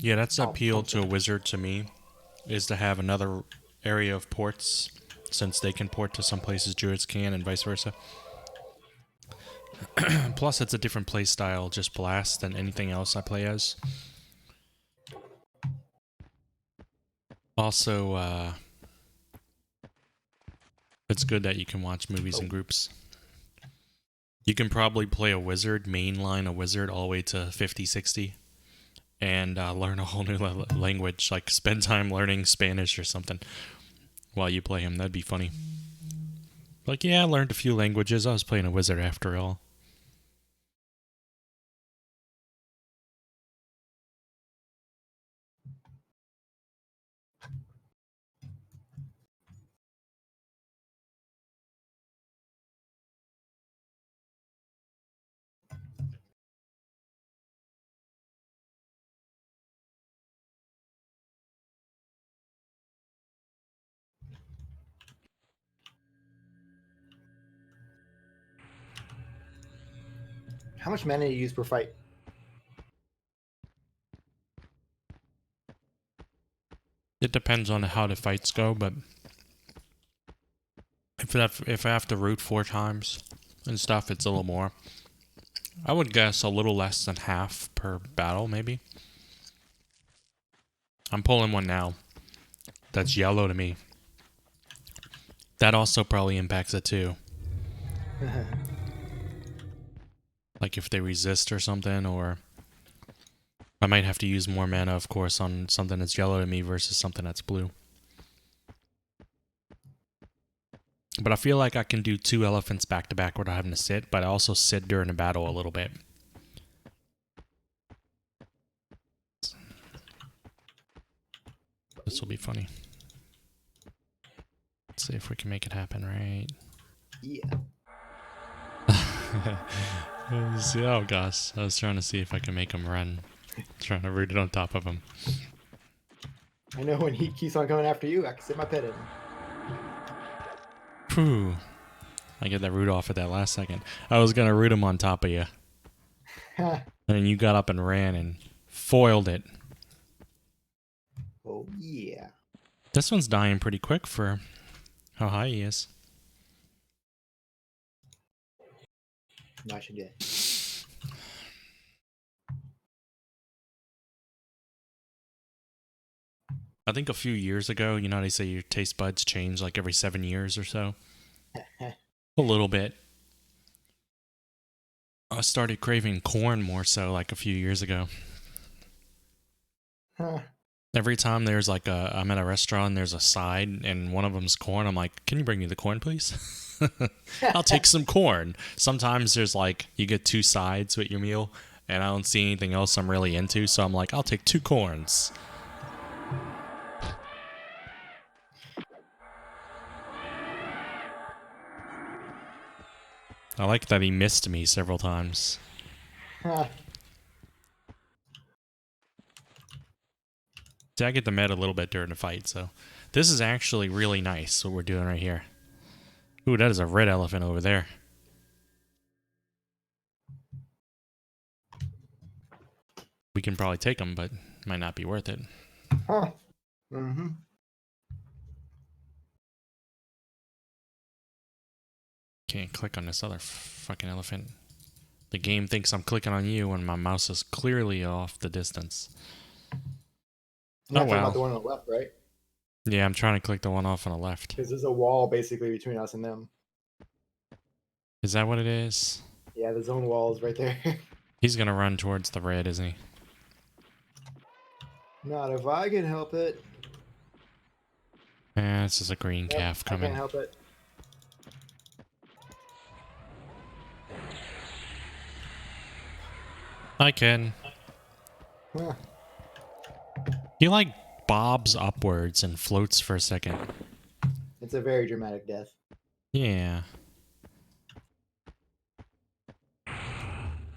A: Yeah, that's the appeal to a wizard to me, is to have another area of ports, since they can port to some places druids can, and vice versa. Plus, it's a different play style, just blast, than anything else I play as. Also, it's good that you can watch movies in groups. You can probably play a wizard, mainline a wizard, all the way to 50, 60, and learn a whole new language, like spend time learning Spanish or something while you play him. That'd be funny. Like, yeah, I learned a few languages. I was playing a wizard after all.
B: How much mana do you use per fight?
A: It depends on how the fights go, but if I have to root 4 times and stuff, it's a little more. I would guess a little less than half per battle, maybe. I'm pulling one now. That's yellow to me. That also probably impacts it too. Like if they resist or something, or I might have to use more mana, of course, on something that's yellow to me versus something that's blue. But I feel like I can do 2 elephants back to back without having to sit, but I also sit during a battle a little bit. This will be funny. Let's see if we can make it happen, right?
B: Yeah.
A: Oh gosh, I was trying to see if I can make him run. Trying to root it on top of him.
B: I know when he keeps on coming after you, I can sit my pet in.
A: Phew. I get that root off at that last second. I was gonna root him on top of you. And then you got up and ran and foiled it.
B: Oh, yeah.
A: This one's dying pretty quick for how high he is.
B: I should get.
A: I think a few years ago, you know, they say your taste buds change like every 7 years or so. A little bit. I started craving corn more so like a few years ago. Every time there's like I'm at a restaurant and there's a side and one of them's corn, I'm like, can you bring me the corn, please? I'll take some corn. Sometimes there's like, you get 2 sides with your meal and I don't see anything else I'm really into. So I'm like, I'll take 2 corns. I like that he missed me several times. See, I get the med a little bit during the fight, so this is actually really nice what we're doing right here. Ooh, that is a red elephant over there. We can probably take him, but might not be worth it.
B: Mm-hmm.
A: Can't click on this other fucking elephant. The game thinks I'm clicking on you when my mouse is clearly off the distance.
B: You're
A: Oh,
B: talking about
A: well.
B: the one on the left, right?
A: Yeah, I'm trying to click the one off on the left.
B: Because there's a wall basically between us and them.
A: Is that what it is?
B: Yeah, the zone wall is right there.
A: He's gonna run towards the red, isn't he?
B: Not if I can help it.
A: This is a green calf
B: I
A: coming.
B: can't help it.
A: I can.
B: Huh.
A: He like bobs upwards and floats for a second.
B: It's a very dramatic death.
A: Yeah.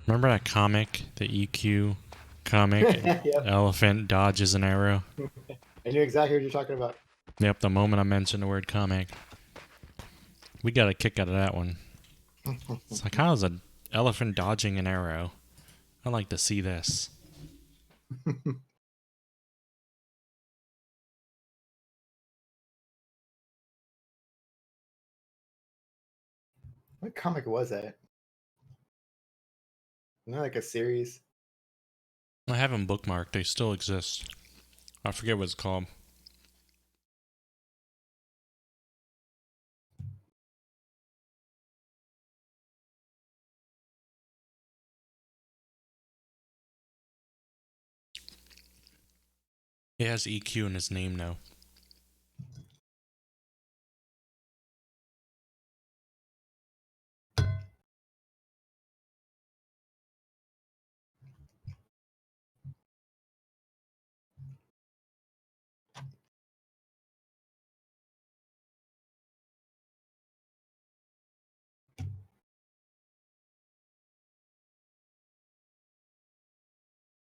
A: Remember that comic, the EQ comic?
B: Yep.
A: Elephant dodges an arrow.
B: I knew exactly what you're talking about.
A: Yep, the moment I mentioned the word comic. We got a kick out of that one. It's like, how is an elephant dodging an arrow? I'd like to see this.
B: What comic was that? Isn't that like a series?
A: I have them bookmarked. They still exist. I forget what it's called. He has EQ in his name now.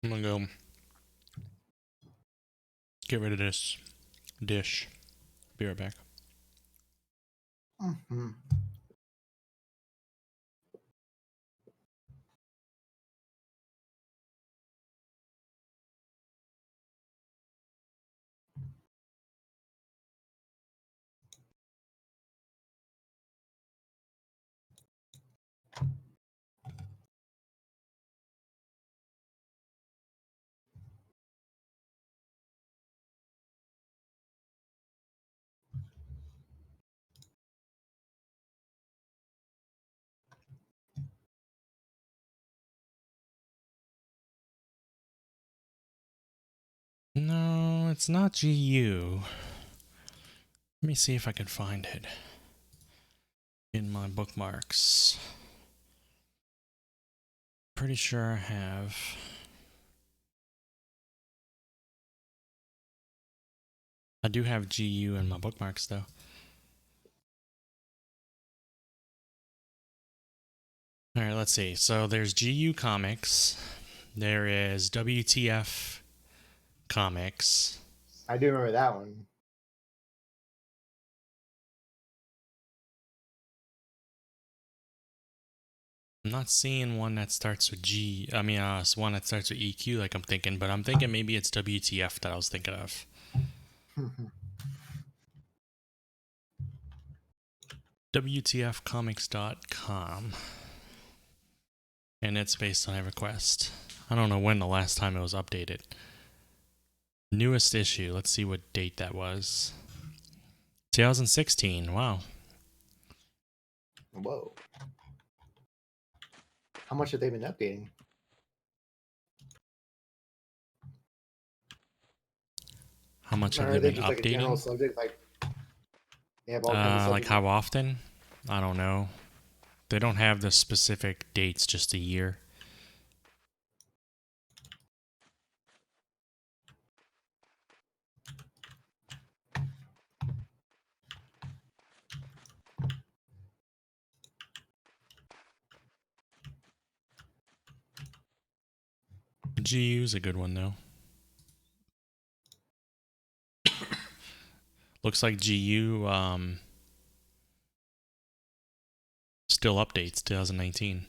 A: I'm gonna go get rid of this dish. Be right back.
B: Mm-hmm.
A: it's not GU. Let me see if I can find it in my bookmarks. Pretty sure I have. I do have GU in my bookmarks though. Alright, let's see. So there's GU Comics. There is WTF Comics.
B: I do remember that one.
A: I'm not seeing one that starts with G. I mean, one that starts with EQ like I'm thinking, but I'm thinking maybe it's WTF that I was thinking of. WTFcomics.com. And it's based on EverQuest. I don't know when the last time it was updated. Newest issue. Let's see what date that was. 2016. Wow.
B: Whoa. How much have they been updating?
A: How much have
B: Or
A: they
B: are they
A: been
B: just like a general
A: updating?
B: subject? Like they have all kinds of
A: Like
B: subjects.
A: how often? I don't know. They don't have the specific dates, just a year. GU is a good one though. Looks like GU still updates 2019.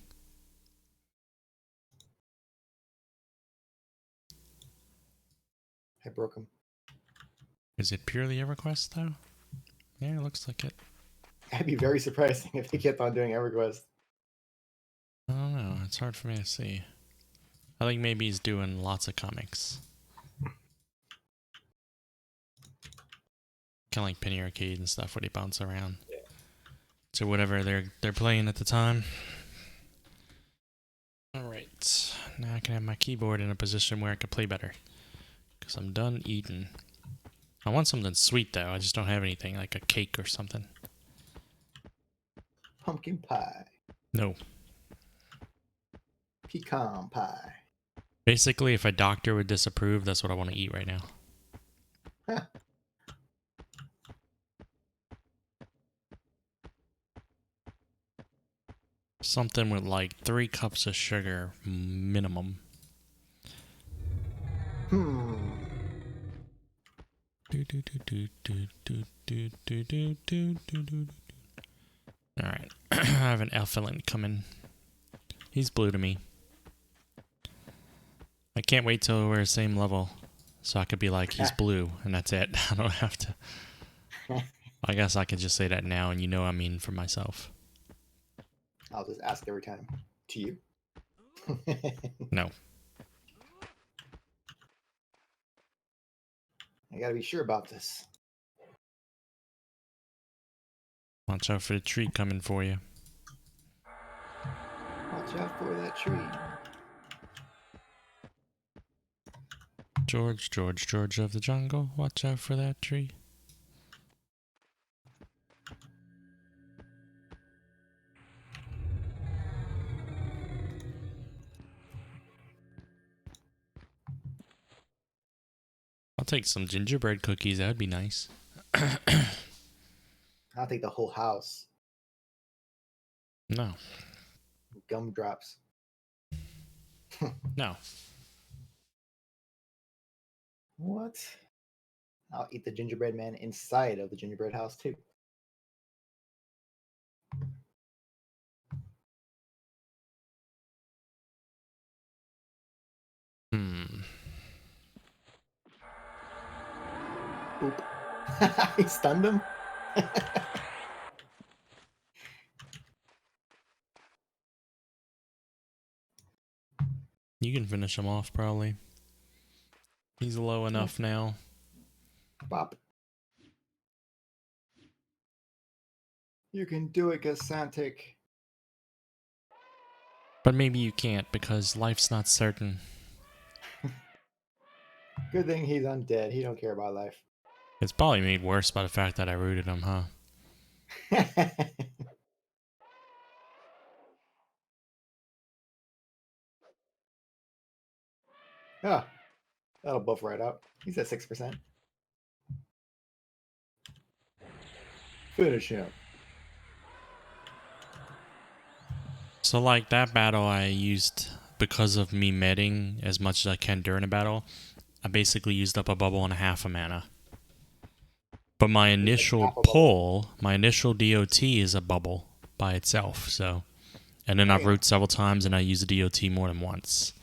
B: I broke them.
A: Is it purely EverQuest though? Yeah, it looks like it.
B: I'd be very surprised if they kept on doing EverQuest.
A: I don't know. It's hard for me to see. I think maybe he's doing lots of comics. Kind of like Penny Arcade and stuff where they bounce around.
B: Yeah.
A: So whatever they're playing at the time. Alright. Now I can have my keyboard in a position where I can play better. Because I'm done eating. I want something sweet though. I just don't have anything like a cake or something.
B: Pumpkin pie.
A: No.
B: Pecan pie.
A: Basically, if a doctor would disapprove, that's what I want to eat right now. Something with like 3 cups of sugar minimum. Alright. I have an elf-villain coming. He's blue to me. I can't wait till we're the same level. So I could be like, he's blue, and that's it. I don't have to. I guess I could just say that now, and you know I mean for myself.
B: I'll just ask every time. To you?
A: No.
B: I gotta be sure about this.
A: Watch out for the tree coming for you.
B: Watch out for that tree.
A: George, George, George of the jungle. Watch out for that tree. I'll take some gingerbread cookies. That would be nice.
B: I'll take the whole house.
A: No.
B: Gumdrops.
A: No.
B: What? I'll eat the gingerbread man inside of the gingerbread house too. Oop. He stunned him?
A: You can finish him off, probably. He's low enough now.
B: Bop. You can do it, Gasantic.
A: But maybe you can't, because life's not certain.
B: Good thing he's undead. He don't care about life.
A: It's probably made worse by the fact that I rooted him, huh?
B: Ah, that'll buff right up. He's at 6%. Finish him.
A: So like that battle I used, because of me medding as much as I can during a battle, I basically used up a bubble and a half of mana. But my initial pull, my initial DOT is a bubble by itself, so. And then I've root several times and I use the DOT more than once.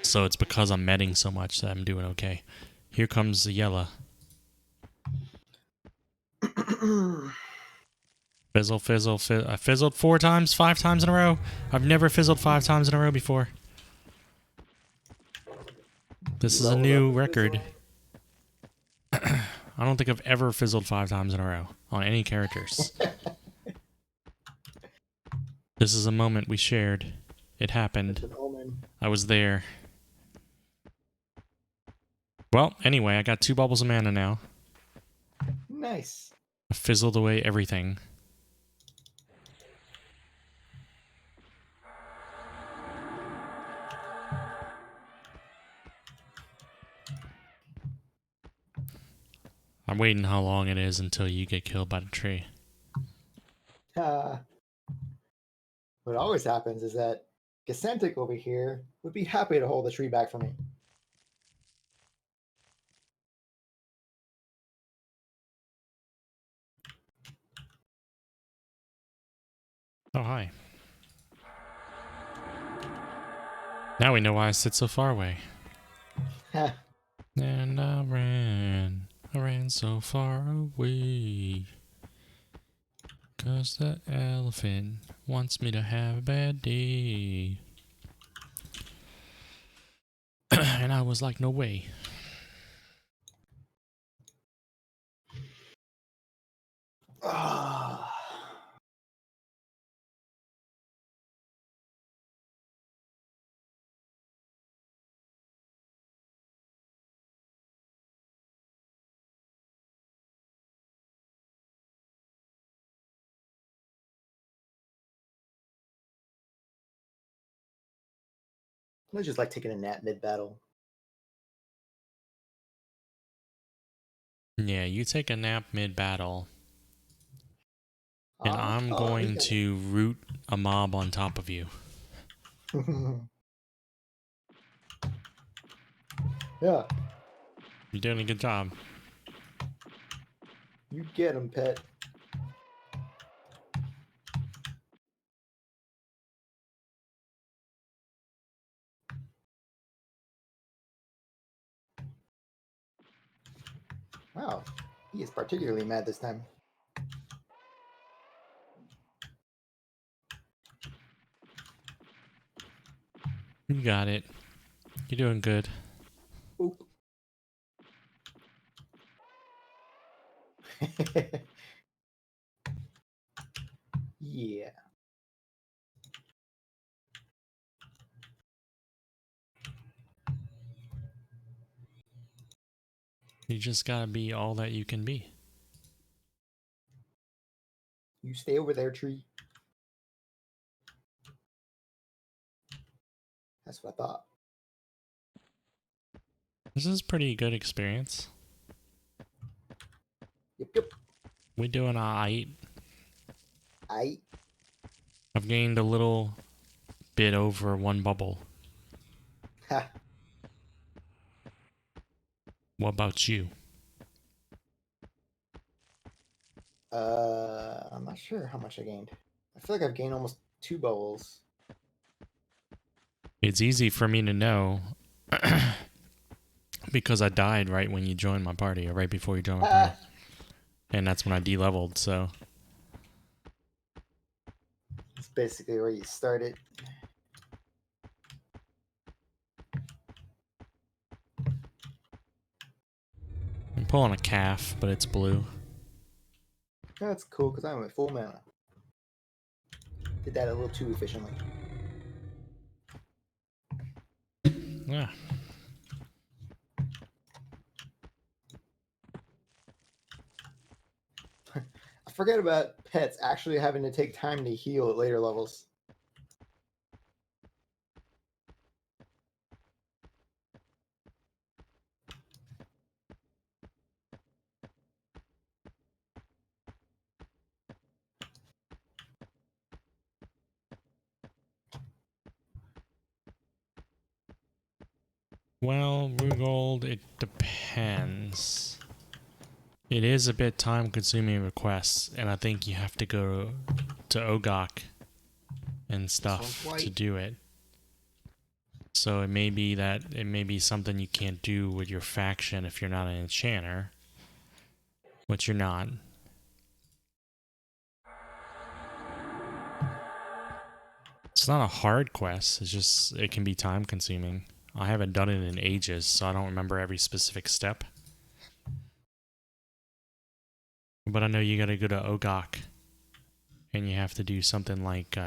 A: So it's because I'm medding so much that I'm doing okay. Here comes the yellow. Fizzle, fizzle, fizzle. I fizzled 5 times in a row. I've never fizzled 5 times in a row before. This is a new record. I don't think I've ever fizzled 5 times in a row on any characters. This is a moment we shared. It happened. I was there. Well, anyway, I got 2 bubbles of mana now.
B: Nice.
A: I fizzled away everything. I'm waiting how long it is until you get killed by the tree.
B: What always happens is that Gacentic over here would be happy to hold the tree back for me.
A: Oh, hi. Now we know why I sit so far away. And I ran so far away. 'Cause the elephant wants me to have a bad day. And I was like, no way.
B: I just like taking a nap mid-battle.
A: Yeah, you take a nap mid-battle. And I'm going to root a mob on top of you.
B: Yeah.
A: You're doing a good job.
B: You get him, pet. Wow. He is particularly mad this time.
A: You got it. You're doing good.
B: Oop. Yeah.
A: You just gotta be all that you can be.
B: You stay over there, tree. That's what I thought.
A: This is a pretty good experience.
B: Yep.
A: We doing alright.
B: Aight.
A: I've gained a little bit over 1 bubble.
B: Ha.
A: What about you?
B: I'm not sure how much I gained. I feel like I've gained almost 2 bubbles.
A: It's easy for me to know because I died right when you joined my party, or right before you joined my party. And that's when I de-leveled, so.
B: It's basically where you started.
A: I'm pulling a calf, but it's blue.
B: That's cool because I'm at full mana. Did that a little too efficiently.
A: Yeah.
B: forget about pets actually having to take time to heal at later levels.
A: Well, Rugold, it depends. It is a bit time-consuming request, and I think you have to go to Ogok and stuff to do it. So it may be something you can't do with your faction if you're not an enchanter, which you're not. It's not a hard quest. It's just it can be time-consuming. I haven't done it in ages, so I don't remember every specific step. But I know you gotta go to Ogok, and you have to do something like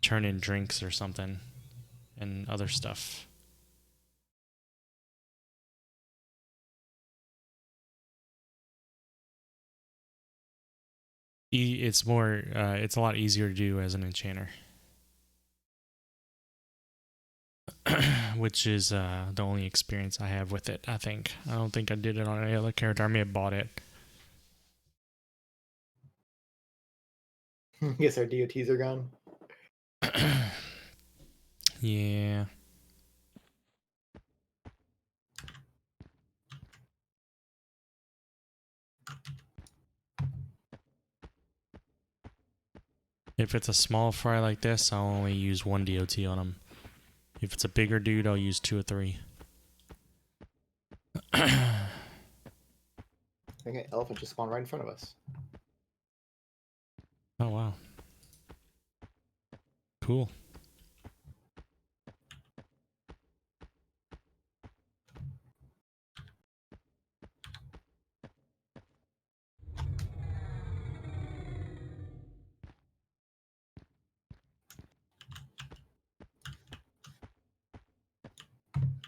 A: turn in drinks or something, and other stuff. It's a lot easier to do as an enchanter. Which is the only experience I have with it, I think. I don't think I did it on any other character. I may have bought it.
B: I guess our DOTs are gone.
A: Yeah. If it's a small fry like this, I'll only use 1 DOT on him. If it's a bigger dude, I'll use 2 or 3.
B: Okay, elephant just spawned right in front of us.
A: Oh, wow. Cool.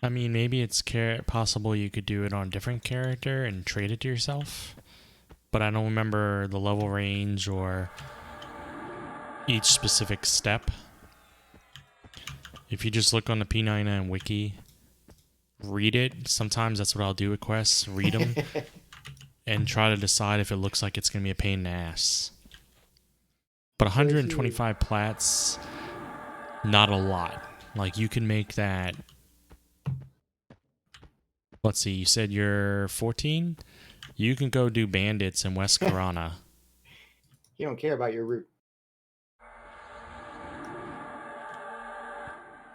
A: I mean, maybe it's possible you could do it on a different character and trade it to yourself. But I don't remember the level range or each specific step. If you just look on the P99 wiki, read it. Sometimes that's what I'll do with quests. Read them and try to decide if it looks like it's going to be a pain in the ass. But 125 plats, not a lot. Like, you can make that... Let's see, you said you're 14? You can go do bandits in West Corona.
B: You don't care about your route.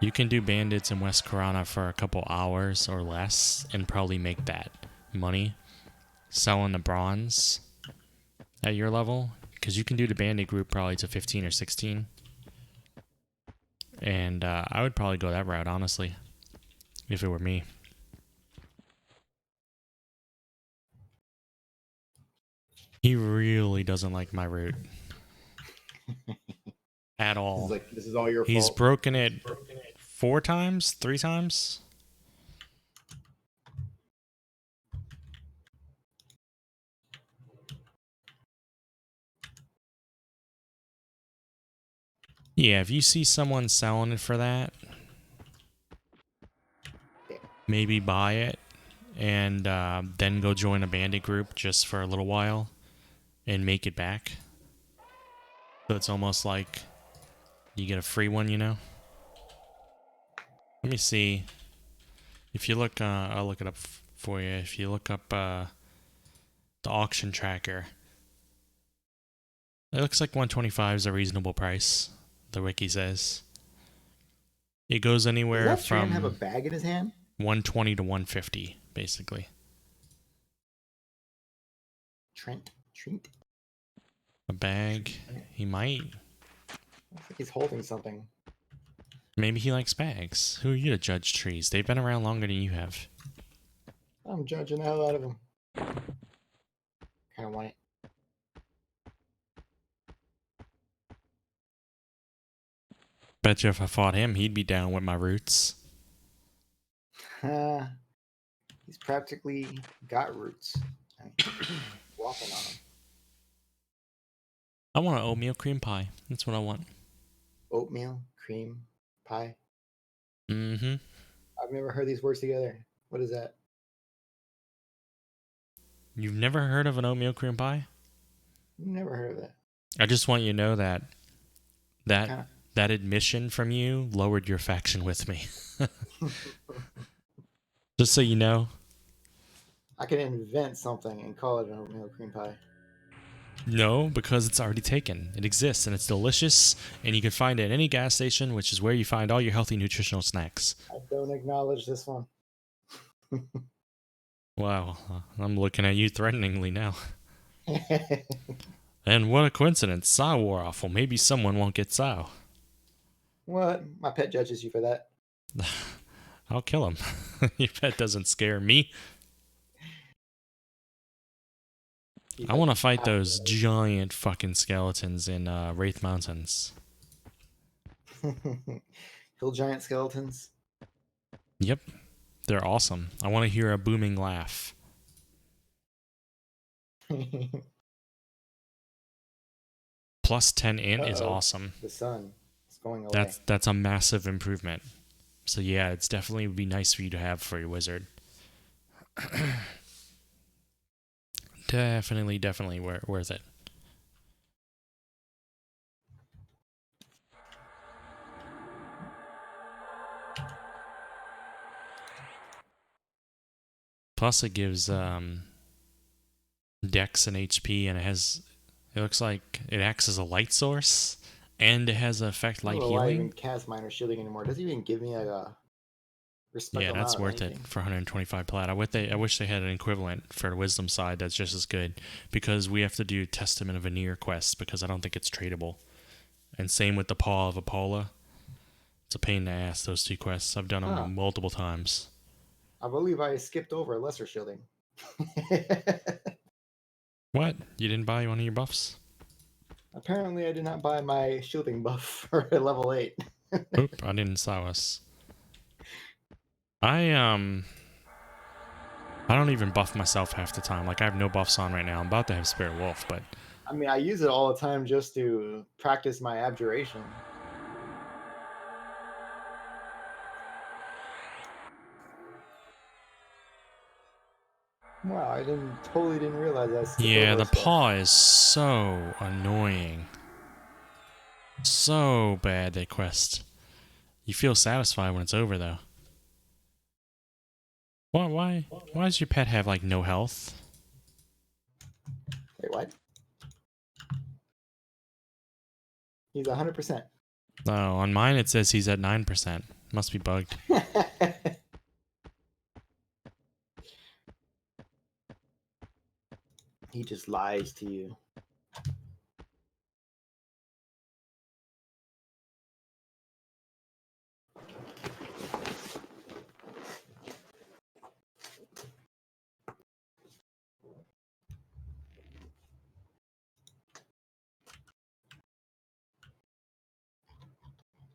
A: You can do bandits in West Corona for a couple hours or less and probably make that money selling the bronze at your level, because you can do the bandit group probably to 15 or 16. And I would probably go that route, honestly, if it were me. He really doesn't like my route. At all.
B: This is all your fault.
A: He's broken it 4 times? 3 times? Yeah, if you see someone selling it for that, maybe buy it and then go join a bandit group just for a little while and make it back. So it's almost like you get a free one, you know? Let me see. If you look, I'll look it up for you. If you look up the auction tracker, it looks like 125 is a reasonable price, the wiki says. It goes anywhere
B: Does that
A: from
B: Tran have a bag in his hand?
A: 120 to 150, basically.
B: Trent?
A: A bag? He might.
B: I think he's holding something.
A: Maybe he likes bags. Who are you to judge trees? They've been around longer than you have.
B: I'm judging the hell out of him. Kind of want it.
A: Bet you if I fought him, he'd be down with my roots.
B: He's practically got roots. Walking on them.
A: I want an oatmeal cream pie. That's what I want.
B: Oatmeal, cream, pie.
A: Mm-hmm.
B: I've never heard these words together. What is that?
A: You've never heard of an oatmeal cream pie?
B: Never heard of that.
A: I just want you to know that that
B: Kind
A: that admission from you lowered your faction with me.
B: of.
A: Just so you know.
B: I could invent something and call it an oatmeal cream pie.
A: No, because it's already taken. It exists and it's delicious, and you can find it at any gas station, which is where you find all your healthy nutritional snacks.
B: I don't acknowledge this one.
A: Wow, I'm looking at you threateningly now. And what a coincidence. Sow wore off. Well, maybe someone won't get sow.
B: What? My pet judges you for that.
A: I'll kill him. Your pet doesn't scare me. I want to fight those giant fucking skeletons in Wraith Mountains.
B: Hill giant skeletons.
A: Yep, they're awesome. I want to hear a booming laugh. Plus 10 int is awesome.
B: The sun is going away.
A: That's a massive improvement. So yeah, it's definitely would be nice for you to have for your wizard. Definitely worth it. Plus it gives dex and HP, and it looks like it acts as a light source, and it has an effect light healing.
B: I even cast minor shielding anymore. It doesn't even give me a respectable
A: Yeah, that's
B: amount of
A: worth
B: anything.
A: it for 125 plat. I wish they had an equivalent for the wisdom side that's just as good, because we have to do Testament of Veneer quests because I don't think it's tradable. And same with the Paw of Apollo. It's a pain in the ass, those two quests. I've done them multiple times.
B: I believe I skipped over lesser shielding.
A: What? You didn't buy one of your buffs?
B: Apparently, I did not buy my shielding buff for level 8.
A: Oop, I didn't saw us. I don't even buff myself half the time. Like, I have no buffs on right now. I'm about to have Spirit Wolf, but...
B: I mean, I use it all the time just to practice my abjuration. Wow, I totally didn't realize that.
A: Yeah, the paw is so annoying. So bad, that quest. You feel satisfied when it's over, though. Why does your pet have, like, no health?
B: Wait, what? He's 100%.
A: Oh, on mine it says he's at 9%. Must be bugged.
B: He just lies to you.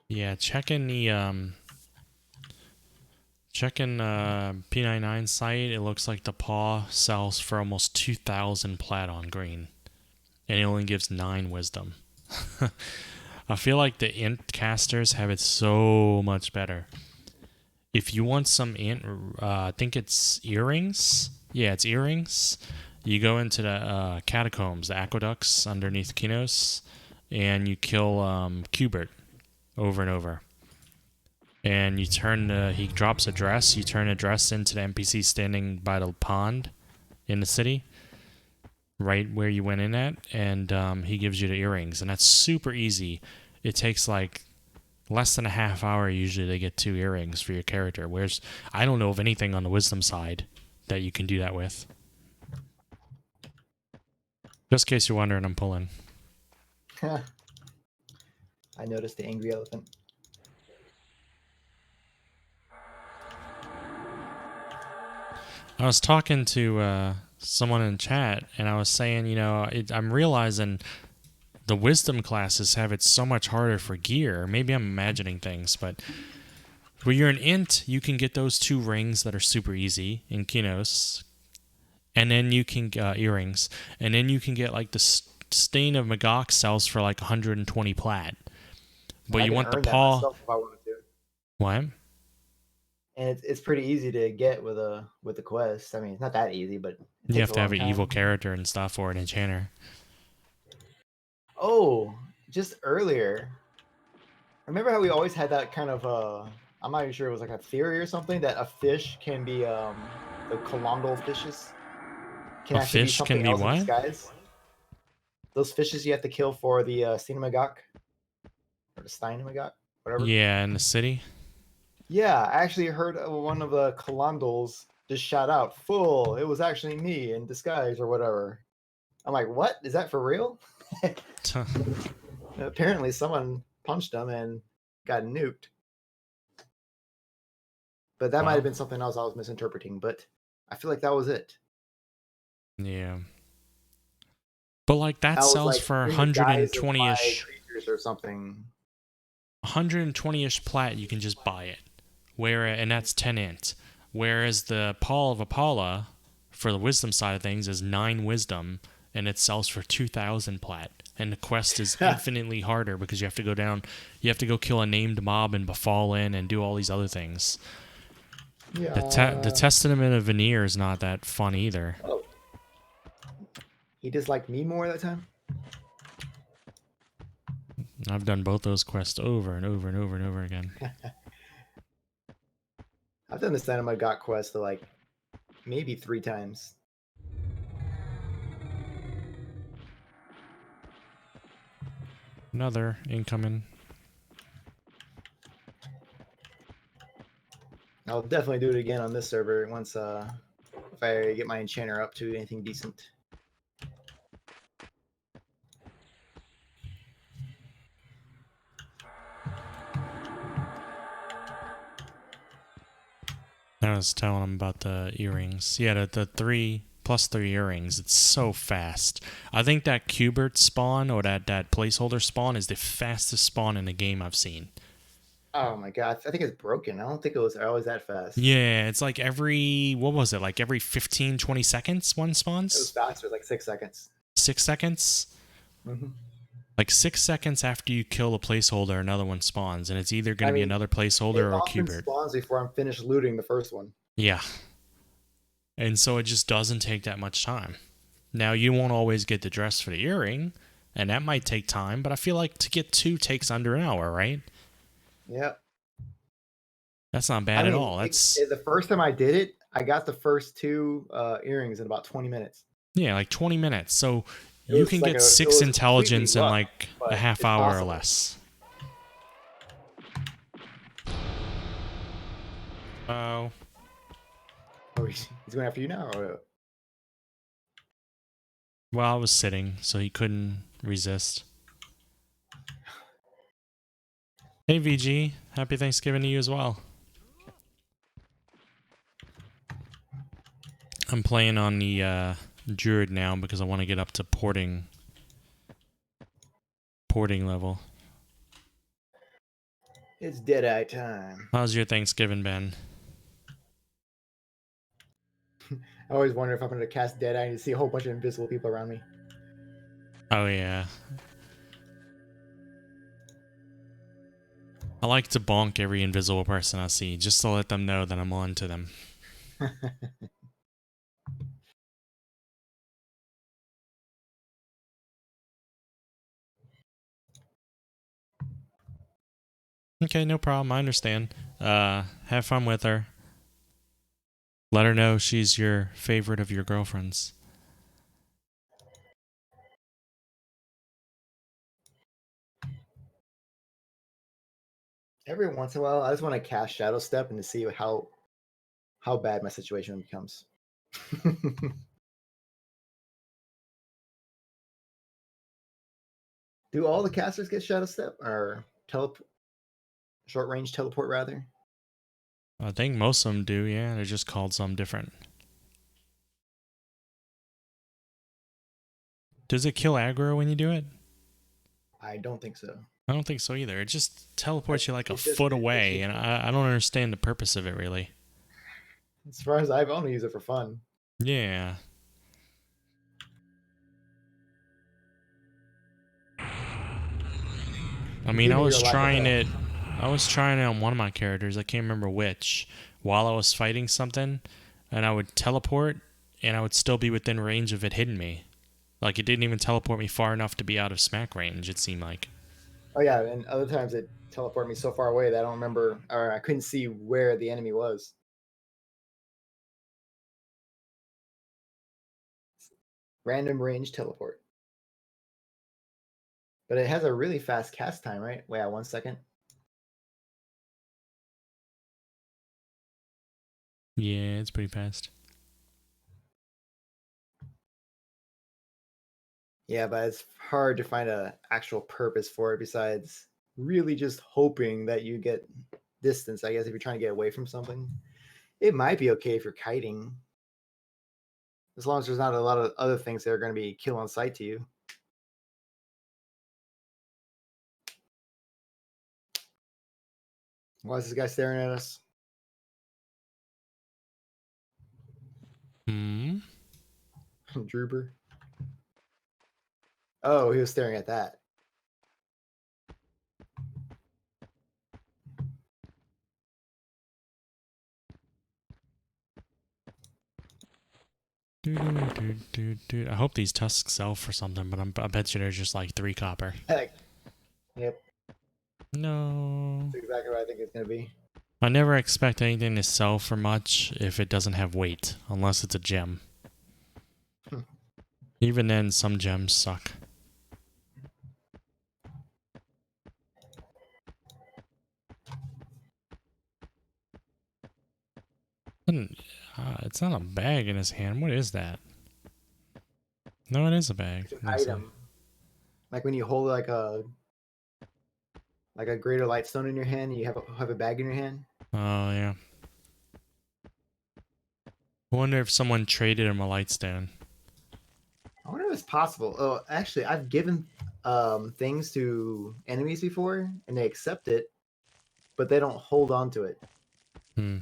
A: Yeah, checking the P99 site, it looks like the paw sells for almost 2,000 plat on green, and it only gives 9 wisdom. I feel like the int casters have it so much better. If you want some int, I think it's earrings. Yeah, it's earrings. You go into the catacombs, the aqueducts underneath Kinos, and you kill Qbert over and over. And you turn he drops a dress. You turn a dress into the NPC standing by the pond in the city, right where you went in at, and he gives you the earrings, and that's super easy. It takes like less than a half hour usually to get 2 earrings for your character. Whereas I don't know of anything on the wisdom side that you can do that with. Just in case you're wondering, I'm pulling.
B: I noticed the angry elephant.
A: I was talking to someone in chat, and I was saying, you know, I'm realizing the wisdom classes have it so much harder for gear. Maybe I'm imagining things, but when you're an int, you can get those 2 rings that are super easy in Kinos, and then you can earrings, and then you can get like the Stain of Magog sells for like 120 plat. But you want the
B: earn that
A: paw.
B: myself if I wanted to.
A: What?
B: And it's pretty easy to get with the quest. I mean, it's not that easy, but it
A: You
B: takes
A: have
B: a
A: to have
B: long
A: an
B: time.
A: evil character and stuff or an enchanter.
B: Oh, just earlier. Remember how we always had that kind of I'm not even sure it was like a theory or something that a fish can be the colondal fishes can
A: A
B: actually be
A: fish
B: something
A: can be
B: else in
A: what?
B: disguise. Those fishes you have to kill for the Cinemagok or the Steinemagok, whatever.
A: Yeah, in the city.
B: Yeah, I actually heard one of the colondals just shout out, "Fool! It was actually me in disguise or whatever." I'm like, "What? Is that for real?" Apparently, someone punched him and got nuked. But that might
A: Wow.
B: have been something else I was misinterpreting. But I feel like that was it.
A: Yeah. But like that
B: That was
A: sells
B: like
A: for
B: in the guise of my
A: 120-ish.
B: creatures or something.
A: 120-ish plat, you can just buy it. And that's 10 int. Whereas the Paul of Apollo, for the wisdom side of things, is 9 wisdom, and it sells for 2,000 plat. And the quest is infinitely harder because you have to go down, you have to go kill a named mob and befall in and do all these other things.
B: Yeah.
A: The Testament of Veneer is not that fun either.
B: Oh. He disliked me more that time?
A: I've done both those quests over and over and over and over again.
B: I've done the Cinema Got quest like maybe 3 times.
A: Another incoming.
B: I'll definitely do it again on this server once if I get my enchanter up to anything decent.
A: I was telling him about the earrings. Yeah, the 3+3 earrings. It's so fast. I think that Cubert spawn or that placeholder spawn is the fastest spawn in the game I've seen.
B: Oh my god, I think it's broken. I don't think it was always that fast.
A: Yeah, it's like what was it? Like every 15, 20 seconds one spawns?
B: It was faster, like 6 seconds.
A: 6 seconds?
B: Mm-hmm.
A: Like 6 seconds after you kill a placeholder, another one spawns, and it's either going to be another placeholder or a Cubert.
B: It spawns before I'm finished looting the first one.
A: Yeah. And so it just doesn't take that much time. Now, you won't always get the dress for the earring, and that might take time, but I feel like to get 2 takes under an hour, right?
B: Yeah.
A: That's not bad at all.
B: The first time I did it, I got the first 2 earrings in about 20 minutes.
A: Yeah, like 20 minutes. So you can get 6 intelligence in like a half hour or less. Oh.
B: Oh, he's going after you now? Or...
A: Well, I was sitting, so he couldn't resist. Hey, VG. Happy Thanksgiving to you as well. I'm playing on the Druid now because I want to get up to porting level.
B: It's Deadeye time.
A: How's your Thanksgiving been?
B: I always wonder if I'm going to cast Deadeye and see a whole bunch of invisible people around me.
A: Oh, yeah. I like to bonk every invisible person I see, just to let them know that I'm on to them. Okay, no problem. I understand. Have fun with her. Let her know she's your favorite of your girlfriends.
B: Every once in a while, I just want to cast Shadow Step and to see how bad my situation becomes. Do all the casters get Shadow Step or short range teleport rather?
A: I think most of them do, yeah. They're just called something different. Does it kill aggro when you do it?
B: I don't think so.
A: I don't think so either. It just teleports you like a foot away, and I don't understand the purpose of it, really.
B: As far as I've only used it for fun.
A: Yeah. I mean,
B: Give me your lack of health.
A: I was trying it on one of my characters. I can't remember which. While I was fighting something, and I would teleport, and I would still be within range of it hitting me. Like, it didn't even teleport me far enough to be out of smack range, it seemed like.
B: Oh yeah, and other times it teleported me so far away that I don't remember, or I couldn't see where the enemy was. Random range teleport. But it has a really fast cast time, right? Wait, 1 second.
A: Yeah, it's pretty fast.
B: Yeah, but it's hard to find a actual purpose for it besides really just hoping that you get distance. I guess if you're trying to get away from something, it might be okay if you're kiting, as long as there's not a lot of other things that are going to be kill on sight to you. Why is this guy staring at us?
A: Hmm.
B: Drooper. Oh, he was staring at that.
A: Dude. I hope these tusks sell for something, but I bet you they're just like 3 copper.
B: Heck. Yep.
A: No.
B: That's exactly what I think it's going to be.
A: I never expect anything to sell for much if it doesn't have weight, unless it's a gem. Even then, some gems suck. It's not a bag in his hand. What is that? No, it is a bag.
B: It's an
A: Let's see.
B: item. Like when you hold like a greater light stone in your hand, and you have a bag in your hand.
A: Oh, yeah. I wonder if someone traded him a lightstone.
B: I wonder if it's possible. Oh, actually, I've given things to enemies before, and they accept it, but they don't hold on to it.
A: Hmm.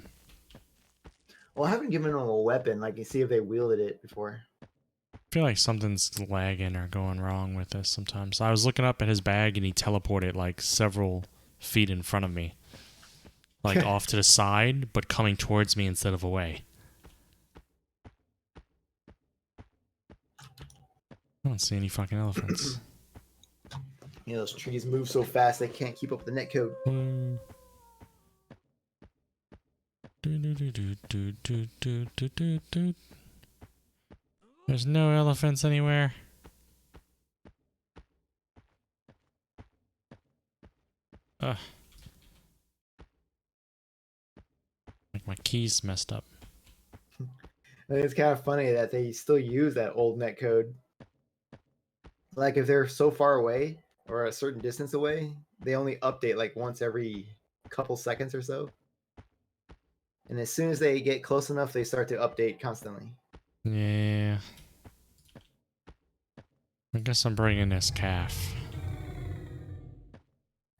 B: Well, I haven't given them a weapon, like you see if they wielded it before.
A: I feel like something's lagging or going wrong with this sometimes. I was looking up at his bag and he teleported like several feet in front of me. Like off to the side, but coming towards me instead of away. I don't see any fucking elephants.
B: You know, those trees move so fast they can't keep up with the netcode.
A: There's no elephants anywhere. Ugh. Like my keys messed up.
B: I think it's kind of funny that they still use that old netcode. Like if they're so far away or a certain distance away, they only update like once every couple seconds or so. And as soon as they get close enough, they start to update constantly.
A: Yeah. I guess I'm bringing this calf.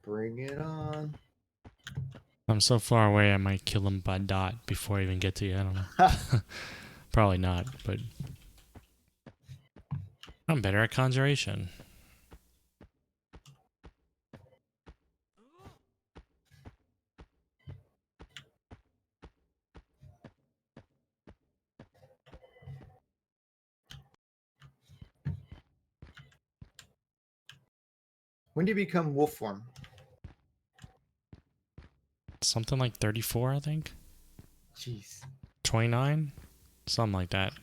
B: Bring it on.
A: I'm so far away I might kill him by dot before I even get to you. I don't know. Probably not, but I'm better at conjuration.
B: When do you become wolf form?
A: Something like 34, I think.
B: Jeez.
A: 29? Something like that.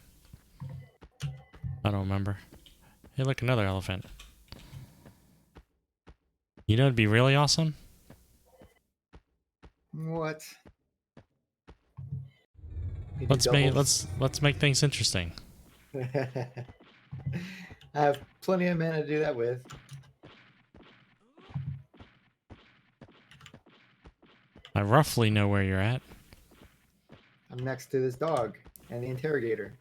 A: I don't remember. Hey, look, another elephant. You know, it'd be really awesome.
B: What?
A: Let's make things interesting.
B: I have plenty of mana to do that with.
A: I roughly know where you're at.
B: I'm next to this dog and the interrogator.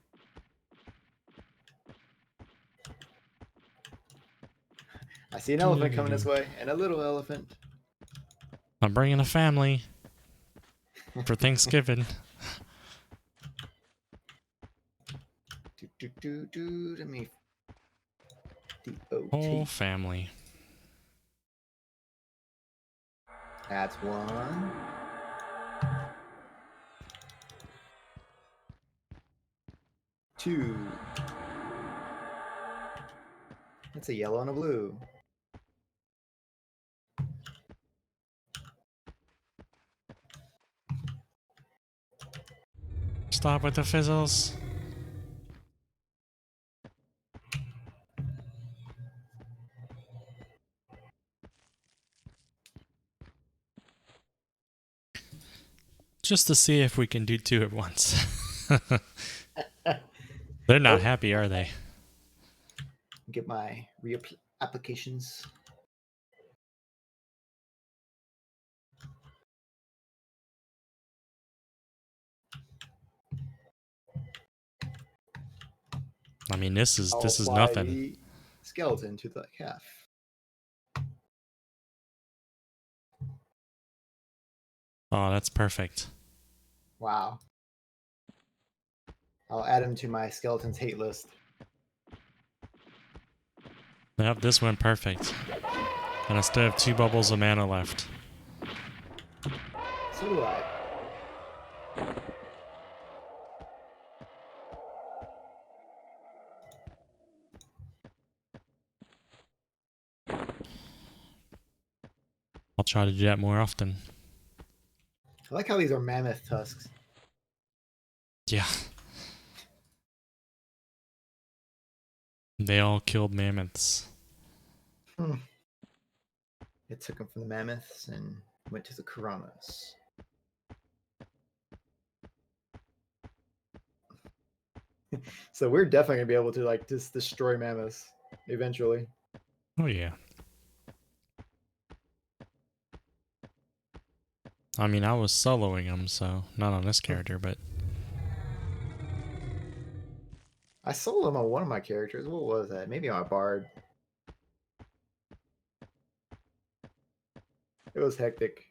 B: I see an elephant coming this way, and a little elephant.
A: I'm bringing a family for Thanksgiving.
B: Let me.
A: Whole
B: DOT.
A: family.
B: That's one. Two. That's a yellow and a blue.
A: Stop with the fizzles. Just to see if we can do two at once. They're not happy, are they?
B: Get my applications.
A: I mean, this is
B: Apply
A: nothing.
B: the skeleton to the calf.
A: Oh, that's perfect.
B: Wow. I'll add him to my skeletons hate list.
A: Yep, this went perfect. And I still have 2 bubbles of mana left.
B: So do I.
A: I'll try to do that more often.
B: I like how these are mammoth tusks.
A: Yeah. They all killed mammoths.
B: It took them from the mammoths and went to the Karamas. So we're definitely gonna be able to like just destroy mammoths eventually.
A: Oh yeah. I mean, I was soloing them, so not on this character, but
B: I sold them on one of my characters. What was that? Maybe on a bard. It was hectic.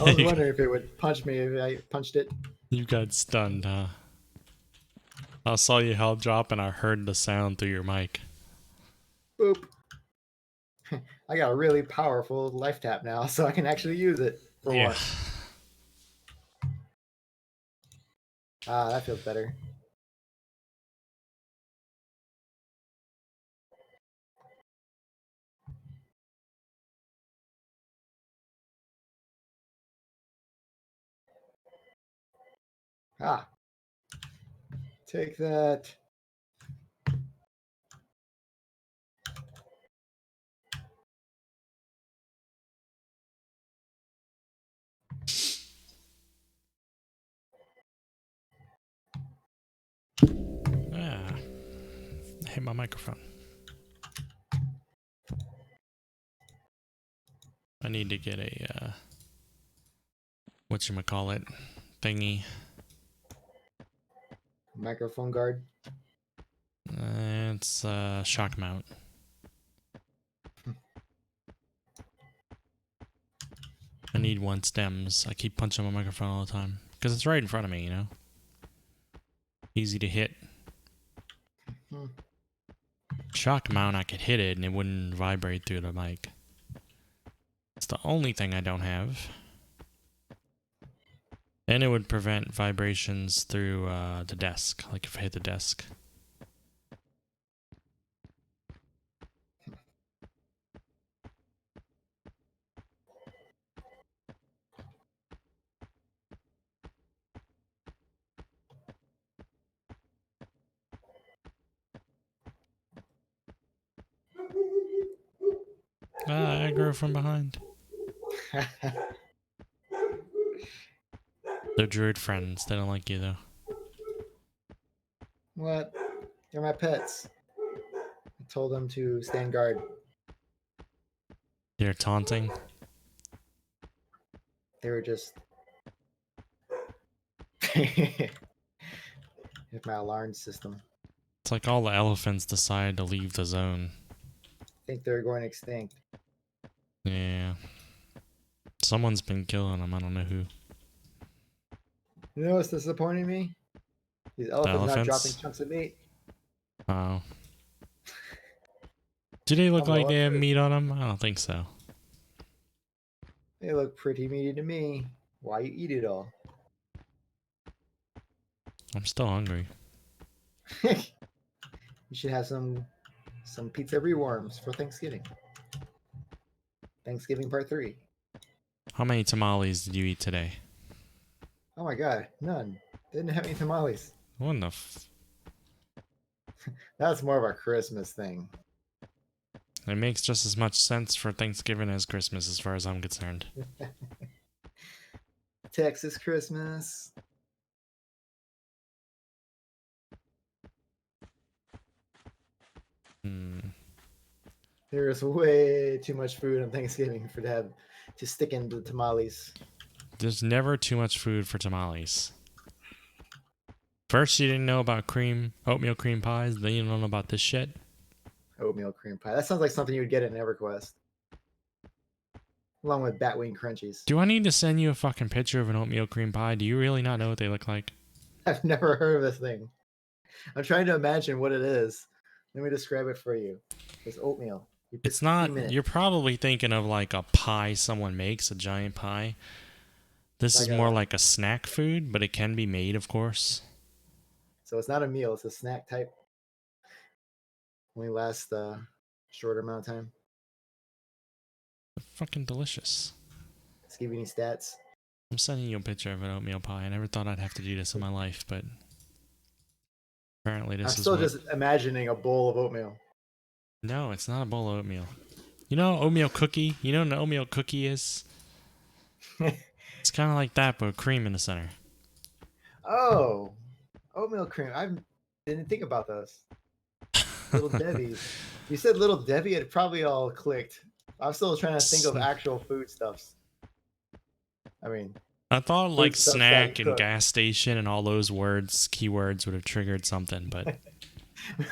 B: I was wondering if it would punch me if I punched it.
A: you got stunned, huh? I saw you health drop and I heard the sound through your mic.
B: Boop. I got a really powerful life tap now, so I can actually use it for once. Ah, that feels better. Ah. Take that.
A: Ah. I hit my microphone. I need to get a whatchamacallit thingy.
B: Microphone guard.
A: It's a shock mount. I need 1 stems. I keep punching my microphone all the time because it's right in front of me, you know. Easy to hit. Shock mount, I could hit it and it wouldn't vibrate through the mic. It's the only thing I don't have. And it would prevent vibrations through the desk, like if I hit the desk. Ah, aggro from behind. They're druid friends. They don't like you, though.
B: What? They're my pets. I told them to stand guard.
A: They're taunting.
B: They were just Hit my alarm system.
A: It's like all the elephants decide to leave the zone.
B: I think they're going extinct.
A: Yeah. Someone's been killing them. I don't know who.
B: You know what's disappointing me? These
A: The
B: elephants not dropping
A: elephants?
B: chunks of meat.
A: Oh. Do they look
B: I'm
A: like
B: low on
A: they have
B: food.
A: meat on them? I don't think so.
B: They look pretty meaty to me. Why you eat it all?
A: I'm still hungry.
B: You should have some pizza rewarms for Thanksgiving. Thanksgiving part 3.
A: How many tamales did you eat today?
B: Oh my god, none. They didn't have any tamales.
A: What in the f...
B: That's more of a Christmas thing.
A: It makes just as much sense for Thanksgiving as Christmas as far as I'm concerned.
B: Texas Christmas. There's way too much food on Thanksgiving for to stick into tamales.
A: There's never too much food for tamales. First, you didn't know about oatmeal cream pies. Then you don't know about this shit.
B: Oatmeal cream pie. That sounds like something you would get in EverQuest. Along with Batwing Crunchies.
A: Do I need to send you a fucking picture of an oatmeal cream pie? Do you really not know what they look like?
B: I've never heard of this thing. I'm trying to imagine what it is. Let me describe it for you. It's oatmeal.
A: It's not. You're probably thinking of like a pie someone makes, a giant pie. This is more like a snack food, but it can be made, of course.
B: So it's not a meal, it's a snack type. Only lasts a shorter amount of time.
A: They're fucking delicious.
B: Let's give you any stats.
A: I'm sending you a picture of an oatmeal pie. I never thought I'd have to do this in my life, but apparently this is
B: I'm still just imagining a bowl of oatmeal.
A: No, it's not a bowl of oatmeal. You know oatmeal cookie? You know what an oatmeal cookie is? It's kind of like that, but cream in the center.
B: Oh, oatmeal cream. I didn't think about those. Little Debbie's. You said Little Debbie, it probably all clicked. I'm still trying to think of actual foodstuffs. I mean,
A: I thought like snack and gas station and all those keywords would have triggered something, but
B: I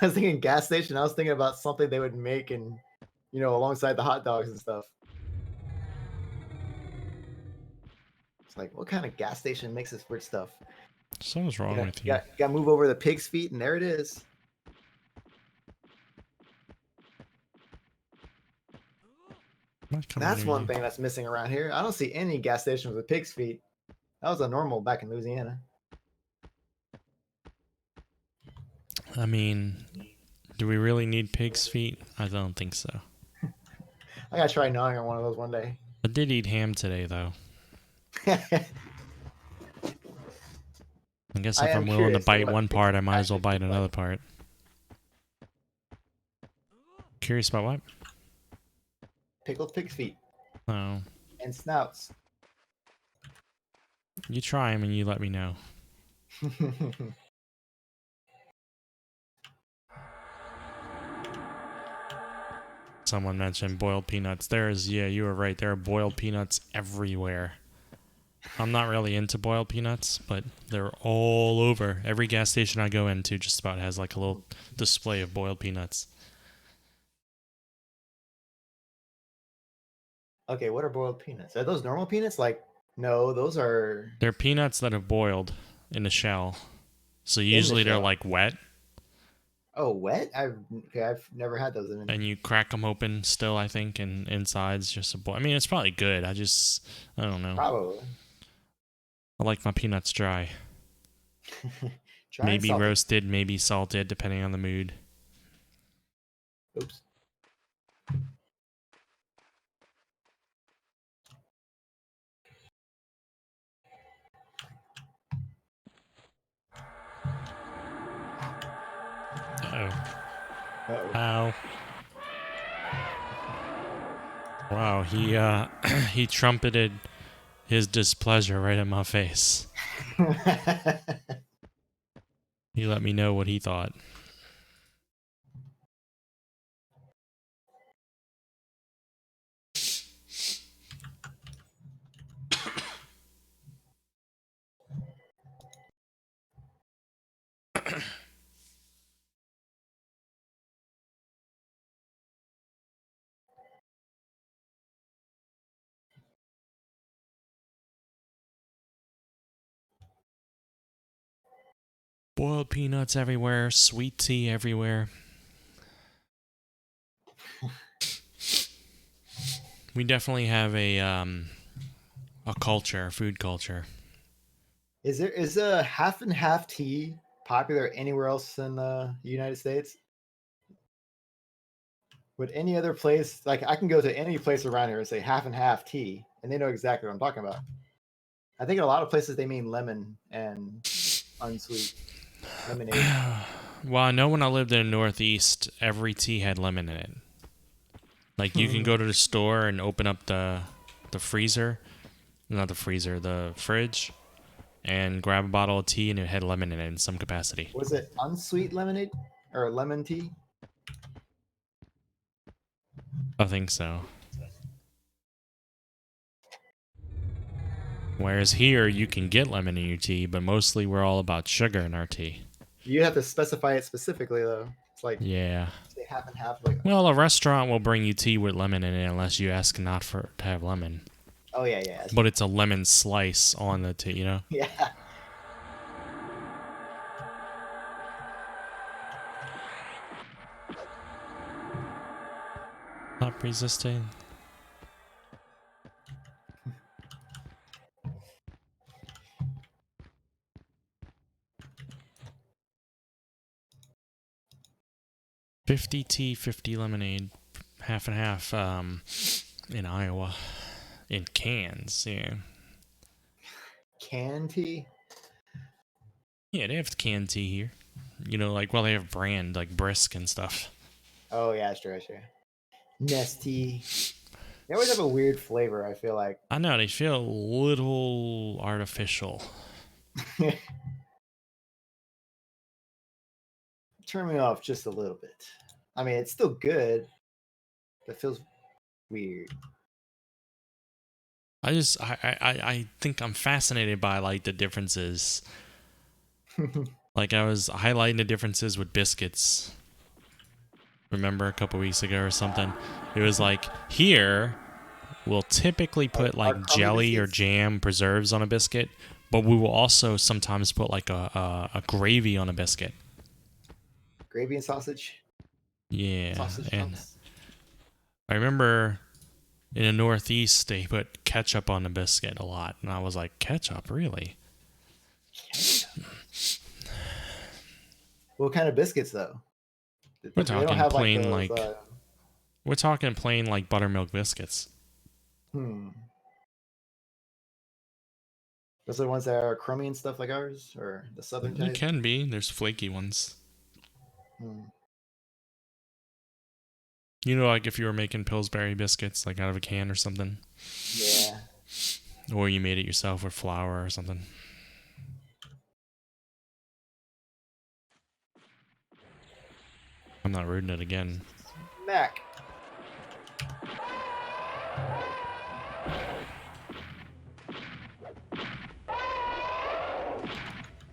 B: was thinking gas station. I was thinking about something they would make and, alongside the hot dogs and stuff. It's like, what kind of gas station makes this weird stuff?
A: Something's wrong with you.
B: Got to move over the pig's feet, and there it is. That's one thing that's missing around here. I don't see any gas stations with pig's feet. That was a normal back in Louisiana.
A: I mean, do we really need pig's feet? I don't think so.
B: I gotta try gnawing on one of those one day.
A: I did eat ham today, though. I guess if I'm willing to bite one part, I might as well bite another part. Curious about what?
B: Pickled pig's feet.
A: Oh.
B: And snouts.
A: You try them and you let me know. Someone mentioned boiled peanuts. Yeah, you were right. There are boiled peanuts everywhere. I'm not really into boiled peanuts, but they're all over. Every gas station I go into just about has like a little display of boiled peanuts.
B: Okay, what are boiled peanuts? Are those normal peanuts? No, those are...
A: They're peanuts that have boiled in the shell. So usually they're like wet.
B: Oh, wet? I've never had those.
A: And you crack them open still, I think, and inside's just a boil. I mean, it's probably good. I don't know.
B: Probably.
A: I like my peanuts dry. Maybe roasted, maybe salted, depending on the mood.
B: Oops.
A: Uh-oh. Ow. Wow, he trumpeted his displeasure right in my face. He let me know what he thought. Boiled peanuts everywhere, sweet tea everywhere. We definitely have a culture, a food culture.
B: Is a half and half tea popular anywhere else in the United States? Would any other place, like I can go to any place around here and say half and half tea, and they know exactly what I'm talking about. I think in a lot of places they mean lemon and unsweet lemonade.
A: Well, I know when I lived in the Northeast, every tea had lemon in it. Like you can go to the store and open up the freezer, not the freezer, the fridge, and grab a bottle of tea, and it had lemon in it in some capacity.
B: Was it unsweet lemonade or lemon tea?
A: I think so. Whereas here, you can get lemon in your tea, but mostly we're all about sugar in our tea.
B: You have to specify it specifically though. It's like
A: Yeah.
B: say half and half. Like
A: Well, a restaurant will bring you tea with lemon in it unless you ask not to have lemon.
B: oh yeah.
A: But it's a lemon slice on the tea, you know?
B: Yeah.
A: Not resisting. $50 tea, $50 lemonade, half and half. In Iowa, in cans. Yeah.
B: Canned tea?
A: Yeah, they have canned tea here. You know, like, well, they have brand like Brisk and stuff.
B: Oh yeah, sure. Nestea. They always have a weird flavor, I feel like.
A: I know they feel a little artificial.
B: Turn me off just a little bit. I mean, it's still good, but it feels weird.
A: I think I'm fascinated by like the differences. Like I was highlighting the differences with biscuits. Remember a couple weeks ago or something? It was like here we'll typically put like jelly or jam preserves on a biscuit, but we will also sometimes put like a gravy on a biscuit.
B: Gravy and sausage?
A: Yeah,
B: Sausage
A: and
B: chunks?
A: I remember in the Northeast they put ketchup on the biscuit a lot, and I was like, ketchup, really?
B: Ketchup. What kind of biscuits though?
A: We're
B: They don't
A: talking
B: have like
A: plain
B: those.
A: we're talking plain like buttermilk biscuits.
B: Those are the ones that are crummy and stuff like ours, or the southern
A: It
B: type.
A: can be. There's flaky ones. You know, like if you were making Pillsbury biscuits, like out of a can or something.
B: Yeah.
A: Or you made it yourself with flour or something. I'm not reading it again.
B: Mac.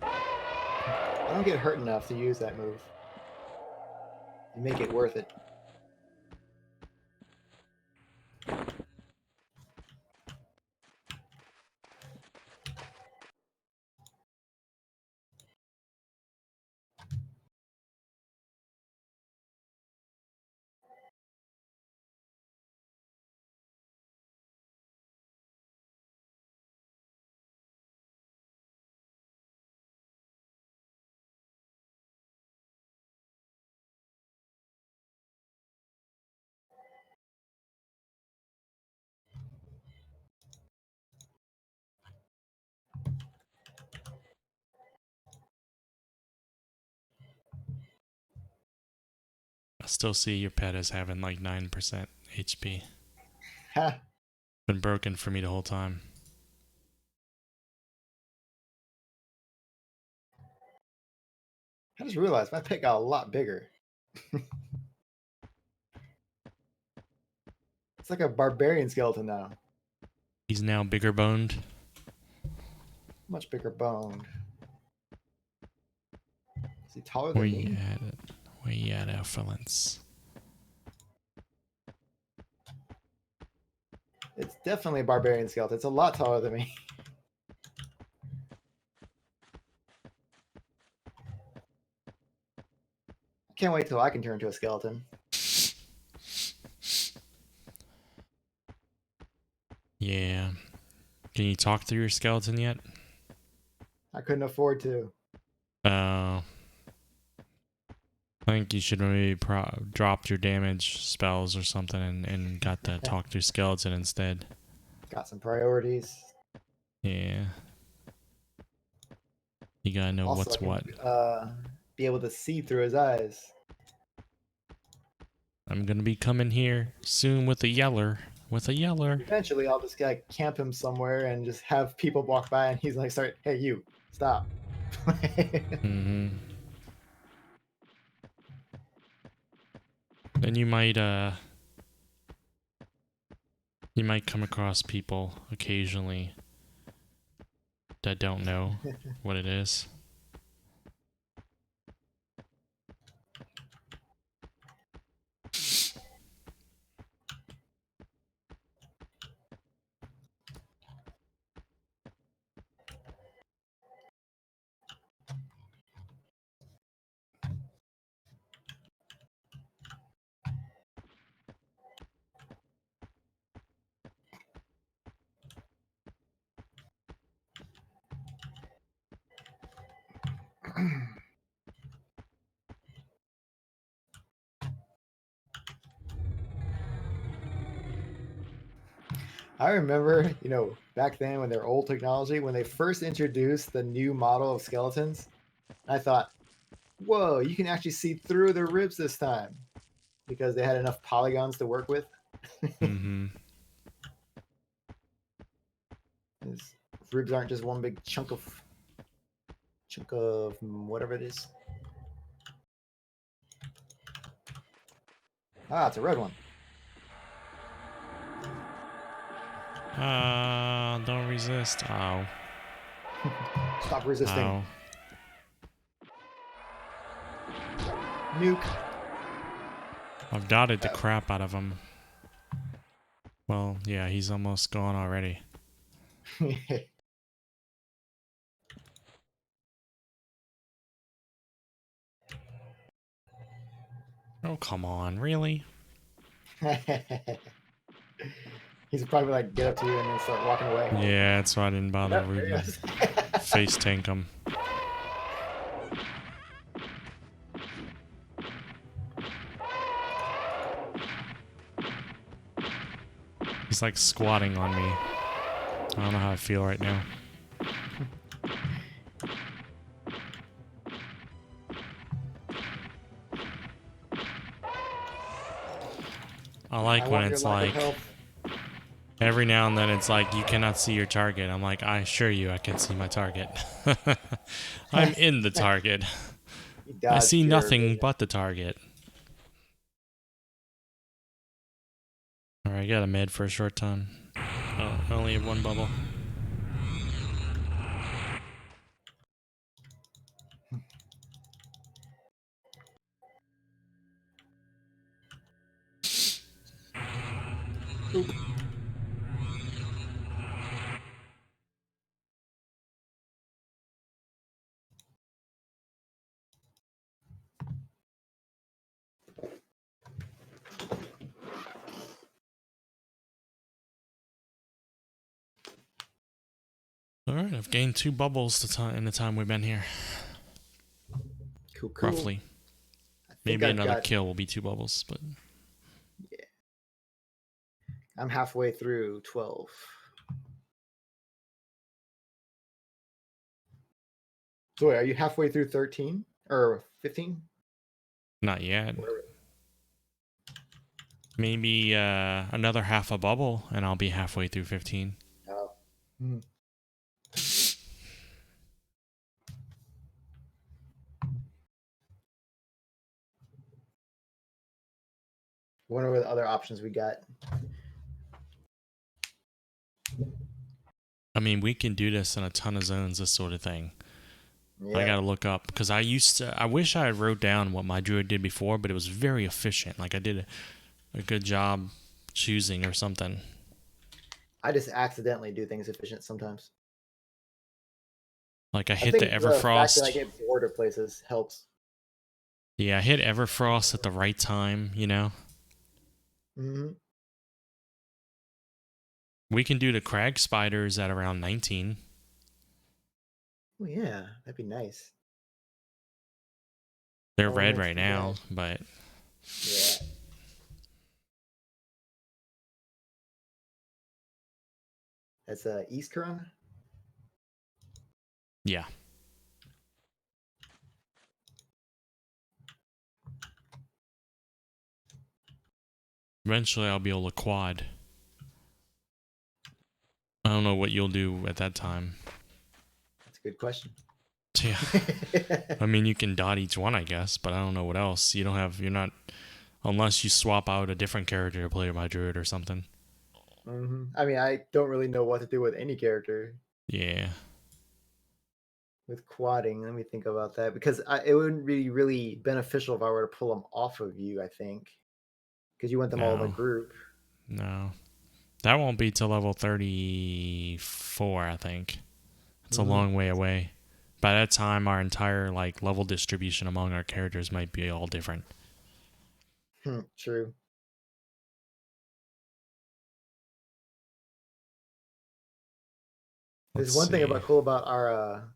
B: I don't get hurt enough to use that move. You make it worth it.
A: I still see your pet as having like 9% HP.
B: Ha.
A: Been broken for me the whole time.
B: I just realized my pet got a lot bigger. It's like a barbarian skeleton now.
A: He's now bigger boned.
B: Much bigger boned. Is he taller
A: Where
B: than
A: you
B: me?
A: at it? Where you at, Alphalance?
B: It's definitely a barbarian skeleton. It's a lot taller than me. Can't wait till I can turn into a skeleton.
A: Yeah. Can you talk through your skeleton yet?
B: I couldn't afford to.
A: I think you should maybe dropped your damage spells or something and got the talk through skeleton instead.
B: Got some priorities.
A: Yeah. You gotta know
B: Also,
A: what's
B: I can,
A: what.
B: be able to see through his eyes.
A: I'm gonna be coming here soon with a yeller. With a yeller.
B: Eventually, I'll just like camp him somewhere and just have people walk by, and he's like, "Start, hey you, stop."
A: Mm-hmm. Then you might come across people occasionally that don't know what it is.
B: I remember, back then when they're old technology, when they first introduced the new model of skeletons, I thought, whoa, you can actually see through their ribs this time because they had enough polygons to work with.
A: Mm-hmm.
B: His ribs aren't just one big chunk of whatever it is. Ah, it's a red one.
A: Don't resist. Ow.
B: Stop resisting.
A: Ow.
B: Nuke.
A: I've dotted the crap out of him. Well, yeah, he's almost gone already. Oh, come on, really?
B: He's probably like get up to you and then start walking away.
A: Yeah, that's why I didn't bother
B: Yep, there he is.
A: face tank him. He's like squatting on me. I don't know how I feel right now. I like when it's like every now and then it's like you cannot see your target. I'm like, I assure you I can see my target. I'm in the target. I see nothing but the target. Alright, I got a med for a short time. Oh, I only have one bubble.
B: Oop.
A: Alright, I've gained 2 bubbles in the time we've been here.
B: Cool.
A: Roughly. Maybe another kill will be 2 bubbles, but...
B: Yeah. I'm halfway through 12. So wait, are you halfway through 13? Or 15?
A: Not yet. Maybe another half a bubble, and I'll be halfway through 15.
B: Oh. Hmm. Wonder what other options we got.
A: I mean, we can do this in a ton of zones, this sort of thing. Yeah. I gotta look up, because I wish I had wrote down what my druid did before, but it was very efficient. Like, I did a good job choosing or something.
B: I just accidentally do things efficient sometimes.
A: Like, I hit the Everfrost.
B: The fact that I get bored of places helps.
A: Yeah, I hit Everfrost at the right time, you know?
B: Mm-hmm.
A: We can do the crag spiders at around 19.
B: Oh yeah, that'd be nice.
A: They're red
B: Elements
A: right now,
B: red.
A: but
B: Yeah. That's East Corona.
A: yeah. Eventually I'll be able to quad. I don't know what you'll do at that time.
B: That's a good question.
A: Yeah. I mean, you can dot each one, I guess, but I don't know what else. You're not, unless you swap out a different character to play my druid or something.
B: I mean, I don't really know what to do with any character
A: Yeah.
B: with quadding. Let me think about that because it wouldn't be really beneficial if I were to pull them off of you. I think because you want them all in a
A: No.
B: group.
A: No. That won't be till level 34, I think. It's a
B: Mm-hmm.
A: long way away. By that time, our entire like level distribution among our characters might be all different.
B: True.
A: Let's
B: There's one thing
A: see.
B: about cool about our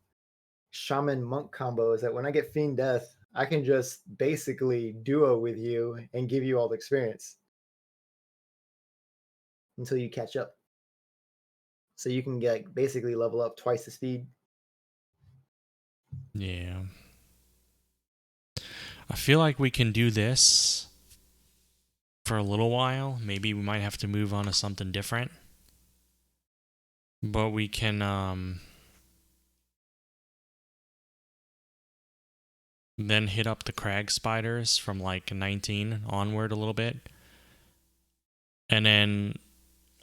B: shaman monk combo is that when I get fiend death, I can just basically duo with you and give you all the experience until you catch up. So you can get basically level up twice the speed.
A: Yeah. I feel like we can do this for a little while. Maybe we might have to move on to something different. But we can then hit up the crag spiders from like 19 onward a little bit. And then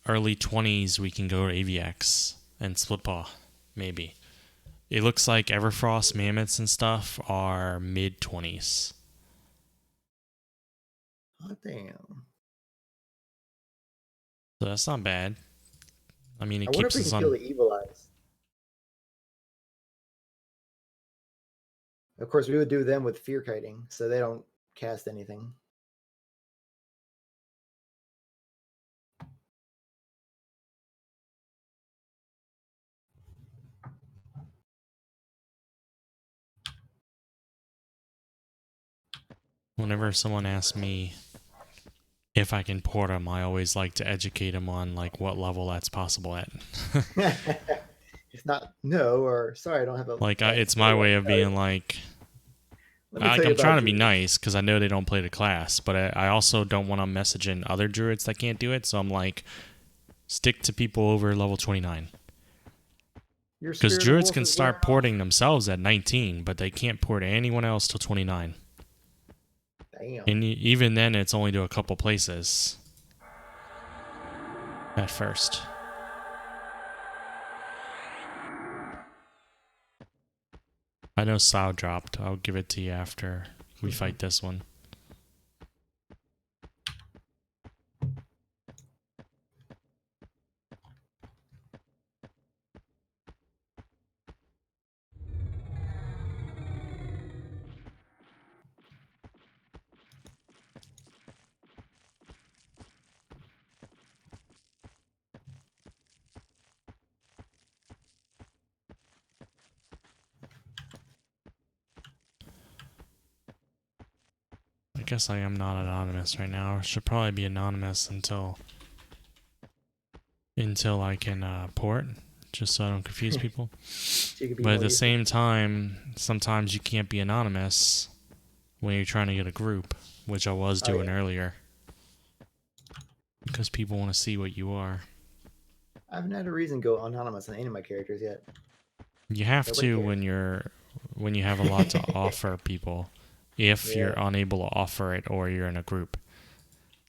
A: early 20s we can go to AVX and Splitpaw, maybe. It looks like Everfrost mammoths and stuff are mid 20s.
B: Oh damn!
A: So that's not bad. I mean,
B: I
A: it
B: wonder if
A: keeps
B: we
A: us
B: can kill
A: on.
B: the evil eyes. Of course, we would do them with fear kiting, so they don't cast anything.
A: Whenever someone asks me if I can port them, I always like to educate them on like what level that's possible at.
B: If not, no, or sorry, I don't have a
A: Like it's my
B: skill
A: way
B: level.
A: of being like,
B: Let me tell you
A: I'm trying
B: about
A: to be
B: druids.
A: nice because I know they don't play the class, but I also don't want to message in other druids that can't do it. So I'm like, stick to people over level 29.
B: Your
A: Because
B: spirit of
A: druids
B: wolf
A: can
B: is wearing
A: start
B: off.
A: porting themselves at 19, but they can't port anyone else till 29.
B: Damn.
A: And even then, it's only to a couple places at first. I know Sao dropped. I'll give it to you after we fight this one. I guess I am not anonymous right now. I should probably be anonymous until I can port, just so I don't confuse people.
B: So you could be
A: But at
B: more
A: the
B: useful.
A: same time, sometimes you can't be anonymous when you're trying to get a group, which I was
B: Oh
A: doing
B: yeah.
A: earlier. Because people want to see what you are.
B: I haven't had a reason to go anonymous on any of my characters yet.
A: You have
B: Nobody
A: to
B: cares.
A: when you have a lot to offer people, if you're
B: Yeah.
A: unable to offer it or you're in a group.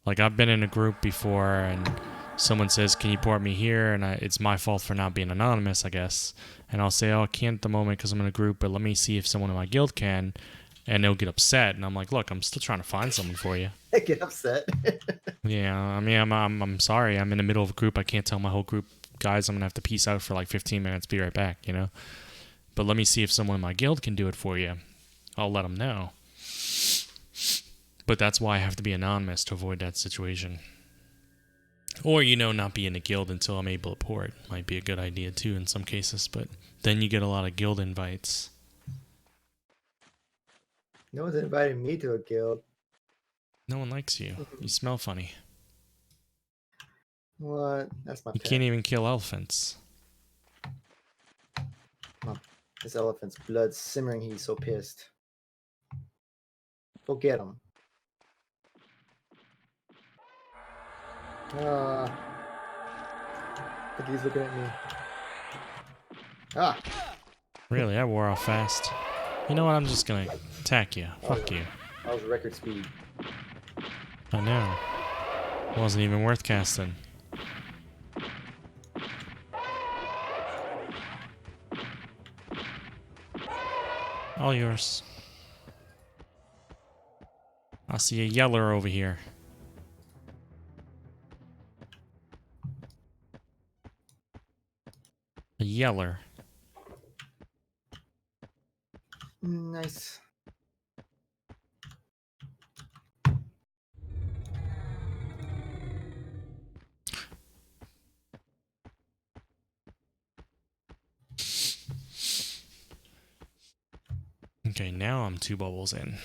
A: Like I've been in a group before and someone says, "Can you port me here?" And it's my fault for not being anonymous, I guess. And I'll say, "Oh, I can't at the moment because I'm in a group, but let me see if someone in my guild can." And they'll get upset, and I'm like, "Look, I'm still trying to find someone for you."
B: I get upset.
A: Yeah, I mean, I'm sorry. I'm in the middle of a group. I can't tell my whole group, guys, I'm gonna have to peace out for like 15 minutes. Be right back, you know. But let me see if someone in my guild can do it for you. I'll let them know. But that's why I have to be anonymous to avoid that situation. Or, not be in a guild until I'm able to port. Might be a good idea too in some cases, but then you get a lot of guild invites.
B: No one's invited me to a guild.
A: No one likes you. You smell funny.
B: What? That's my
A: You
B: pet.
A: can't even kill elephants.
B: Oh, this elephant's blood simmering. He's so pissed. Go get him. I think he's looking at me. Ah!
A: Really, that wore off fast. You know what? I'm just gonna attack you. Fuck you.
B: That was record speed.
A: I know. Wasn't even worth casting. All yours. I see a yeller over here. A yeller.
B: Nice.
A: Okay, now I'm 2 bubbles in.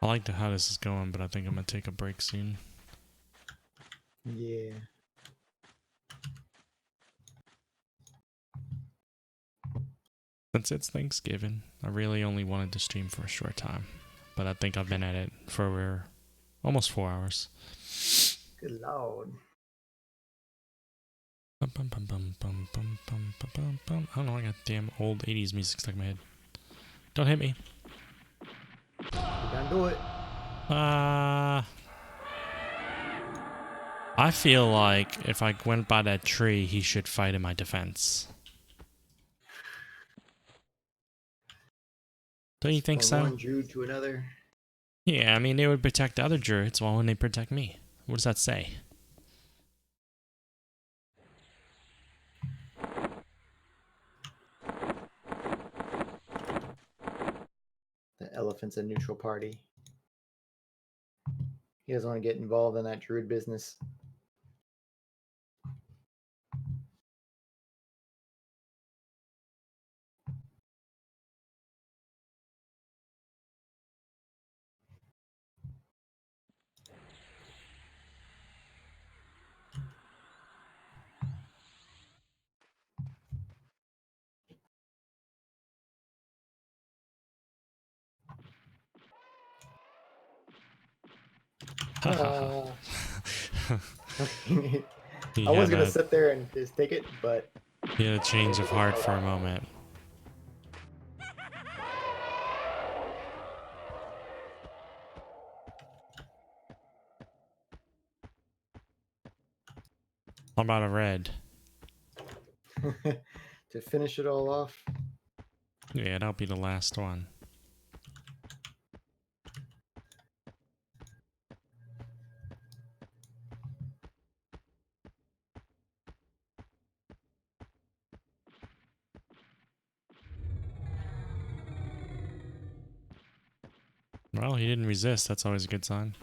A: I like how this is going, but I think I'm gonna take a break soon.
B: Yeah.
A: Since it's Thanksgiving, I really only wanted to stream for a short time, but I think I've been at it for almost 4 hours.
B: Good lord.
A: I don't know, I got damn old 80s music stuck in my head. Don't hit me.
B: You can do it.
A: I feel like if I went by that tree, he should fight in my defense. Don't you think
B: From
A: so?
B: one Jew to another.
A: Yeah, I mean, they would protect the other druids while when they protect me. What does that say?
B: The elephant's a neutral party. He doesn't want to get involved in that druid business. I was gonna sit there and just take it, but
A: he had a change of heart for a moment. How about a red?
B: to finish it all off.
A: Yeah, that'll be the last one. Well, he didn't resist. That's always a good sign.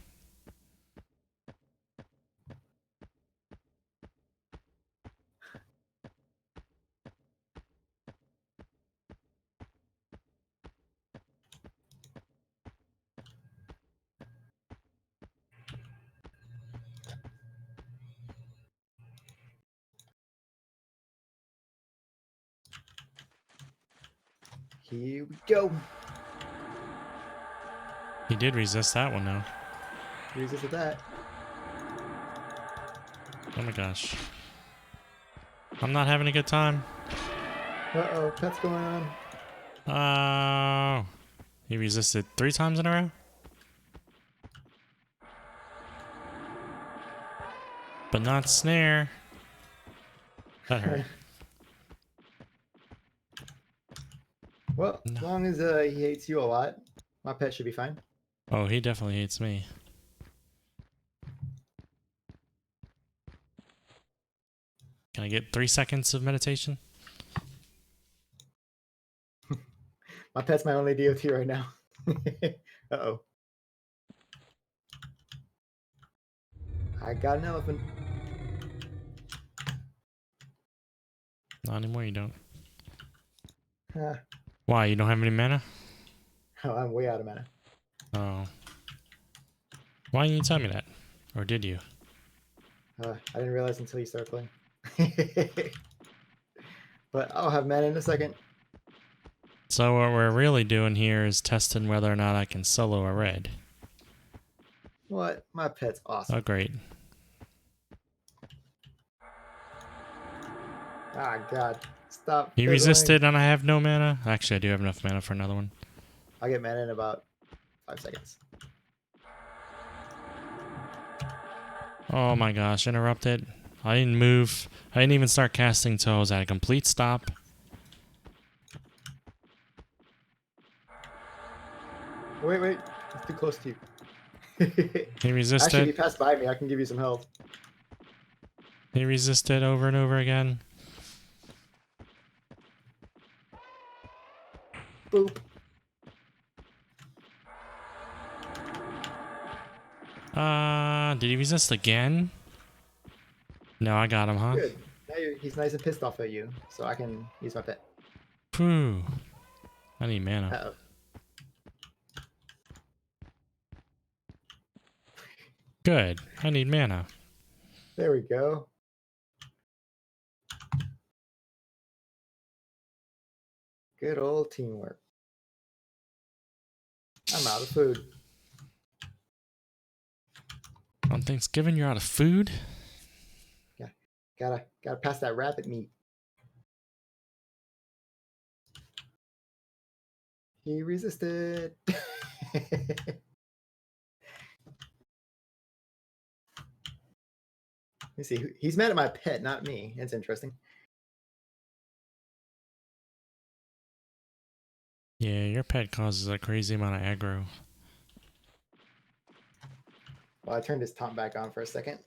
B: Here we go.
A: He did resist that one, though.
B: He resisted that.
A: Oh my gosh. I'm not having a good time.
B: Uh-oh, what's going on?
A: Oh. He resisted 3 times in a row? But not snare. That hurt.
B: Well,
A: No.
B: as long as he hates you a lot, my pet should be fine.
A: Oh, he definitely hates me. Can I get 3 seconds of meditation?
B: My pet's my only DOT right now. Uh-oh. I got an elephant.
A: Not anymore, you don't.
B: Huh.
A: Why, you don't have any mana?
B: Oh, I'm way out of mana.
A: Oh. Why didn't you tell me that? Or did you?
B: I didn't realize until you started playing. But I'll have mana in a second.
A: So what we're really doing here is testing whether or not I can solo a red.
B: What? My pet's awesome.
A: Oh, great.
B: Ah, God. Stop.
A: He
B: fizzling.
A: resisted and I have no mana? Actually, I do have enough mana for another one.
B: I'll get mana in about 5 seconds.
A: Oh my gosh, interrupted. I didn't move. I didn't even start casting until I was at a complete stop.
B: Wait. It's too close to you.
A: He resisted.
B: Actually, if you pass by me, I can give you some health.
A: He resisted over and over again.
B: Boop.
A: Did he resist again? No, I got him, huh?
B: Good. Now he's nice and pissed off at you, so I can use my pet.
A: Phew. I need mana.
B: Uh-oh.
A: Good. I need mana.
B: There we go. Good old teamwork. I'm out of food.
A: On Thanksgiving, you're out of food?
B: Yeah. Gotta pass that rabbit meat. He resisted. Let me see. He's mad at my pet, not me. That's interesting.
A: Yeah, your pet causes a crazy amount of aggro.
B: Well, I turned his taunt back on for a second.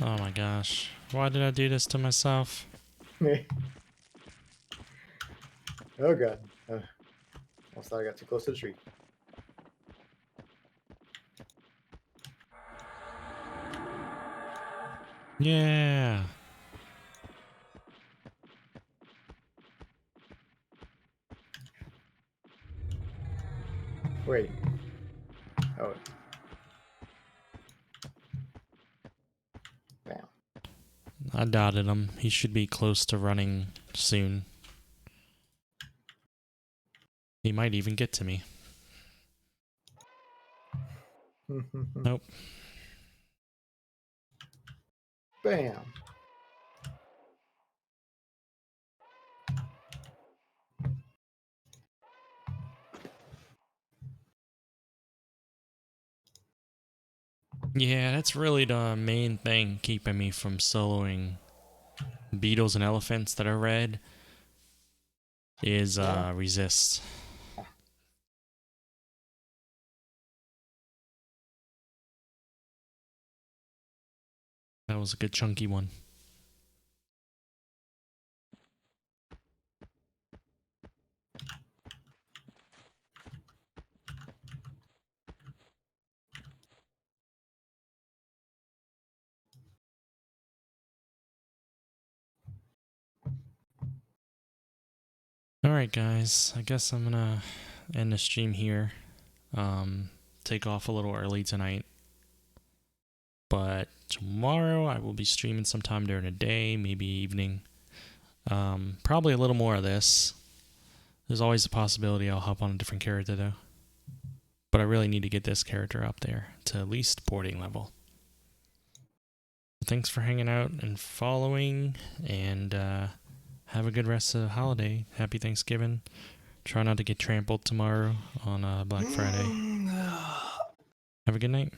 A: Oh my gosh. Why did I do this to myself?
B: Oh god. Almost thought I got too close to the tree.
A: Yeah.
B: Wait. Oh. Bam.
A: I dotted him. He should be close to running soon. He might even get to me. Nope.
B: Bam.
A: Yeah, that's really the main thing keeping me from soloing beetles and elephants that are red is resist. That was a good chunky one. Alright guys, I guess I'm gonna end the stream here. Take off a little early tonight. But tomorrow I will be streaming sometime during the day, maybe evening. Probably a little more of this. There's always a possibility I'll hop on a different character though. But I really need to get this character up there to at least porting level. Thanks for hanging out and following, and have a good rest of the holiday. Happy Thanksgiving. Try not to get trampled tomorrow on Black Friday. Have a good night.